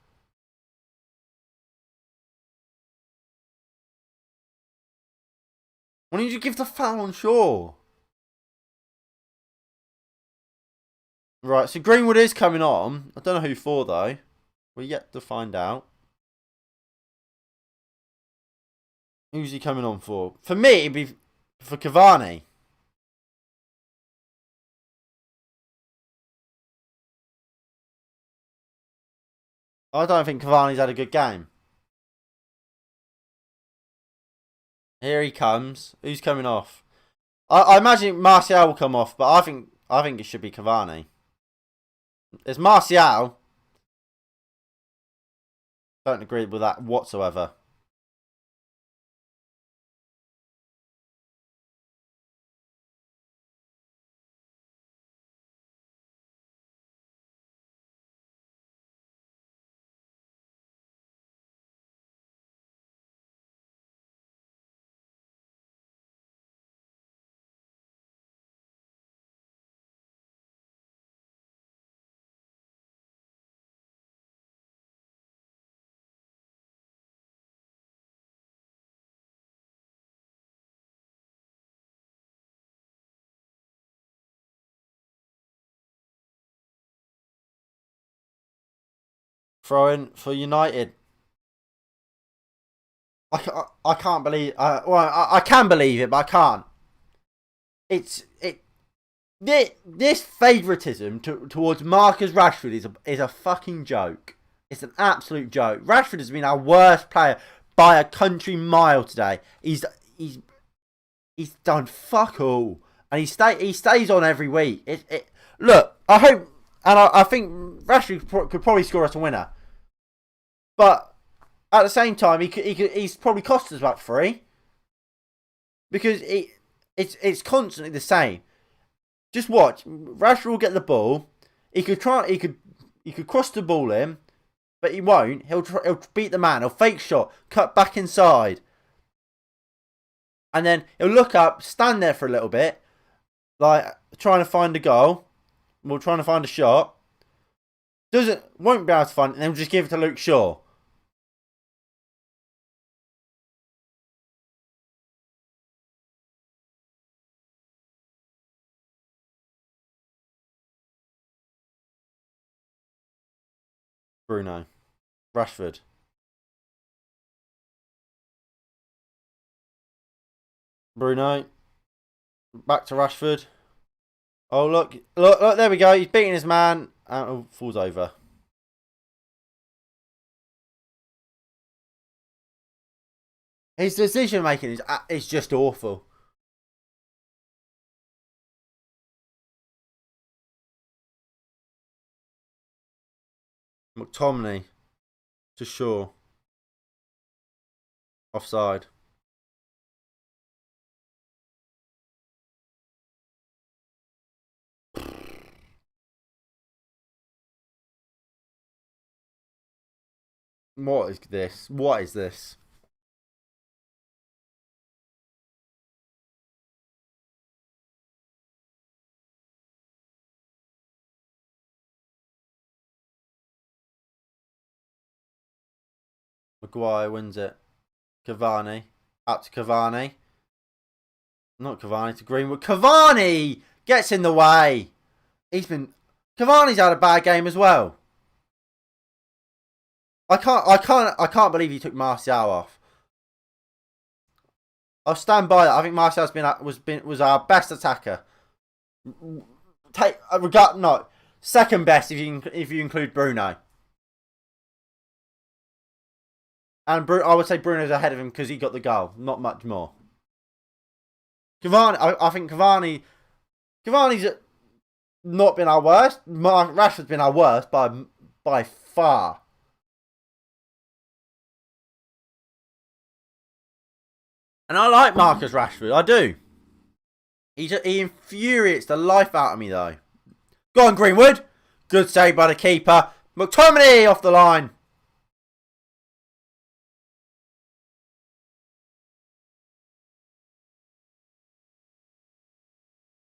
Why don't you give the foul on Shaw? Right, so Greenwood is coming on. I don't know who for though. We're yet to find out. Who's he coming on for? For me, it'd be for Cavani. I don't think Cavani's had a good game. Here he comes. Who's coming off? I imagine Martial will come off, but I think it should be Cavani. It's Martial. Don't agree with that whatsoever. Throw in for United. I can't believe. I can believe it, but I can't. This favouritism towards Marcus Rashford is a fucking joke. It's an absolute joke. Rashford has been our worst player by a country mile today. He's done fuck all, and he stays on every week. Look, I hope, and I think Rashford could probably score us a winner, but at the same time, he's probably cost us about 3 because it's constantly the same. Just watch. Rashford will get the ball. He could cross the ball in, but he won't. He'll beat the man. He'll fake shot, cut back inside, and then he'll look up, stand there for a little bit, like trying to find a goal. We're trying to find a shot. Won't be able to find it, and then we'll just give it to Luke Shaw. Bruno. Rashford. Bruno. Back to Rashford. Oh, look, there we go. He's beating his man and falls over. His decision making is just awful. McTominay to Shaw. Offside. What is this? What is this? Maguire wins it. Cavani. Up to Cavani. Not Cavani, to Greenwood. Cavani gets in the way. Cavani's had a bad game as well. I can't believe he took Martial off. I'll stand by that. I think Martial's was our best attacker. Second best if you include Bruno. And I would say Bruno's ahead of him because he got the goal. Not much more. Cavani, I think Cavani's not been our worst. Rashford's been our worst by far. And I like Marcus Rashford. I do. He infuriates the life out of me though. Go on, Greenwood. Good save by the keeper. McTominay off the line.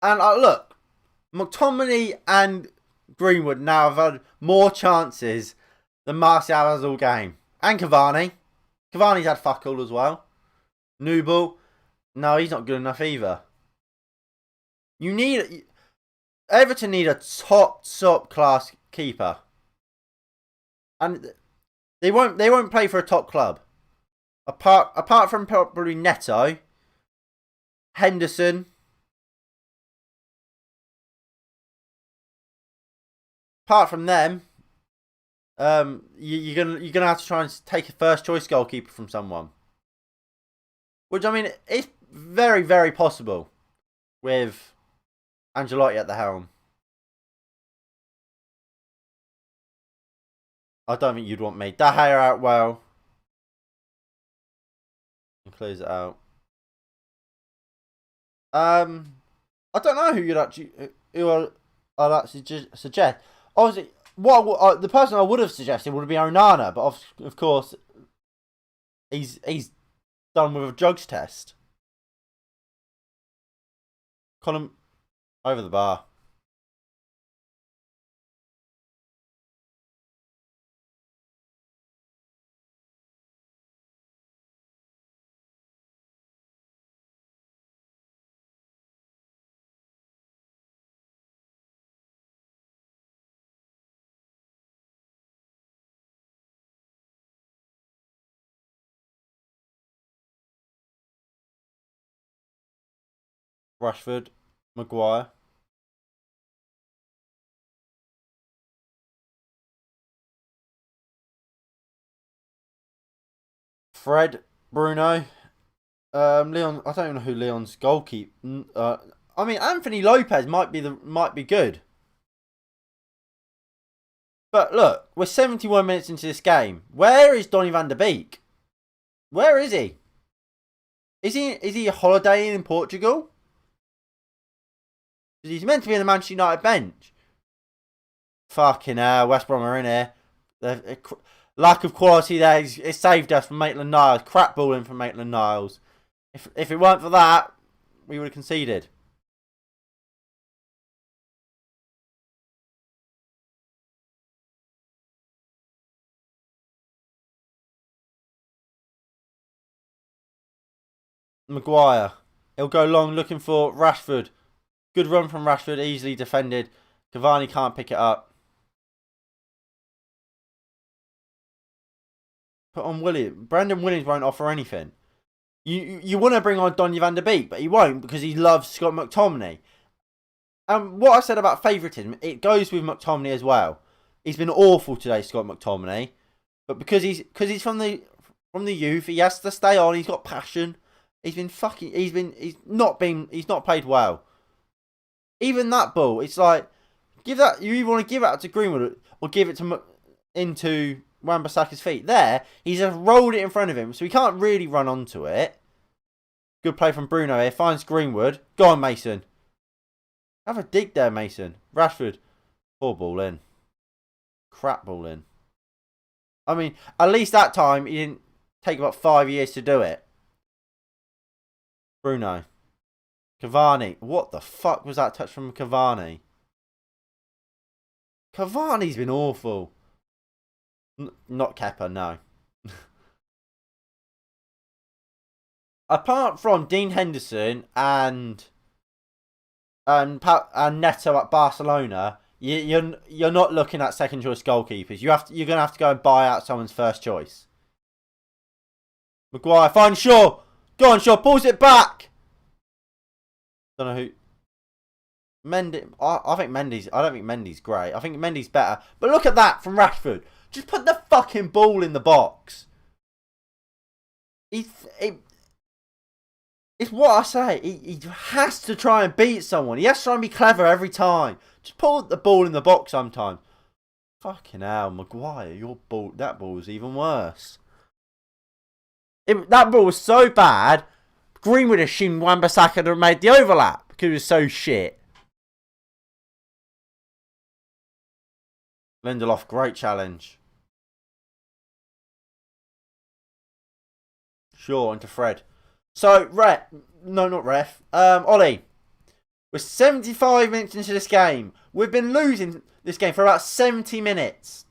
And look, McTominay and Greenwood now have had more chances than Martial has all game. And Cavani. Cavani's had fuck all as well. Nubel. No, he's not good enough either. Everton need a top class keeper. And they won't play for a top club. Apart from probably Neto, Henderson. Apart from them, you're gonna have to try and take a first choice goalkeeper from someone. Which I mean, it's very, very possible. with Ancelotti at the helm. I don't think you'd want me. De Gea out well. And close it out. I don't know who I'd actually suggest. Obviously, the person I would have suggested would be Onana, but of course, he's done with a drugs test. Colin over the bar. Rashford, Maguire. Fred, Bruno, Leon. I don't even know who Leon's goalkeeper. I mean, Anthony Lopez might be good. But look, we're 71 minutes into this game. Where is Donny van der Beek? Where is he? Is he holidaying in Portugal? He's meant to be in the Manchester United bench. Fucking hell, West Brom are in here. The lack of quality there is saved us from Maitland-Niles. Crap balling from Maitland-Niles. If it weren't for that, we would have conceded. Maguire. He'll go long looking for Rashford. Good run from Rashford, easily defended. Cavani can't pick it up. Put on Williams. Brandon Williams won't offer anything. You want to bring on Donny van der Beek, but he won't because he loves Scott McTominay. And what I said about favouritism, it goes with McTominay as well. He's been awful today, Scott McTominay. But because he's from the youth, he has to stay on. He's got passion. He's not played well. Even that ball, it's like you either want to give it to Greenwood or give it into Wan-Bissaka's feet. There, he's just rolled it in front of him, so he can't really run onto it. Good play from Bruno here. Finds Greenwood. Go on, Mason. Have a dig there, Mason. Rashford. Poor ball in. Crap ball in. I mean, at least that time, he didn't take about 5 years to do it. Bruno. Cavani. What the fuck was that touch from Cavani? Cavani's been awful. Not Kepa, no. Apart from Dean Henderson and Neto at Barcelona, you're not looking at second choice goalkeepers. You're gonna have to go and buy out someone's first choice. Maguire finds Shaw. Go on, Shaw. Pulls it back. Don't know who. Mendy. I think Mendy's. I don't think Mendy's great. I think Mendy's better. But look at that from Rashford. Just put the fucking ball in the box. It's what I say. He has to try and beat someone. He has to try and be clever every time. Just put the ball in the box sometimes. Fucking hell, Maguire. That ball was even worse. That ball was so bad. Greenwood assumed Wan-Bissaka had made the overlap because it was so shit. Lindelof, great challenge. Shaw into Fred. So, not ref. Ollie. We're 75 minutes into this game. We've been losing this game for about 70 minutes.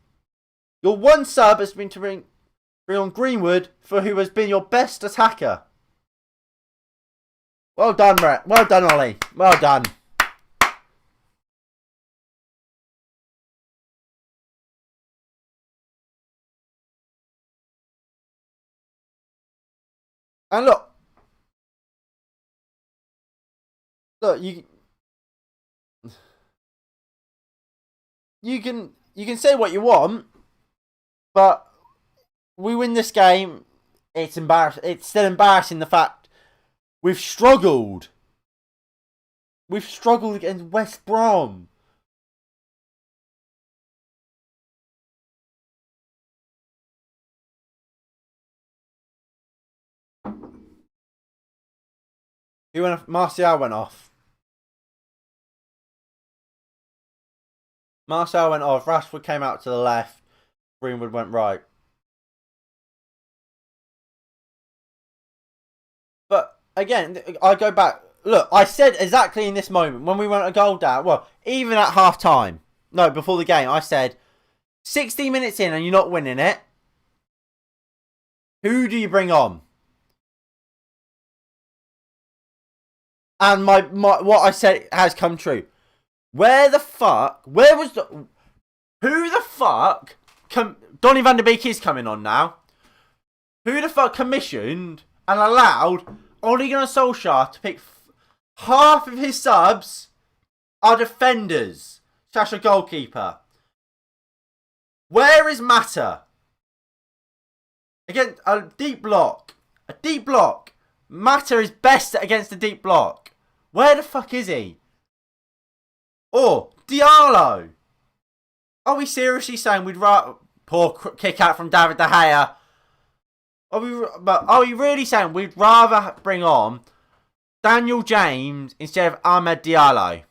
Your one sub has been to bring on Greenwood for who has been your best attacker. Well done, Brett. Well done, Ollie. Well done. And look, you can say what you want, but we win this game. It's embarrassing. It's still embarrassing the fact we've struggled We've struggled against West Brom. Who went off? Martial went off. Martial went off. Rashford came out to the left. Greenwood went right. But again, I go back. Look, I said exactly in this moment when we went a goal down. Well, even at half time. No, before the game, I said 60 minutes in and you're not winning it. Who do you bring on? And my what I said has come true. Where the fuck? Where was the? Who the fuck? Donny van de Beek is coming on now. Who the fuck commissioned and allowed Ole Gunnar Solskjaer to pick half of his subs are defenders / a goalkeeper? Where is Mata? Again, a deep block. A deep block. Mata is best against a deep block. Where the fuck is he? Or Diallo. Are we seriously saying we'd rather... Poor kick out from David De Gea. Are we really saying we'd rather bring on Daniel James instead of Ahmed Diallo?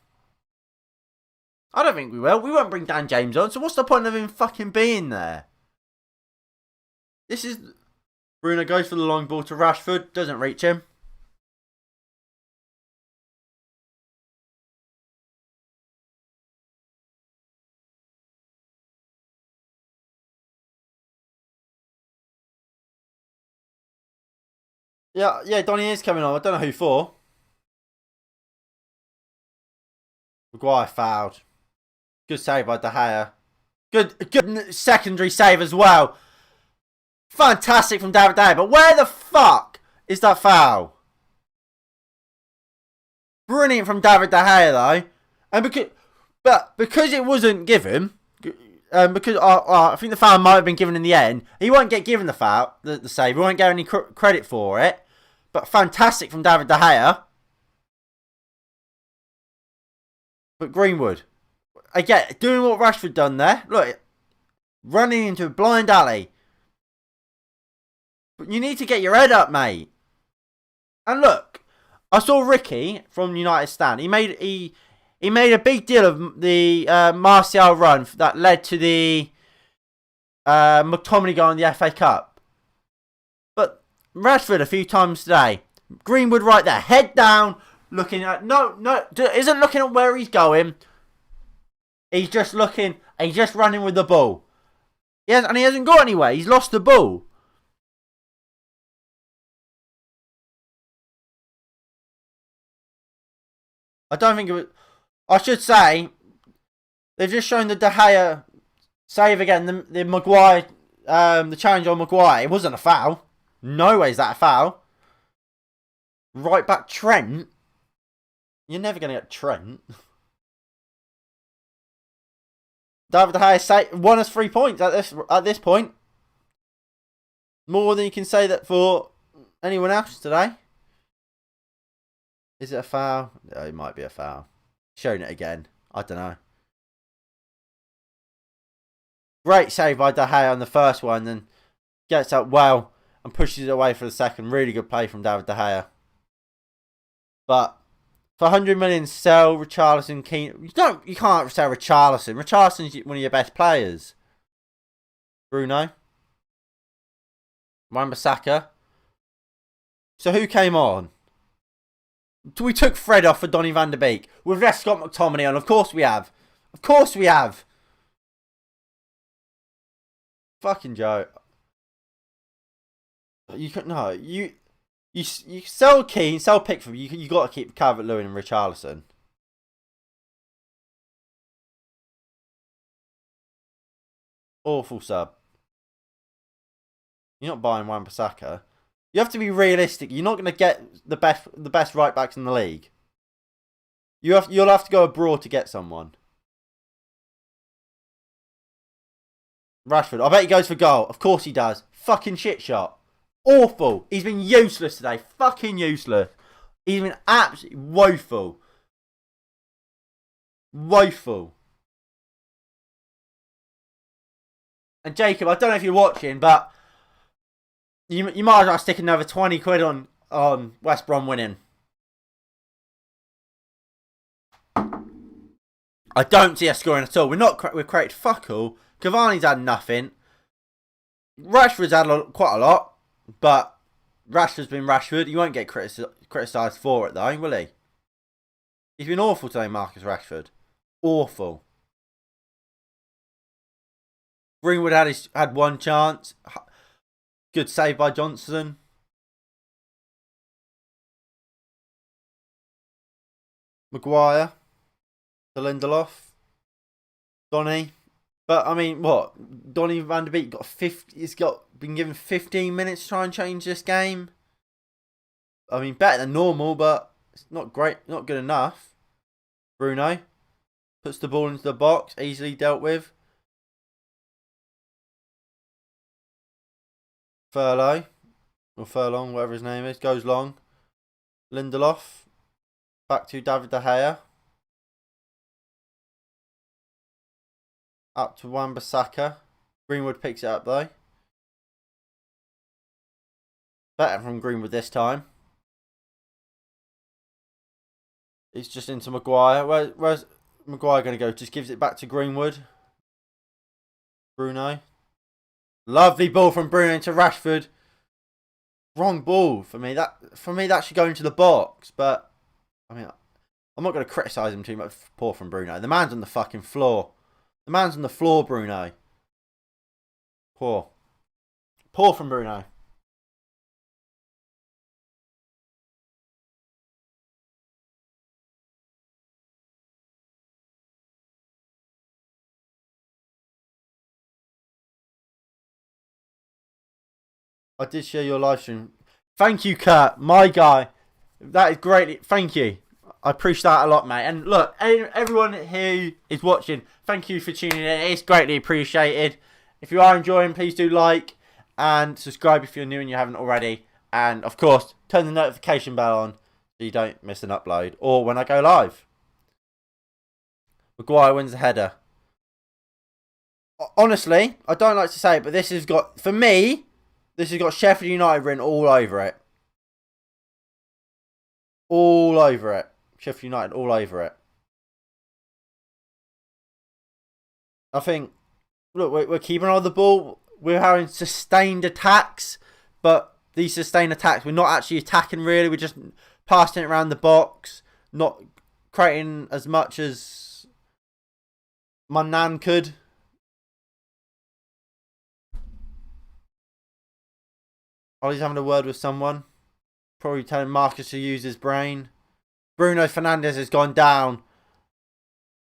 I don't think we will. We won't bring Dan James on. So what's the point of him fucking being there? This is... Bruno goes for the long ball to Rashford. Doesn't reach him. Yeah, Donny is coming on. I don't know who for. Maguire fouled. Good save by De Gea. Good secondary save as well. Fantastic from David De Gea. But where the fuck is that foul? Brilliant from David De Gea though. And because it wasn't given, because I think the foul might have been given in the end. He won't get given the foul, the save. He won't get any credit for it. But fantastic from David De Gea. But Greenwood, again, doing what Rashford done there. Look, running into a blind alley. But you need to get your head up, mate. And look, I saw Ricky from United stand. He made a big deal of the Martial run that led to the McTominay goal in the FA Cup. But Rashford a few times today. Greenwood right there, head down, looking at isn't looking at where he's going. He's just looking. He's just running with the ball. And he hasn't got anywhere. He's lost the ball. I don't think it was... I should say, they've just shown the De Gea save again. The Maguire, the challenge on Maguire. It wasn't a foul. No way is that a foul. Right back Trent. You're never going to get Trent. David De Gea won us 3 points at this point. More than you can say that for anyone else today. Is it a foul? Oh, it might be a foul. Showing it again. I don't know. Great save by De Gea on the first one. Then gets up well and pushes it away for the second. Really good play from David De Gea. But for 100 million, sell Richarlison. You can't sell Richarlison. Richarlison's one of your best players. Bruno. Wan-Bissaka. So who came on? We took Fred off for Donny van de Beek. We've left Scott McTominay on. Of course we have. Of course we have. Fucking joke. You could no. You sell Keane, sell Pickford. You got to keep Calvert-Lewin and Richarlison. Awful sub. You're not buying Wan-Bissaka. You have to be realistic. You're not going to get the best right backs in the league. You'll have to go abroad to get someone. Rashford. I bet he goes for goal. Of course he does. Fucking shit shot. Awful. He's been useless today. Fucking useless. He's been absolutely woeful. Woeful. And Jacob, I don't know if you're watching, but you might as well stick another 20 quid on West Brom winning. I don't see us scoring at all. We've created fuck all. Cavani's had nothing. Rashford's had quite a lot, but Rashford's been Rashford. You won't get criticised for it though, will he? He's been awful today, Marcus Rashford. Awful. Greenwood had one chance. Good save by Johnson. Maguire. To Lindelof. Donny. But I mean, what? Donny van de Beek he's been given 15 minutes to try and change this game. I mean, better than normal, but it's not great, not good enough. Bruno puts the ball into the box, easily dealt with. Furlong, whatever his name is, goes long. Lindelof, back to David De Gea. Up to Wan-Bissaka. Greenwood picks it up though. Better from Greenwood this time. It's just into Maguire. Where's Maguire going to go? Just gives it back to Greenwood. Bruno. Lovely ball from Bruno into Rashford. Wrong ball for me. That should go into the box. But I mean, I'm not going to criticise him too much. Poor from Bruno. The man's on the fucking floor. The man's on the floor, Bruno. Poor from Bruno. I did share your live stream. Thank you, Kurt, my guy. That is great. Thank you. I appreciate that a lot, mate. And look, everyone who is watching, thank you for tuning in. It's greatly appreciated. If you are enjoying, please do like and subscribe if you're new and you haven't already. And of course, turn the notification bell on so you don't miss an upload or when I go live. Maguire wins the header. Honestly, I don't like to say it, but this has got, for me, this has got Sheffield United written all over it. All over it. Sheffield United all over it. I think, look, we're keeping on the ball. We're having sustained attacks, but these sustained attacks, we're not actually attacking really. We're just passing it around the box, not creating as much as my nan could. Ollie's having a word with someone. Probably telling Marcus to use his brain. Bruno Fernandes has gone down.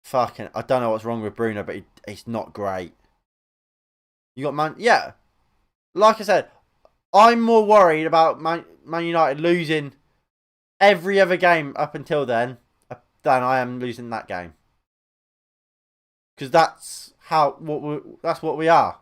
Fucking, I don't know what's wrong with Bruno, but he's not great. You got Man... Yeah. Like I said, I'm more worried about Man United losing every other game up until then than I am losing that game. Because that's what we are.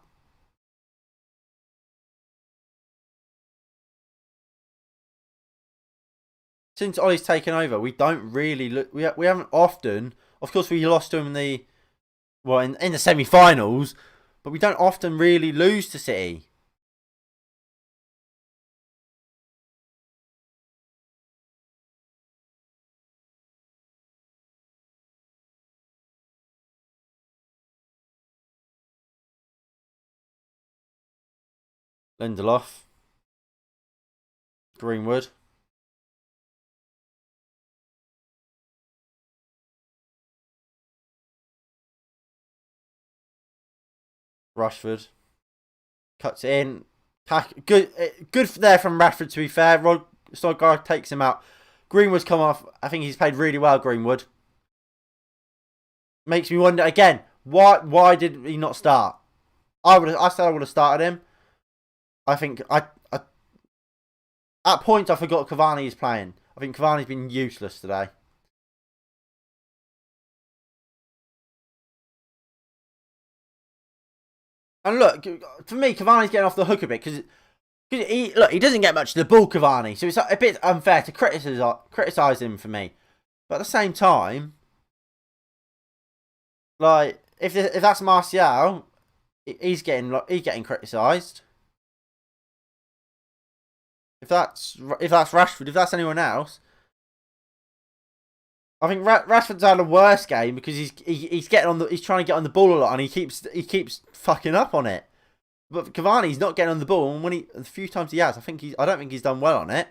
Since Ollie's taken over, we don't really look. We haven't often. Of course, we lost to him in the semi-finals, but we don't often really lose to City. Lindelof, Greenwood. Rashford cuts it in. Good there from Rashford, to be fair. Sodgaard takes him out. Greenwood's come off. I think he's played really well, Greenwood. Makes me wonder again, why did he not start? I said I would have started him. I think at points I forgot Cavani is playing. I think Cavani's been useless today. And look, for me, Cavani's getting off the hook a bit because he doesn't get much of the ball, Cavani. So it's a bit unfair to criticise him for me. But at the same time, Like, if that's Martial, he's getting criticised. If that's Rashford, if that's anyone else, I think Rashford's had a worse game because he's trying to get on the ball a lot and he keeps fucking up on it. But Cavani's not getting on the ball, and the few times he has, I don't think he's done well on it.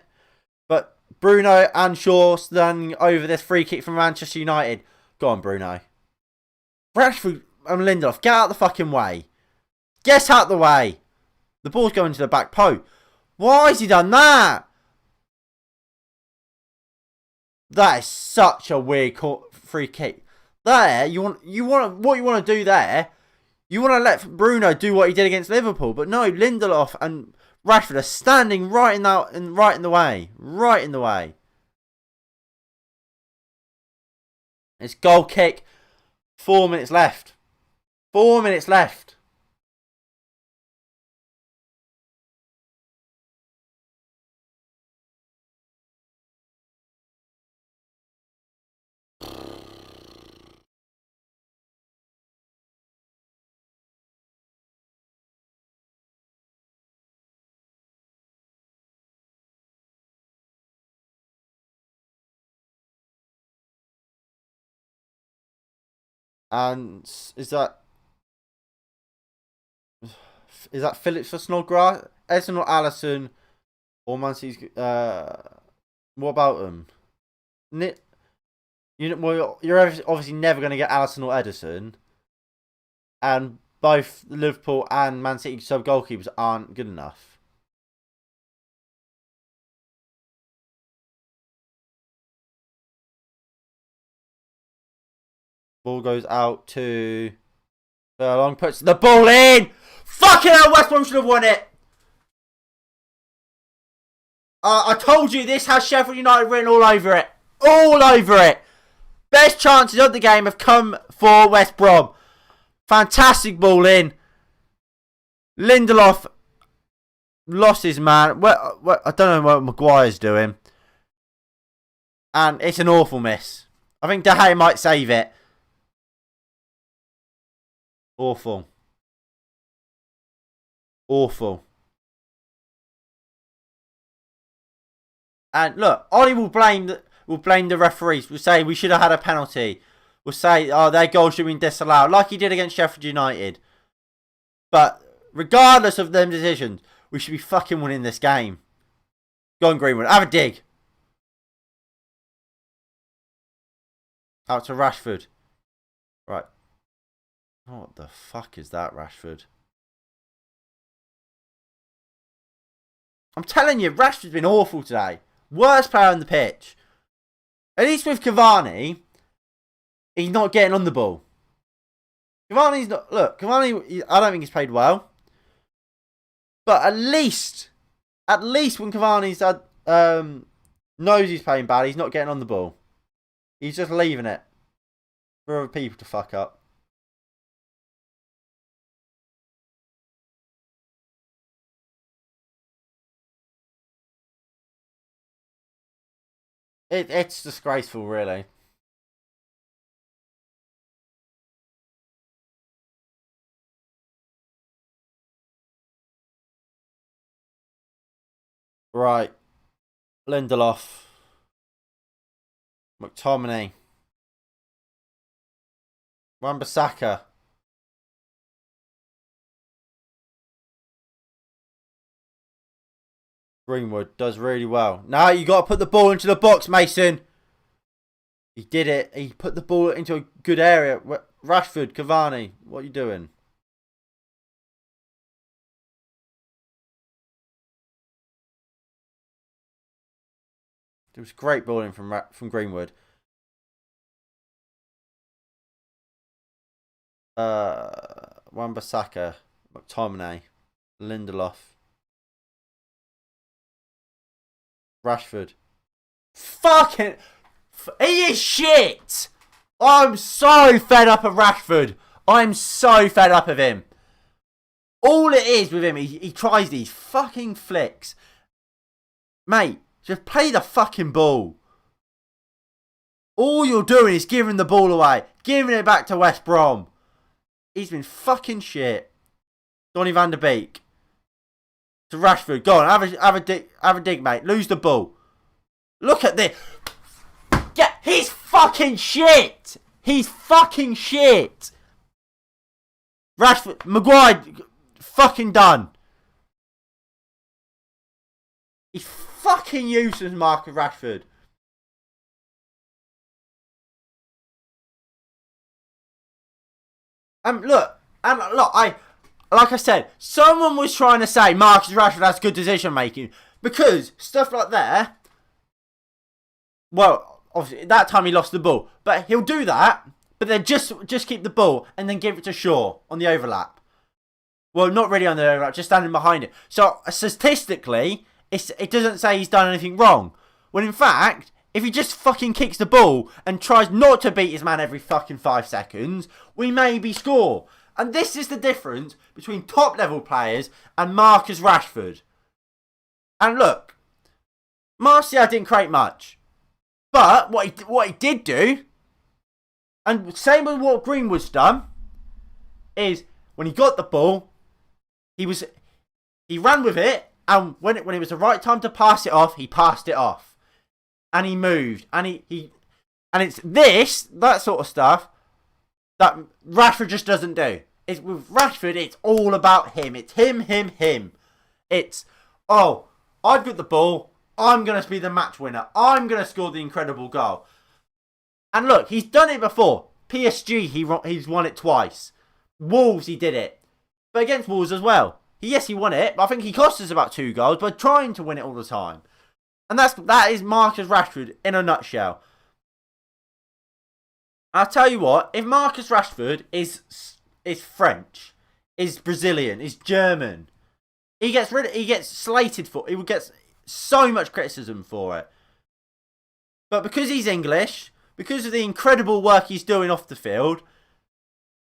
But Bruno and Shaw standing over this free kick from Manchester United. Go on, Bruno. Rashford and Lindelof, get out the fucking way. Get out the way. The ball's going to the back post. Why has he done that? That is such a weird free kick. What you want to do there? You want to let Bruno do what he did against Liverpool, but no, Lindelof and Rashford are standing right in the way. It's goal kick. 4 minutes left. 4 minutes left. And is that Phillips for Snodgrass? Edson or Alisson or Man City's? What about them? You're obviously never going to get Alisson or Edison, and both Liverpool and Man City sub goalkeepers aren't good enough. Ball goes out to Furlong, puts the ball in. Fucking hell, West Brom should have won it. I told you this has Sheffield United written all over it. All over it. Best chances of the game have come for West Brom. Fantastic ball in. Lindelof lost his man. I don't know what Maguire's doing. And it's an awful miss. I think De Gea might save it. Awful. Awful. And look, Ollie will blame the referees. We'll say we should have had a penalty. We'll say, oh, their goal should have been disallowed, like he did against Sheffield United. But regardless of them decisions, we should be fucking winning this game. Go on, Greenwood. Have a dig. Out to Rashford. Right. What the fuck is that, Rashford? I'm telling you, Rashford's been awful today. Worst player on the pitch. At least with Cavani, he's not getting on the ball. Cavani, I don't think he's played well. But at least when Cavani's knows he's playing bad, he's not getting on the ball. He's just leaving it for other people to fuck up. It's disgraceful, really. Right. Lindelof. McTominay. Wan-Bissaka. Greenwood does really well. Now you got to put the ball into the box, Mason. He did it. He put the ball into a good area. Rashford, Cavani, what are you doing? It was great balling from Greenwood. Wan-Bissaka, McTominay, Lindelof, Rashford. Fucking, he is shit. I'm so fed up of Rashford. I'm so fed up of him. All it is with him, he tries these fucking flicks. Mate, just play the fucking ball. All you're doing is giving the ball away. Giving it back to West Brom. He's been fucking shit. Donny van der Beek. To Rashford. Go on, have a dig, mate. Lose the ball. Look at this. Yeah, he's fucking shit. He's fucking shit. Rashford, Maguire, fucking done. He's fucking useless, Marcus Rashford. Look, like I said, someone was trying to say Marcus Rashford has good decision making because stuff like that. Well, obviously at that time he lost the ball, but he'll do that. But then just keep the ball and then give it to Shaw on the overlap. Well, not really on the overlap, just standing behind it. So statistically, it doesn't say he's done anything wrong. When in fact, if he just fucking kicks the ball and tries not to beat his man every fucking 5 seconds, we maybe score. And this is the difference between top level players and Marcus Rashford. And look, Martial didn't create much. But what he did do, and same with what Greenwood's done, is when he got the ball, he ran with it, and when it was the right time to pass it off, he passed it off. And he moved. And and it's that sort of stuff that Rashford just doesn't do. With Rashford, it's all about him. It's him. It's, oh, I've got the ball. I'm going to be the match winner. I'm going to score the incredible goal. And look, he's done it before. PSG, he's won it twice. Wolves, he did it. But against Wolves as well. Yes, he won it. But I think he cost us about 2 goals by trying to win it all the time. And that is Marcus Rashford in a nutshell. I'll tell you what, if Marcus Rashford is French, is Brazilian, is German, he gets slated for, he would get so much criticism for it. But because he's English, because of the incredible work he's doing off the field,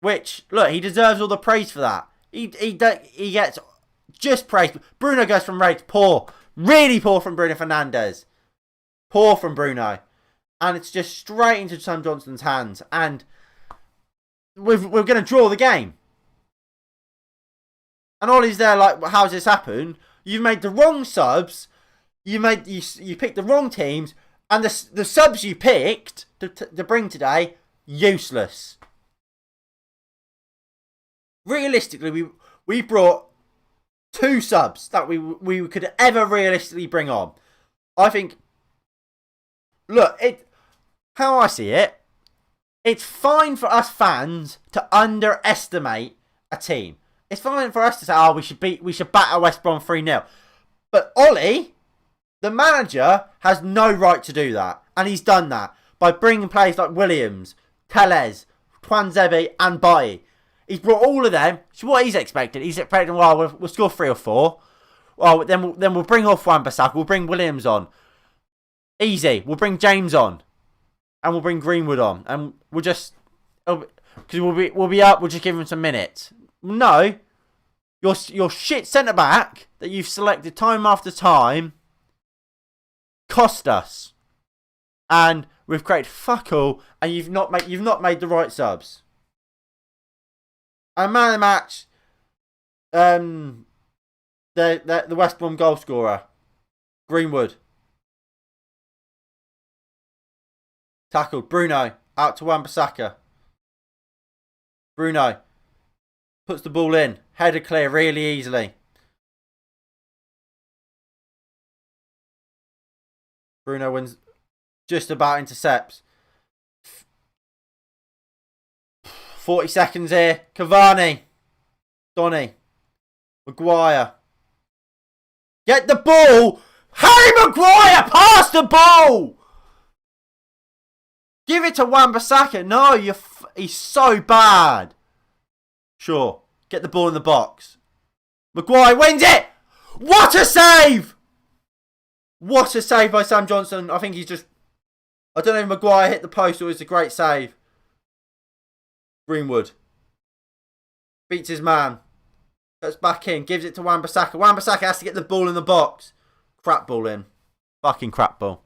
which, look, he deserves all the praise for that. He gets just praise. Bruno goes from rage, poor. Really poor from Bruno Fernandes. Poor from Bruno. And it's just straight into Sam Johnson's hands. And we're going to draw the game. And Ollie's there like, how's this happen? You've made the wrong subs. You picked the wrong teams. And the subs you picked to bring today, useless. Realistically, we brought 2 subs that we could ever realistically bring on. I think, look, how I see it, it's fine for us fans to underestimate a team. It's fine for us to say, oh, we should batter West Brom 3-0. But Ollie, the manager, has no right to do that. And he's done that by bringing players like Williams, Tellez, Twanzebe and Bailly. He's brought all of them. So what he's expected, he's expecting, well, we'll score 3 or 4. Well, then we'll bring off Wan-Bissaka. We'll bring Williams on. Easy. We'll bring James on. And we'll bring Greenwood on. And we'll just, because we'll be up, we'll just give him some minutes. No. Your shit centre-back that you've selected time after time cost us. And we've created fuck all, and you've not made the right subs. And man of the match, the West Brom goal scorer, Greenwood. Tackled. Bruno out to Wan-Bissaka. Bruno puts the ball in. Header clear really easily. Bruno wins. Just about intercepts. 40 seconds here. Cavani. Donny. Maguire. Get the ball. Harry Maguire. Pass the ball. Give it to Wan-Bissaka. No, he's so bad. Sure. Get the ball in the box. Maguire wins it. What a save. What a save by Sam Johnson. I think he's just... I don't know if Maguire hit the post or it's a great save. Greenwood. Beats his man. Goes back in. Gives it to Wan-Bissaka. Wan-Bissaka has to get the ball in the box. Crap ball in. Fucking crap ball.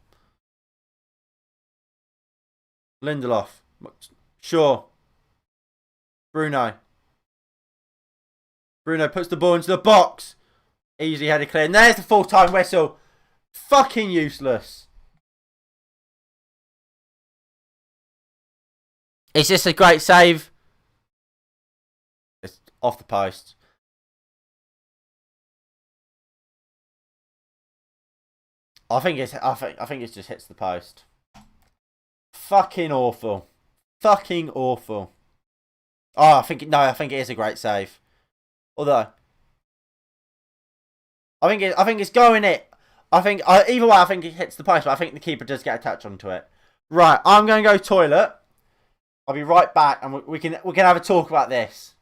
Lindelof. Shaw. Bruno. Bruno puts the ball into the box. Easy header clear. And there's the full-time whistle. Fucking useless. Is this a great save? It's off the post. I think it just hits the post. Fucking awful. Fucking awful. Oh, I think it is a great save. Although I think it's going it. Either way, I think it hits the post, but I think the keeper does get a touch onto it. Right, I'm going to go toilet. I'll be right back, and we can have a talk about this.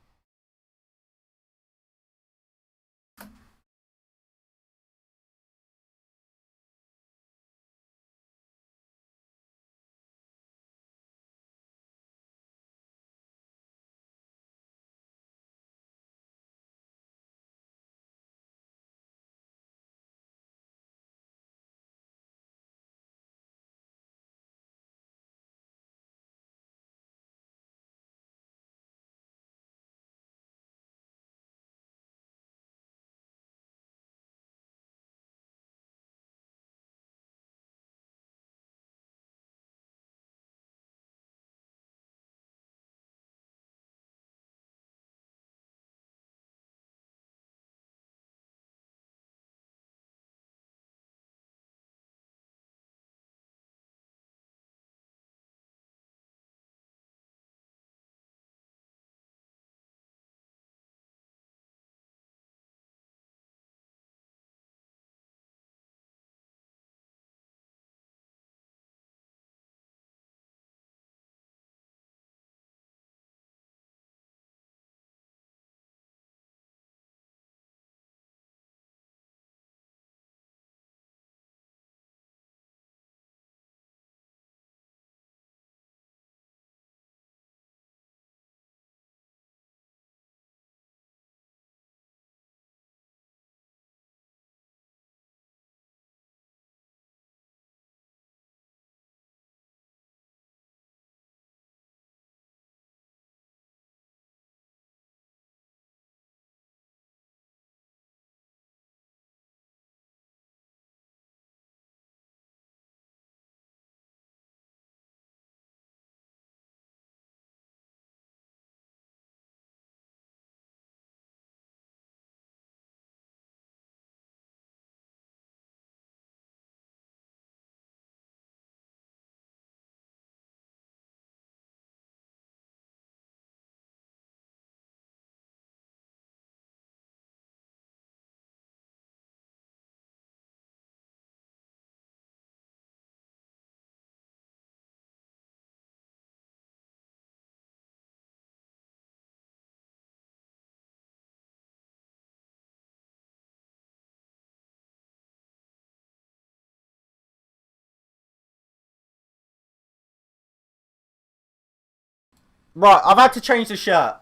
Right, I've had to change the shirt.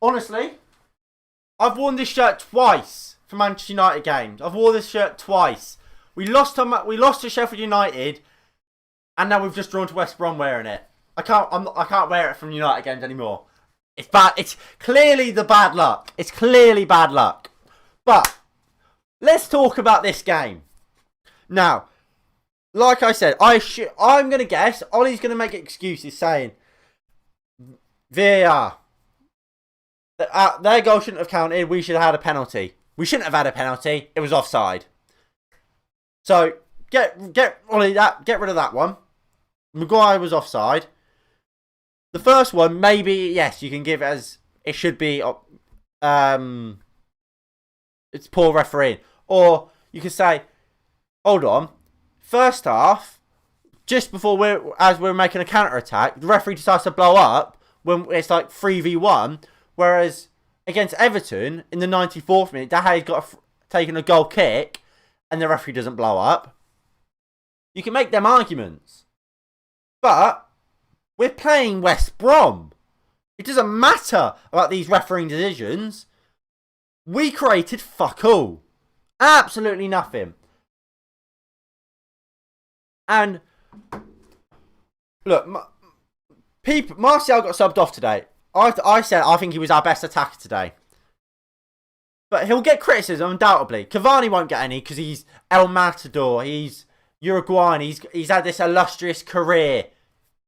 Honestly, I've worn this shirt twice for Manchester United games. I've worn this shirt twice. We lost to Sheffield United, and now we've just drawn to West Brom wearing it. I can't wear it from United games anymore. It's bad. It's clearly the bad luck. It's clearly bad luck. But let's talk about this game. Now, like I said, I'm going to guess Ollie's going to make excuses saying VAR. Their goal shouldn't have counted. We should have had a penalty. We shouldn't have had a penalty. It was offside. So get Ollie get rid of that one. Maguire was offside. The first one, maybe yes, you can give it as it should be. It's poor refereeing, or you could say, hold on, first half, just before we're making a counter attack, the referee decides to blow up when it's like 3v1. Whereas against Everton in the 94th minute, De Gea's got taken a goal kick, and the referee doesn't blow up. You can make them arguments, but we're playing West Brom. It doesn't matter about these refereeing decisions. We created fuck all. Absolutely nothing. And look, Martial got subbed off today. I said I think he was our best attacker today. But he'll get criticism, undoubtedly. Cavani won't get any because he's El Matador. He's Uruguayan. He's had this illustrious career.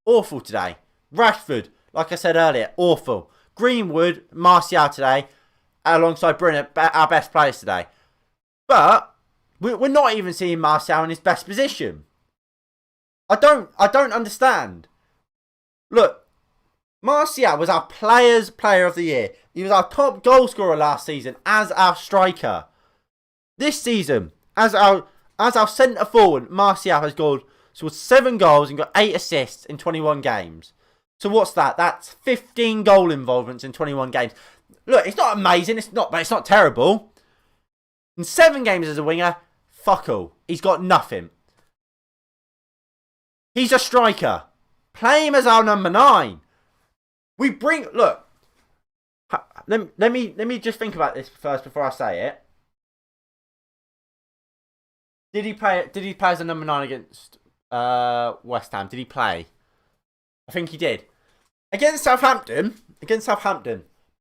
Awful today. Rashford, like I said earlier, awful. Greenwood, Martial today, alongside Bruno, our best players today. But we're not even seeing Martial in his best position. I don't understand. Look, Martial was our player of the year. He was our top goal scorer last season as our striker. This season, as our centre forward, Martial has scored 7 goals and got 8 assists in 21 games. So what's that? That's 15 goal involvements in 21 games. Look, it's not amazing, but it's not terrible. In 7 games as a winger, fuck all. He's got nothing. He's a striker. Play him as our number 9. Look. Let me just think about this first before I say it. Did he play as a number 9 against West Ham? Did he play? I think he did. Against Southampton,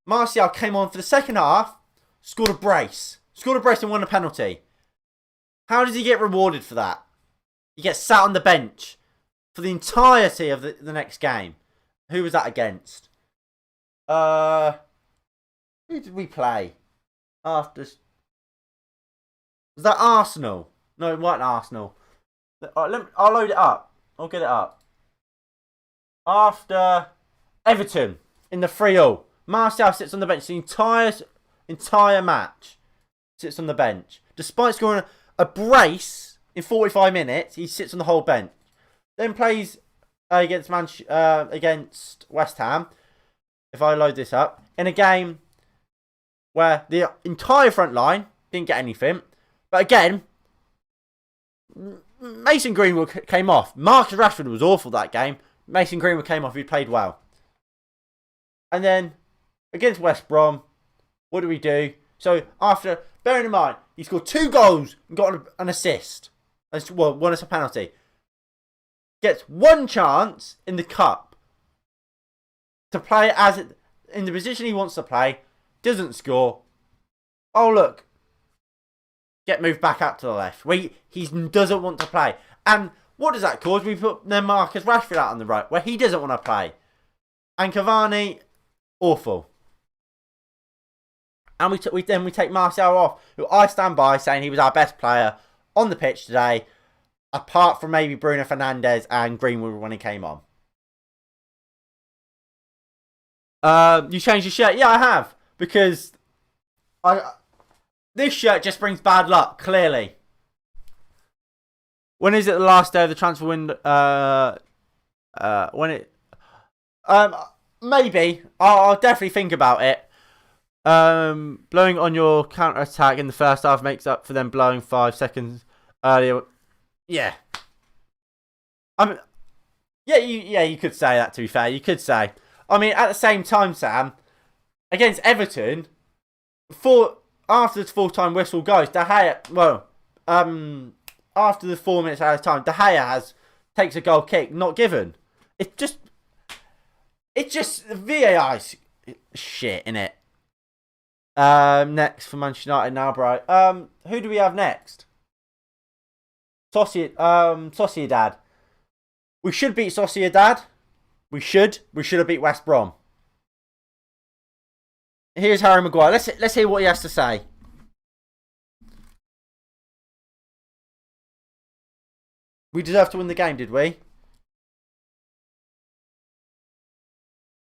Martial came on for the second half, scored a brace and won a penalty. How does he get rewarded for that? He gets sat on the bench for the entirety of the next game. Who was that against? Who did we play? Was that Arsenal? No, it wasn't Arsenal. I'll load it up. I'll get it up. After Everton in the 3-0, Martial sits on the bench the entire match. Sits on the bench. Despite scoring a brace in 45 minutes, he sits on the whole bench. Then plays against West Ham. If I load this up, in a game where the entire front line didn't get anything, but again, Mason Greenwood came off. Marcus Rashford was awful that game. Mason Greenwood came off. He played well. And then against West Brom, what do we do? So after, bearing in mind, he scored 2 goals and got an assist. Well, one as a penalty. Gets 1 chance in the cup to play in the position he wants to play. Doesn't score. Oh look, get moved back out to the left. He doesn't want to play. And what does that cause? We put then Marcus Rashford out on the right, where he doesn't want to play. And Cavani, awful. And we take Martial off, who I stand by saying he was our best player on the pitch today, apart from maybe Bruno Fernandes and Greenwood when he came on. You changed your shirt? Yeah, I have. Because this shirt just brings bad luck, clearly. When is it the last day of the transfer window? Maybe. I'll definitely think about it. Blowing on your counter-attack in the first half makes up for them blowing 5 seconds earlier. Yeah. You could say that, to be fair. You could say. I mean, at the same time, Sam, against Everton, after the full-time whistle goes, De Gea, after the 4 minutes out of time, De Gea takes a goal kick, not given. It's just VAR's shit, innit? Next for Manchester United now, bro. Who do we have next? Sociedad. We should beat Sociedad. We should have beat West Brom. Here's Harry Maguire. Let's hear what he has to say. We deserved to win the game, did we?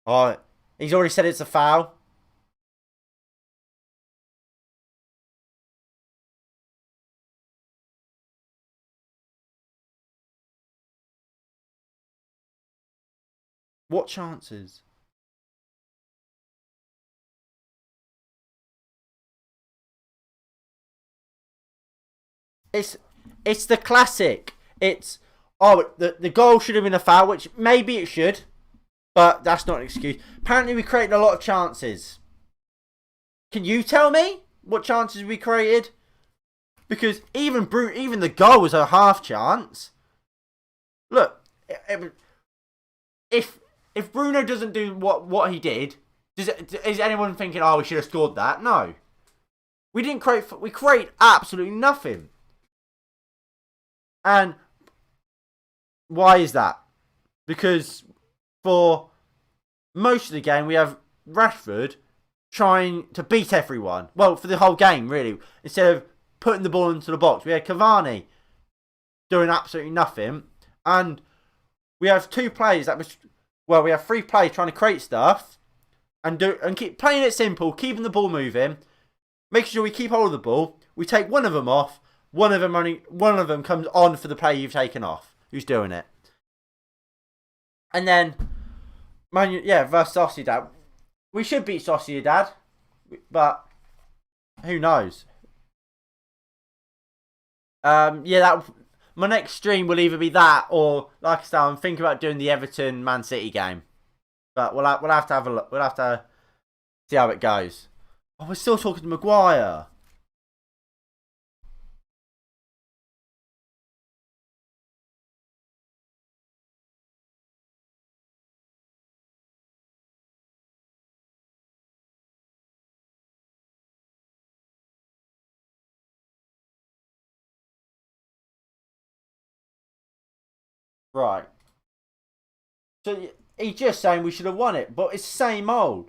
Oh, he's already said it's a foul. What chances? It's the classic. The goal should have been a foul, which maybe it should, but that's not an excuse. Apparently we created a lot of chances. Can you tell me what chances we created? Because even the goal was a half chance. Look, if if Bruno doesn't do what he did, is anyone thinking, oh, we should have scored that? No. We didn't create. We create absolutely nothing. And why is that? Because for most of the game, we have Rashford trying to beat everyone. Well, for the whole game, really. Instead of putting the ball into the box, we had Cavani doing absolutely nothing. And we have two players we have three players trying to create stuff and keep playing it simple, keeping the ball moving, making sure we keep hold of the ball. We take one of them off. One of them comes on for the player you've taken off. Who's doing it? And then, versus Sociedad. We should beat Sociedad, but who knows? My next stream will either be that or, like I said, I'm thinking about doing the Everton Man City game. But we'll have to have a look. We'll have to see how it goes. Oh, we're still talking to Maguire. Right. So he's just saying we should have won it, but it's same old.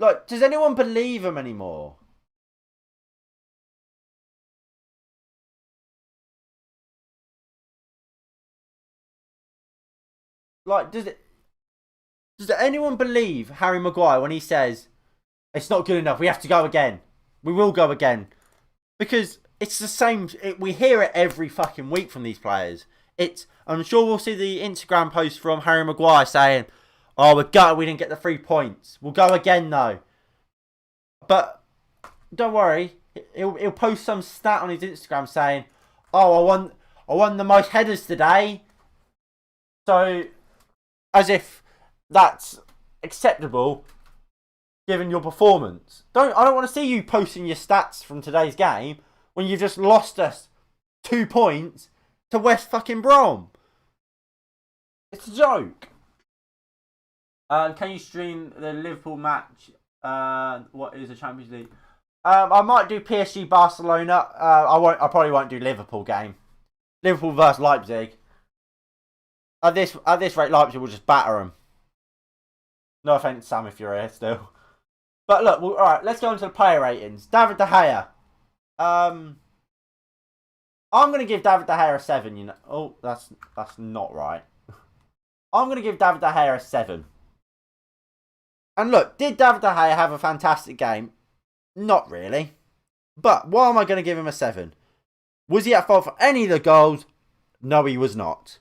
Like, does anyone believe him anymore? Like, does anyone believe Harry Maguire when he says it's not good enough? We have to go again. We will go again because it's the same. We hear it every fucking week from these players. I'm sure we'll see the Instagram post from Harry Maguire saying, "Oh, we didn't get the 3 points. We'll go again though." But don't worry, he'll post some stat on his Instagram saying, "Oh, I won the most headers today." So, as if that's acceptable given your performance. I don't want to see you posting your stats from today's game when you've just lost us 2 points to West fucking Brom. It's a joke. Can you stream the Liverpool match? What is the Champions League? I might do PSG Barcelona. I probably won't do Liverpool game. Liverpool versus Leipzig. At this rate, Leipzig will just batter them. No offense, Sam, if you're here still. But look, all right. Let's go on to the player ratings. David De Gea. I'm going to give David De Gea a 7, you know. Oh, that's not right. I'm going to give David De Gea a 7. And look, did David De Gea have a fantastic game? Not really. But why am I going to give him a 7? Was he at fault for any of the goals? No, he was not.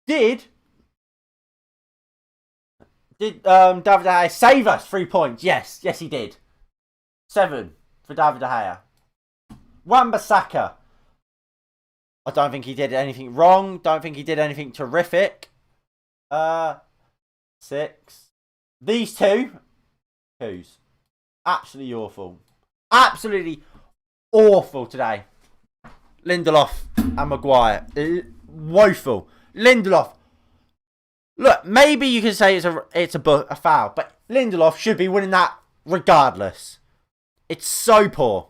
Did David De Gea save us 3 points? Yes, he did. 7 for David De Gea. Wan-Bissaka. I don't think he did anything wrong. Don't think he did anything terrific. 6. These twos. Absolutely awful. Absolutely awful today. Lindelof and Maguire. Woeful. Lindelof. Look, maybe you can say it's a foul, but Lindelof should be winning that regardless. It's so poor.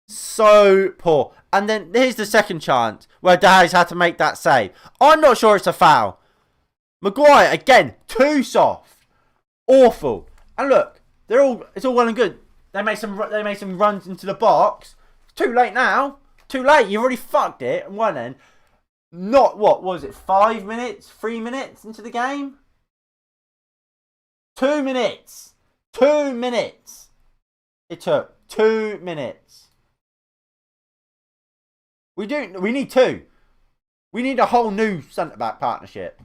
So poor. And then here's the second chance where Diaz had to make that save. I'm not sure it's a foul. Maguire, again, too soft. Awful. And look, it's all well and good. They made some runs into the box. Too late now. Too late. You've already fucked it and won in. Not, what was it, 5 minutes? 3 minutes into the game? 2 minutes. 2 minutes. It took 2 minutes. We need 2. We need a whole new centre-back partnership.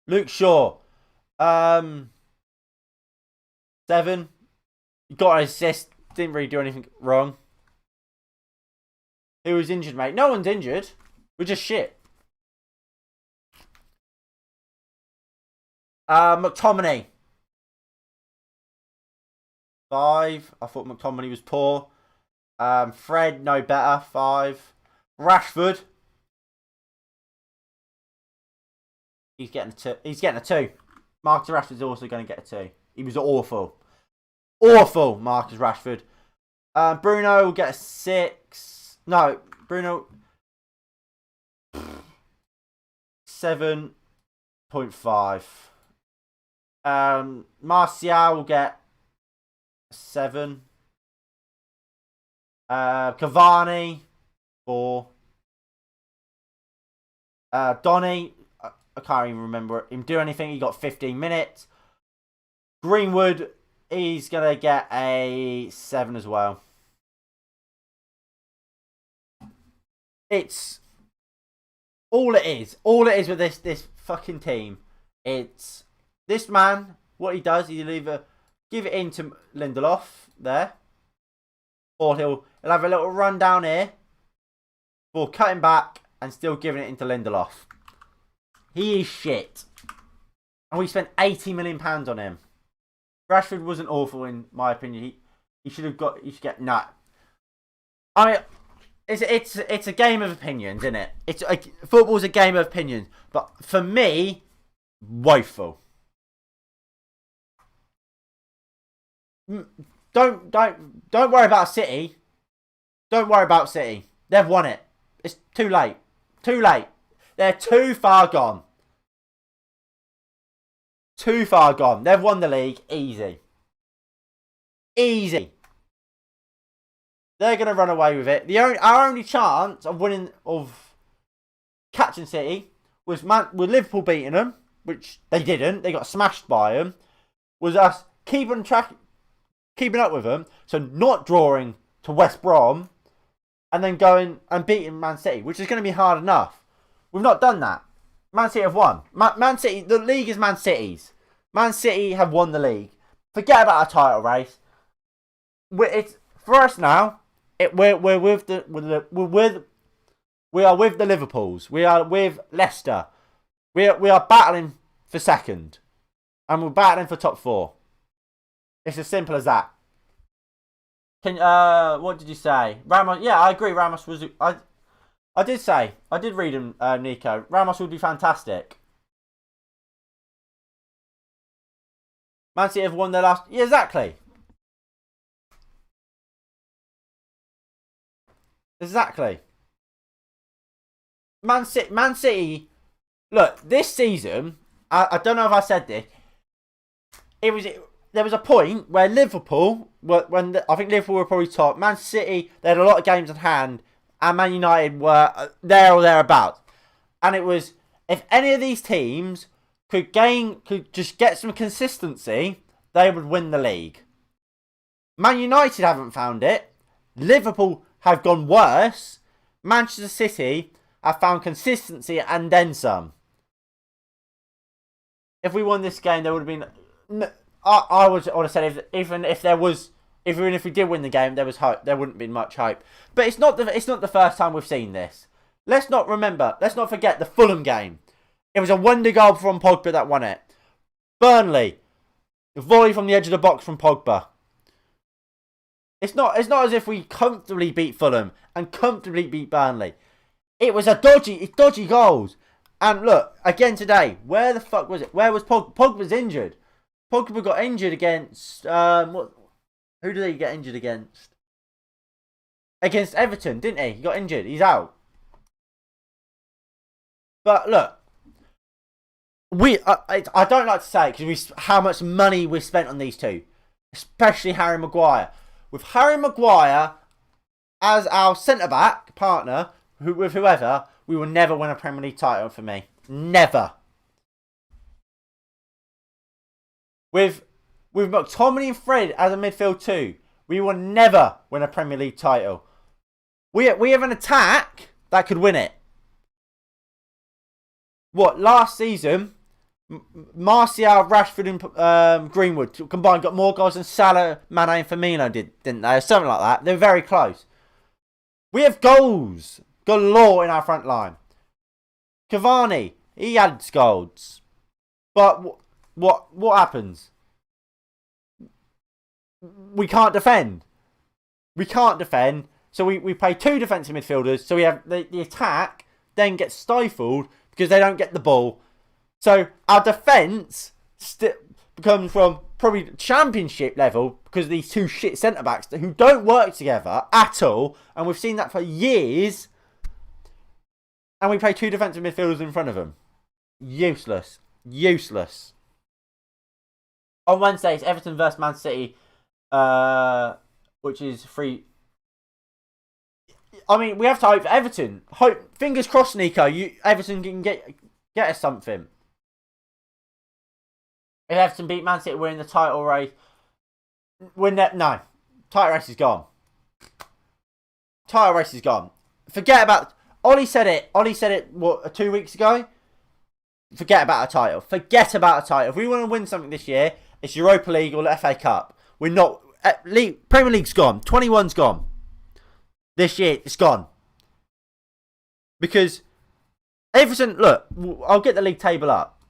Luke Shaw. 7. He got an assist. Didn't really do anything wrong. Who was injured, mate? No one's injured. We're just shit. McTominay. 5. I thought McTominay was poor. Fred, no better. 5. Rashford. He's getting a 2. He's getting a 2. Marcus Rashford's also going to get a 2. He was awful. Awful, Marcus Rashford. Bruno will get a 6. No, Bruno... 7.5. Martial will get a 7. Cavani, 4. Donny, I can't even remember him do anything. He got 15 minutes. Greenwood, he's going to get a 7 as well. It's all it is. All it is with this fucking team. It's this man, what he does, he'll either give it in to Lindelof there, or he'll have a little run down here, or cutting back and still giving it into Lindelof. He is shit. And we spent £80 million on him. Rashford wasn't awful in my opinion. He should get nut. I mean, it's a game of opinions, isn't it? Football's a game of opinions. But for me, woeful. Don't worry about City. Don't worry about City. They've won it. It's too late. Too late. They're too far gone. Too far gone. They've won the league. Easy. Easy. They're going to run away with it. Our only chance of winning, of catching City, was with Liverpool beating them, which they didn't. They got smashed by them. Was us keeping up with them, so not drawing to West Brom, and then going and beating Man City, which is going to be hard enough. We've not done that. Man City have won. Man City, the league is Man City's. Man City have won the league. Forget about our title race. It's for us now. We are with the Liverpools. We are with Leicester. We are battling for second, and we're battling for top 4. It's as simple as that. What did you say? Ramos? Yeah, I agree. Ramos was. I did read him, Nico. Ramos would be fantastic. Man City have won their last. Yeah, exactly. Exactly. Man City. Look, this season, I don't know if I said this. There was a point where Liverpool, I think Liverpool were probably top. Man City, they had a lot of games in hand, and Man United were there or thereabouts. And it was, if any of these teams could just get some consistency, they would win the league. Man United haven't found it. Liverpool have gone worse. Manchester City have found consistency and then some. If we won this game, there would have been. I would have said even if we did win the game, there was hope. There wouldn't be much hope. But it's not the first time we've seen this. Let's not forget the Fulham game. It was a wonder goal from Pogba that won it. Burnley, the volley from the edge of the box from Pogba. It's not as if we comfortably beat Fulham and comfortably beat Burnley. It was dodgy goals. And look, again today, where the fuck was it? Where was Pogba? Pogba's injured. Pogba got injured against who did he get injured against? Against Everton, didn't he? He got injured. He's out. But look, I don't like to say it because how much money we spent on these two, especially Harry Maguire. With Harry Maguire as our centre-back partner, with whoever, we will never win a Premier League title for me. Never. With McTominay and Fred as a midfield too, we will never win a Premier League title. We have an attack that could win it. What, last season, Martial, Rashford and Greenwood combined got more goals than Salah, Mane and Firmino didn't they? Or something like that. They're very close. We have goals galore in our front line. Cavani, he adds goals. But what happens? We can't defend. So we play 2 defensive midfielders. So we have the attack then gets stifled because they don't get the ball. So our defence becomes from probably championship level because of these two shit centre-backs who don't work together at all. And we've seen that for years. And we play two defensive midfielders in front of them. Useless. Useless. On Wednesday, it's Everton versus Man City, which is free. I mean, we have to hope for Everton. Hope, fingers crossed, Nico. Everton can get us something. If Everton beat Man City, we're in the title race. No, title race is gone. Title race is gone. Forget about. Ollie said it. What, 2 weeks ago? Forget about a title. Forget about a title. If we want to win something this year, it's Europa League or the FA Cup. We're not. Premier League's gone. 21's gone. This year, it's gone. Because Everton, look, I'll get the league table up.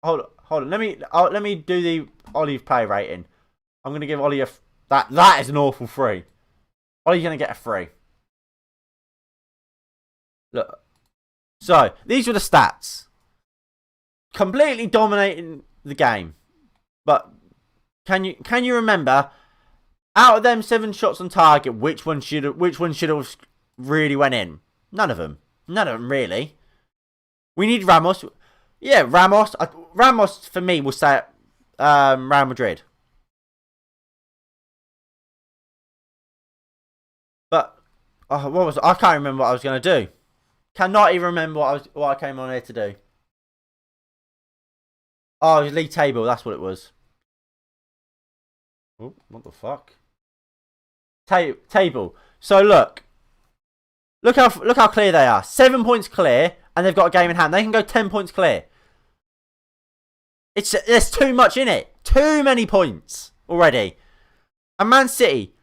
Hold on. Let me do the Ollie's play rating. I'm going to give Ollie that is an awful 3. Ollie's going to get a 3. Look. So, these were the stats. Completely dominating the game. But can you remember, out of them 7 shots on target, which one should have really went in? None of them. None of them really. We need Ramos. Yeah, Ramos. Ramos for me will stay at Real Madrid. But I can't remember what I was going to do. Cannot even remember what I came on here to do. Oh, it was league table. That's what it was. Oh, what the fuck? Table. So look how clear they are. 7 points clear, and they've got a game in hand. They can go 10 points clear. There's too much in it. Too many points already. And Man City,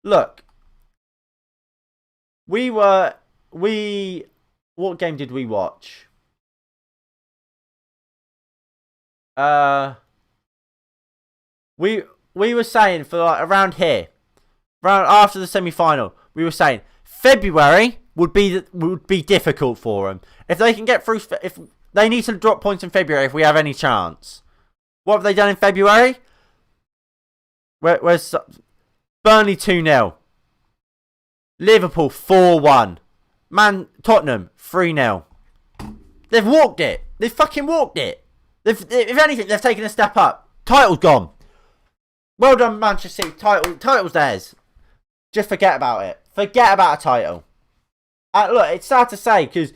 look. What game did we watch? We were saying for like around here, around after the semi-final, we were saying February would be difficult for them. If they can get through, if they need to drop points in February if we have any chance. What have they done in February? Where's Burnley 2-0. Liverpool 4-1. Tottenham 3-0. They've walked it. They've fucking walked it. If anything, they've taken a step up. Title's gone. Well done, Manchester City. Title's theirs. Just forget about it. Forget about a title. Look, it's sad to say because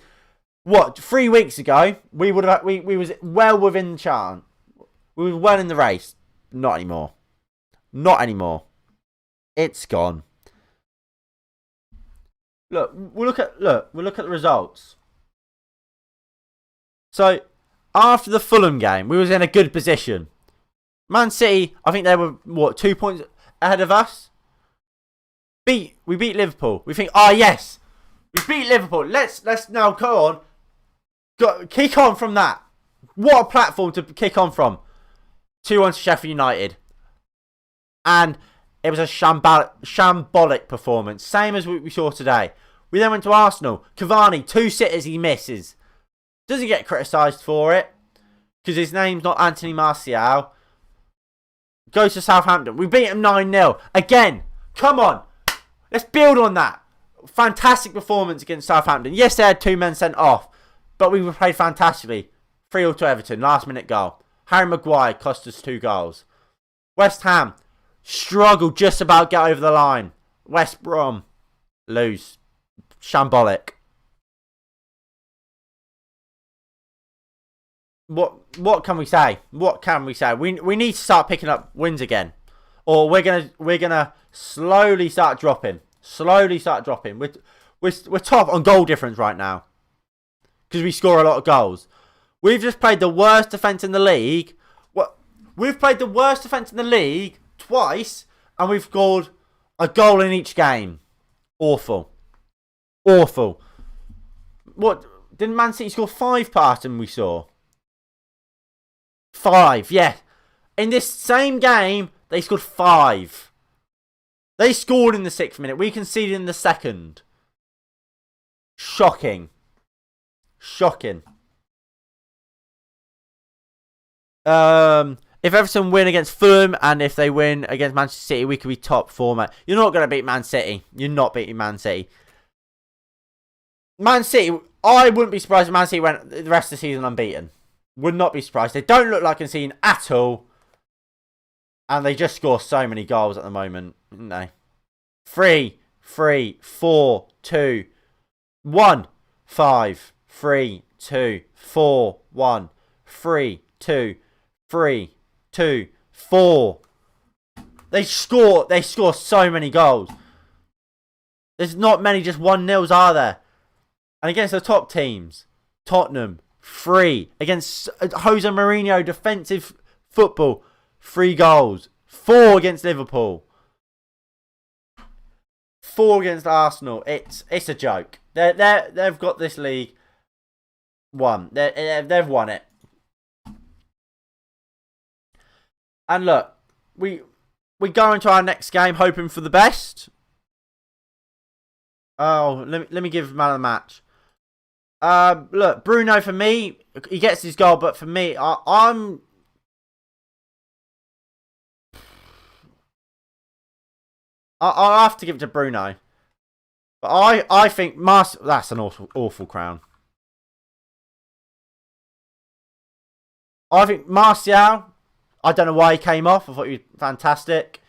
3 weeks ago we was well within the chance. We were well in the race. Not anymore. Not anymore. It's gone. Look, we'll look at the results. So, after the Fulham game, we was in a good position. Man City, I think they were 2 points ahead of us. We beat Liverpool. We think, yes, we beat Liverpool. Let's now go on. Kick on from that. What a platform to kick on from. 2-1 to Sheffield United. And it was a shambolic performance. Same as we saw today. We then went to Arsenal. Cavani, 2 sitters he misses. Doesn't get criticised for it. Because his name's not Anthony Martial. Goes to Southampton. We beat him 9-0. Again. Come on. Let's build on that. Fantastic performance against Southampton. Yes, they had 2 men sent off. But we played fantastically. 3-0 to Everton. Last minute goal. Harry Maguire cost us 2 goals. West Ham. Struggled just about get over the line. West Brom. Lose. Shambolic. What can we say? What can we say? We need to start picking up wins again. Or we're gonna slowly start dropping. Slowly start dropping. We're top on goal difference right now. Because we score a lot of goals. We've just played the worst defence in the league. We've played the worst defence in the league twice, and we've scored a goal in each game. Awful. Awful. What? Didn't Man City score 5 past them we saw? 5, yeah. In this same game, they scored 5. They scored in the 6th minute. We conceded in the 2nd. Shocking. Shocking. If Everton win against Fulham and if they win against Manchester City, we could be top 4, mate. You're not going to beat Man City. You're not beating Man City. Man City, I wouldn't be surprised if Man City went the rest of the season unbeaten. Would not be surprised. They don't look like conceding at all. And they just score so many goals at the moment, don't they? 3, 3, 4, 2, 1, 5, 3, 2, 4, 1, 3, 2, 3, 2, 4. They score so many goals. There's not many just 1-0s, are there? And against the top teams, Tottenham, 3. Against Jose Mourinho, defensive football, 3 goals. 4 against Liverpool. 4 against Arsenal. It's a joke. They've got this league won. They've won it. And look, we go into our next game hoping for the best. Oh, let me give man of the match. Look, Bruno for me, he gets his goal, but for me, I'll have to give it to Bruno. But I think that's an awful crown. I think Martial, I don't know why he came off. I thought he was fantastic.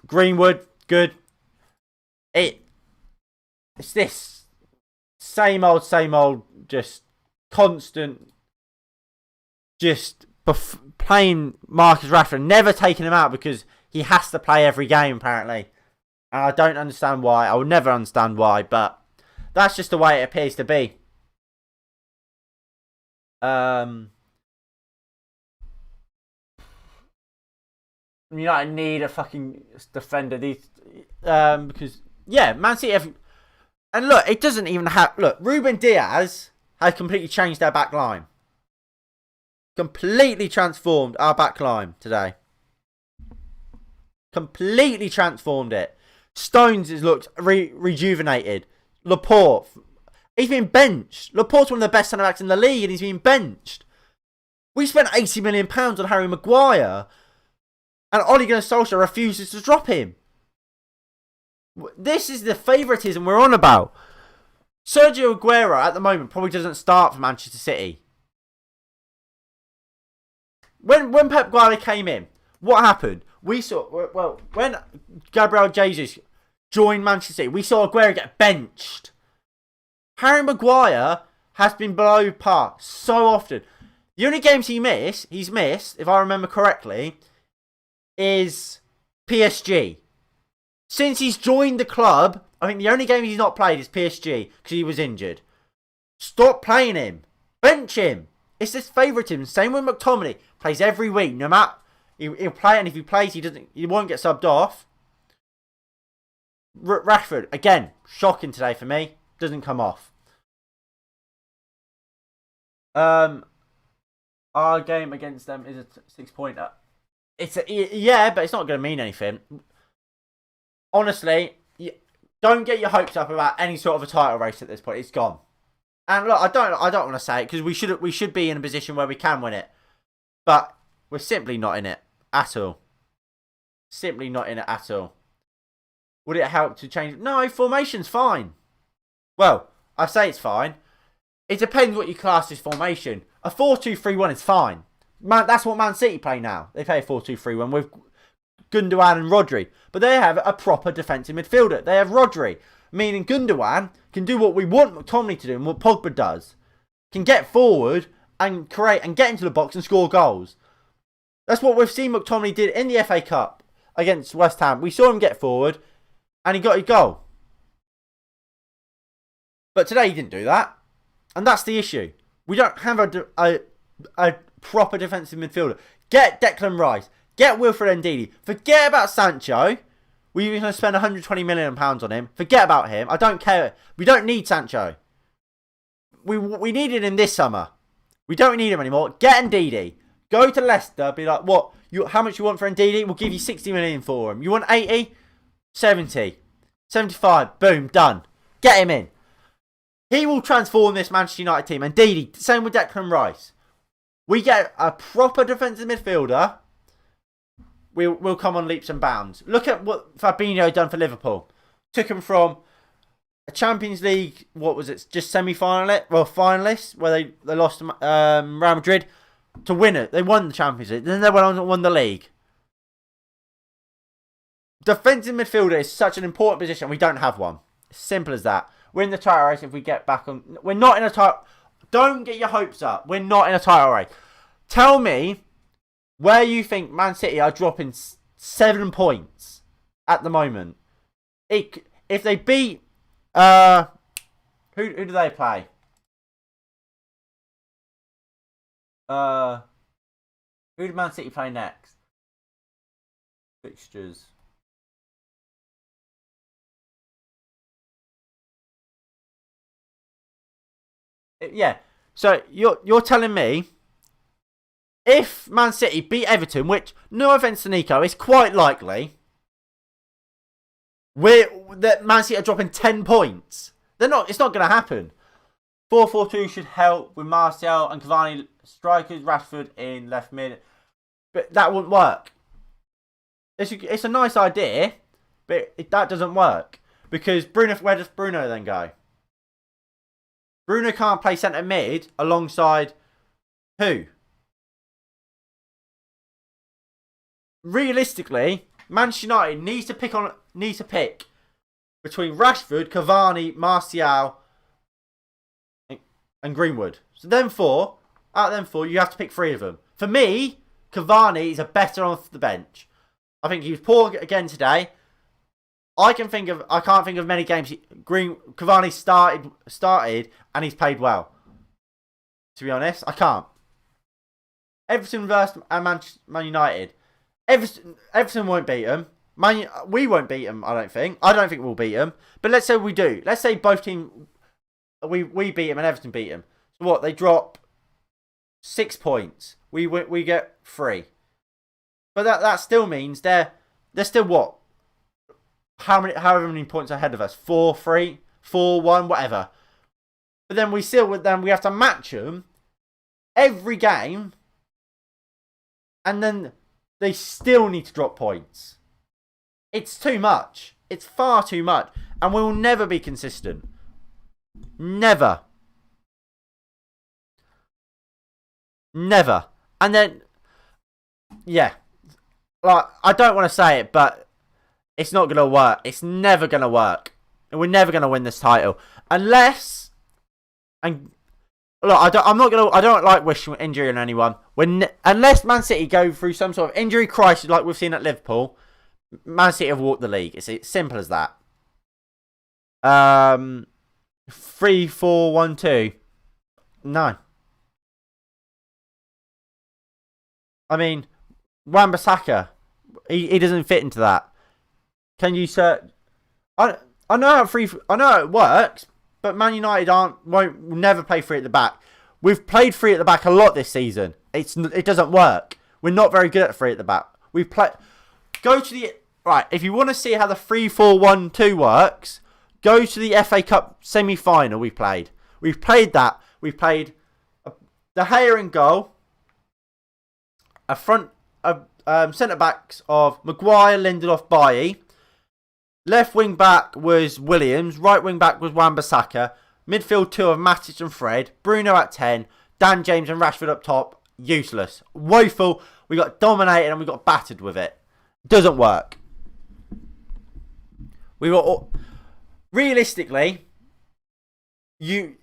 Greenwood, good. It's this same old, just constant, just playing Marcus Rashford, never taking him out because he has to play every game apparently. And I don't understand why. I will never understand why, but that's just the way it appears to be. United need a fucking defender. Because yeah, Man City have, and look, it doesn't even have. Look, Ruben Diaz has completely changed their back line. Completely transformed our back line today. Completely transformed it. Stones has looked rejuvenated. Laporte, he's been benched. Laporte's one of the best centre backs in the league, and he's been benched. We spent £80 million on Harry Maguire. And Ole Gunnar Solskjaer refuses to drop him. This is the favouritism we're on about. Sergio Aguero at the moment probably doesn't start for Manchester City. When Pep Guardiola came in, what happened? We saw, well, when Gabriel Jesus joined Manchester City, we saw Aguero get benched. Harry Maguire has been below par so often. The only games he's missed, if I remember correctly, is PSG. Since he's joined the club, I think the only game he's not played is PSG because he was injured. Stop playing him. Bench him. It's this favouritism. Same with McTominay. Plays every week. No matter, he'll play, and if he plays, he won't get subbed off. Rashford, again, shocking today for me. Doesn't come off. Our game against them is a 6-pointer. Yeah, but it's not going to mean anything. Honestly, don't get your hopes up about any sort of a title race at this point. It's gone. And look, I don't want to say it because we should be in a position where we can win it, but we're simply not in it at all. Simply not in it at all. Would it help to change? No, formation's fine. Well, I say it's fine. It depends what you class as formation. A 4-2-3-1 is fine. That's what Man City play now. They play a 4-2-3-1 with Gundogan and Rodri. But they have a proper defensive midfielder. They have Rodri. Meaning Gundogan can do what we want McTominay to do and what Pogba does. Can get forward and create and get into the box and score goals. That's what we've seen McTominay did in the FA Cup against West Ham. We saw him get forward and he got his goal. But today he didn't do that. And that's the issue. We don't have a proper defensive midfielder. Get Declan Rice. Get Wilfred Ndidi. Forget about Sancho. We're going to spend £120 million on him. Forget about him. I don't care. We don't need Sancho. We needed him this summer. We don't need him anymore. Get Ndidi. Go to Leicester. Be like, what? How much you want for Ndidi? We'll give you 60 million for him. You want 80? 70. 75. Boom. Done. Get him in. He will transform this Manchester United team. Ndidi. Same with Declan Rice. We get a proper defensive midfielder. We'll come on leaps and bounds. Look at what Fabinho done for Liverpool. Took him from a Champions League, what was it, just finalists, where they lost to Real Madrid, to win it. They won the Champions League. Then they went on and won the league. Defensive midfielder is such an important position. We don't have one. Simple as that. We're in the title race if we get back on. We're not in a title. Don't get your hopes up. We're not in a title race. Tell me where you think Man City are dropping 7 points at the moment. If they beat... who do they play? Who did Man City play next? Fixtures. Yeah. So you're telling me if Man City beat Everton, which no offense to Nico, is quite likely, that Man City are dropping 10 points. They're not. It's not going to happen. 4-4-2 should help with Martial and Cavani strikers, Rashford in left mid, but that wouldn't work. It's a nice idea, but that doesn't work because Bruno. Where does Bruno then go? Bruno can't play centre mid alongside who? Realistically, Manchester United needs to pick between Rashford, Cavani, Martial, and Greenwood. So out of them four, you have to pick 3 of them. For me, Cavani is a better off the bench. I think he was poor again today. I can't think of many games Cavani started and he's played well. To be honest, I can't. Everton versus Man United. Everton won't beat them. We won't beat them, I don't think. I don't think we'll beat them. But let's say we do. Let's say both teams, we beat them and Everton beat them. So what? They drop 6 points. We get 3. But that still means they're still what? However many points ahead of us? 4-3, 4-1, whatever. But then we have to match them every game, and then they still need to drop points. It's too much. It's far too much, and we will never be consistent. Never. And then, yeah, like I don't want to say it, but it's not going to work. It's never going to work. And we're never going to win this title. Unless... And look, I don't like wishing injury on anyone. Unless Man City go through some sort of injury crisis like we've seen at Liverpool, Man City have walked the league. It's simple as that. 3-4-1-2. No. I mean, Wan-Bissaka, he doesn't fit into that. Can you search? I know how it works, but Man United will never play 3 at the back. We've played 3 at the back a lot this season. It doesn't work. We're not very good at 3 at the back. Right. If you want to see how the 3-4-1-2 works, go to the FA Cup semi-final we played. We've played that. We've played De Gea in goal, centre backs of Maguire, Lindelof, Bailly. Left wing back was Williams. Right wing back was Wan-Bissaka. Midfield 2 of Matic and Fred. Bruno at 10. Dan James and Rashford up top. Useless. Woeful. We got dominated and we got battered with it. Doesn't work. Realistically, we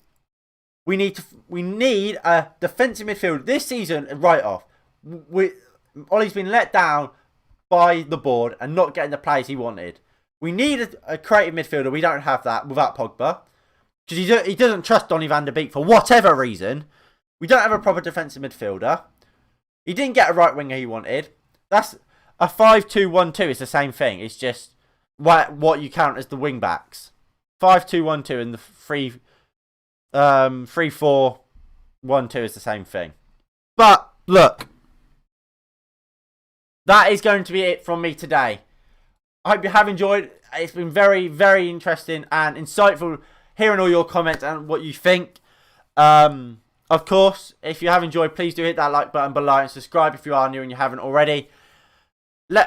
need a defensive midfield this season right off. Ollie's been let down by the board and not getting the players he wanted. We need a creative midfielder. We don't have that without Pogba. Because he doesn't trust Donny van der Beek for whatever reason. We don't have a proper defensive midfielder. He didn't get a right winger he wanted. That's a 5-2-1-2 is the same thing. It's just what you count as the wing backs. 5-2-1-2 and the 3-4-1-2 is the same thing. But look, that is going to be it from me today. I hope you have enjoyed. It's been very, very interesting and insightful hearing all your comments and what you think. I Of course, if you have enjoyed, please do hit that like button below and subscribe if you are new and you haven't already. We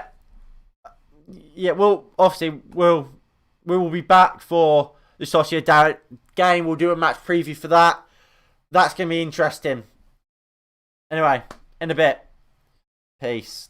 will be back for the Sociedad game. We'll do a match preview for that. That's going to be interesting. Anyway, in a bit. Peace.